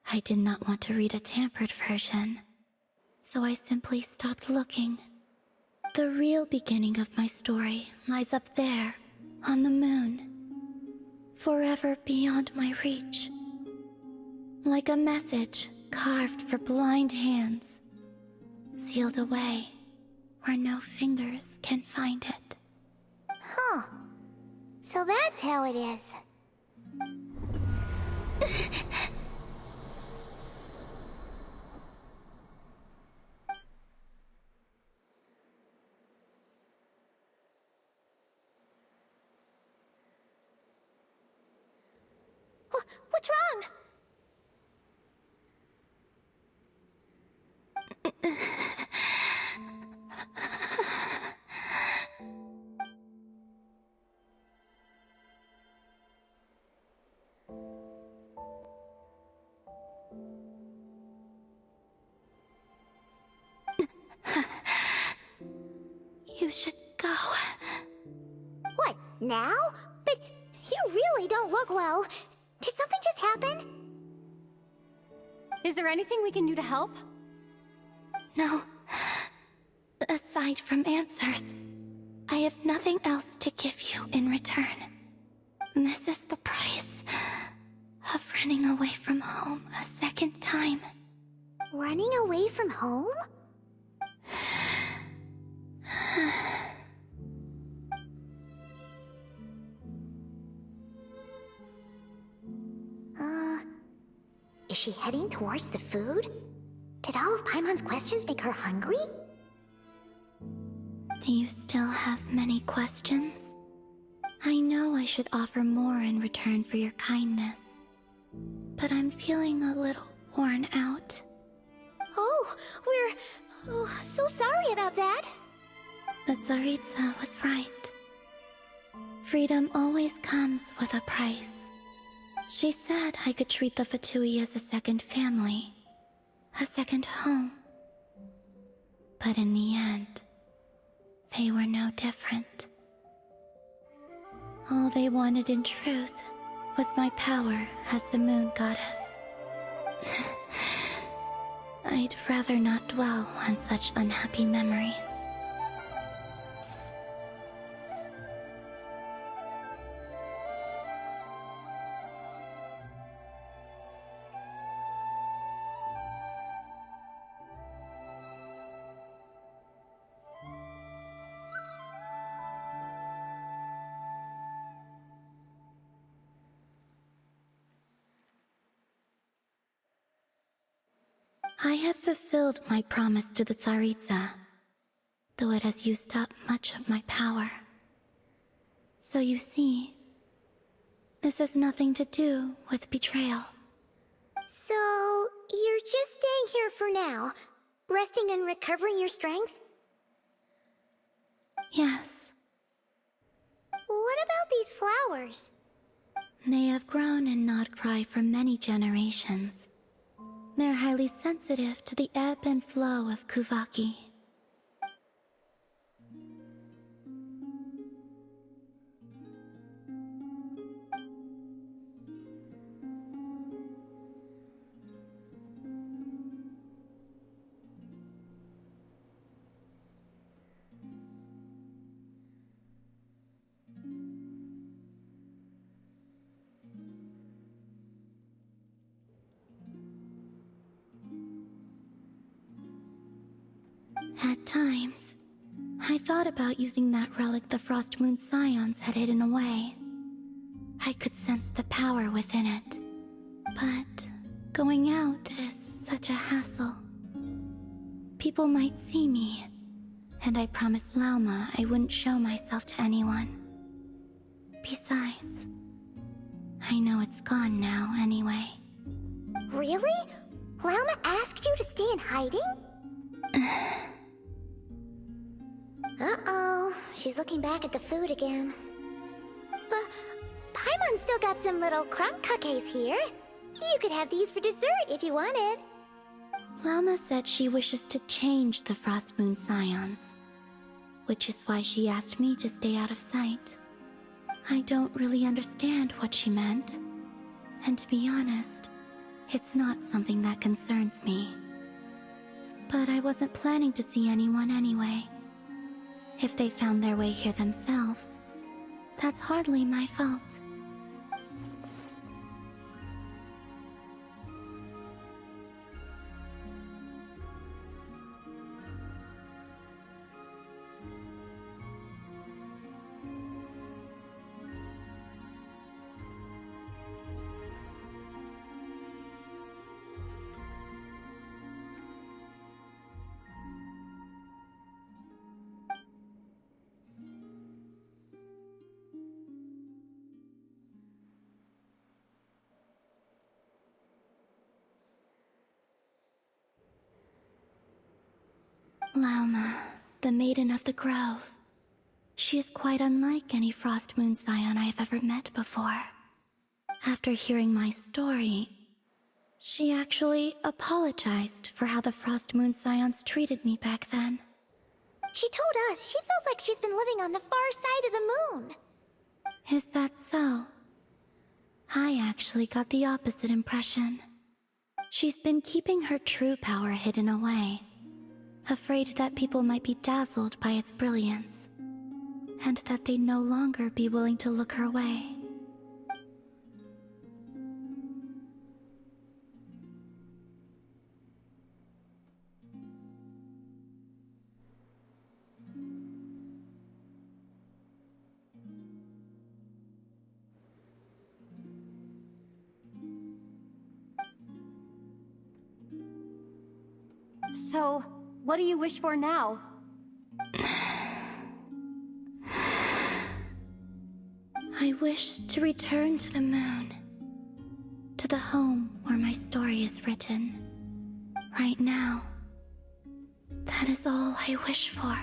[SPEAKER 1] I did not want to read a tampered version, so I simply stopped looking. The real beginning of my story lies up there, on the moon. forever beyond my reach. Like a message carved for blind hands, sealed away where no fingers can find it. Huh. So that's how it is. What's wrong? You should go. What, now? But you really don't look well. Did something just happen?
[SPEAKER 11] Is there anything we can do to help?
[SPEAKER 1] No. Aside from answers, I have nothing else to give you in return. This is the price of running away from home a second time. Running away from home? Is she heading towards the food? Did all of Paimon's questions make her hungry? Do you still have many questions? I know I should offer more in return for your kindness, but I'm feeling a little worn out. Oh, we're so sorry about that. The Tsaritsa was right. Freedom always comes with a price. She said I could treat the Fatui as a second family, a second home. But in the end, they were no different. All they wanted in truth was my power as the moon goddess. I'd rather not dwell on such unhappy memories. I have fulfilled my promise to the Tsaritsa, though it has used up much of my power. So you see, this has nothing to do with betrayal. So, you're just staying here for now, resting and recovering your strength? Yes. What about these flowers? They have grown in NodKrai for many generations. They're highly sensitive to the ebb and flow of Kuvaki. At times, I thought about using that relic the Frost Moon Scions had hidden away. I could sense the power within it. But going out is such a hassle. People might see me, and I promised Lauma I wouldn't show myself to anyone. Besides, I know it's gone now anyway. Really? Lauma asked you to stay in hiding? Uh-oh, she's looking back at the food again. But Paimon's still got some little crumb cookies here. You could have these for dessert if you wanted. Lauma said she wishes to change the Frost Moon Scions, which is why she asked me to stay out of sight. I don't really understand what she meant, and to be honest, it's not something that concerns me. But I wasn't planning to see anyone anyway. If they found their way here themselves, that's hardly my fault. Lauma, the Maiden of the Grove. She is quite unlike any Frost Moon Scion I have ever met before. After hearing my story, she actually apologized for how the Frost Moon Scions treated me back then. She told us she feels like she's been living on the far side of the moon. Is that so? I actually got the opposite impression. She's been keeping her true power hidden away, afraid that people might be dazzled by its brilliance, and that they'd no longer be willing to look her way.
[SPEAKER 11] So, what do you wish for now?
[SPEAKER 1] I wish to return to the moon, to the home where my story is written. Right now, that is all I wish for.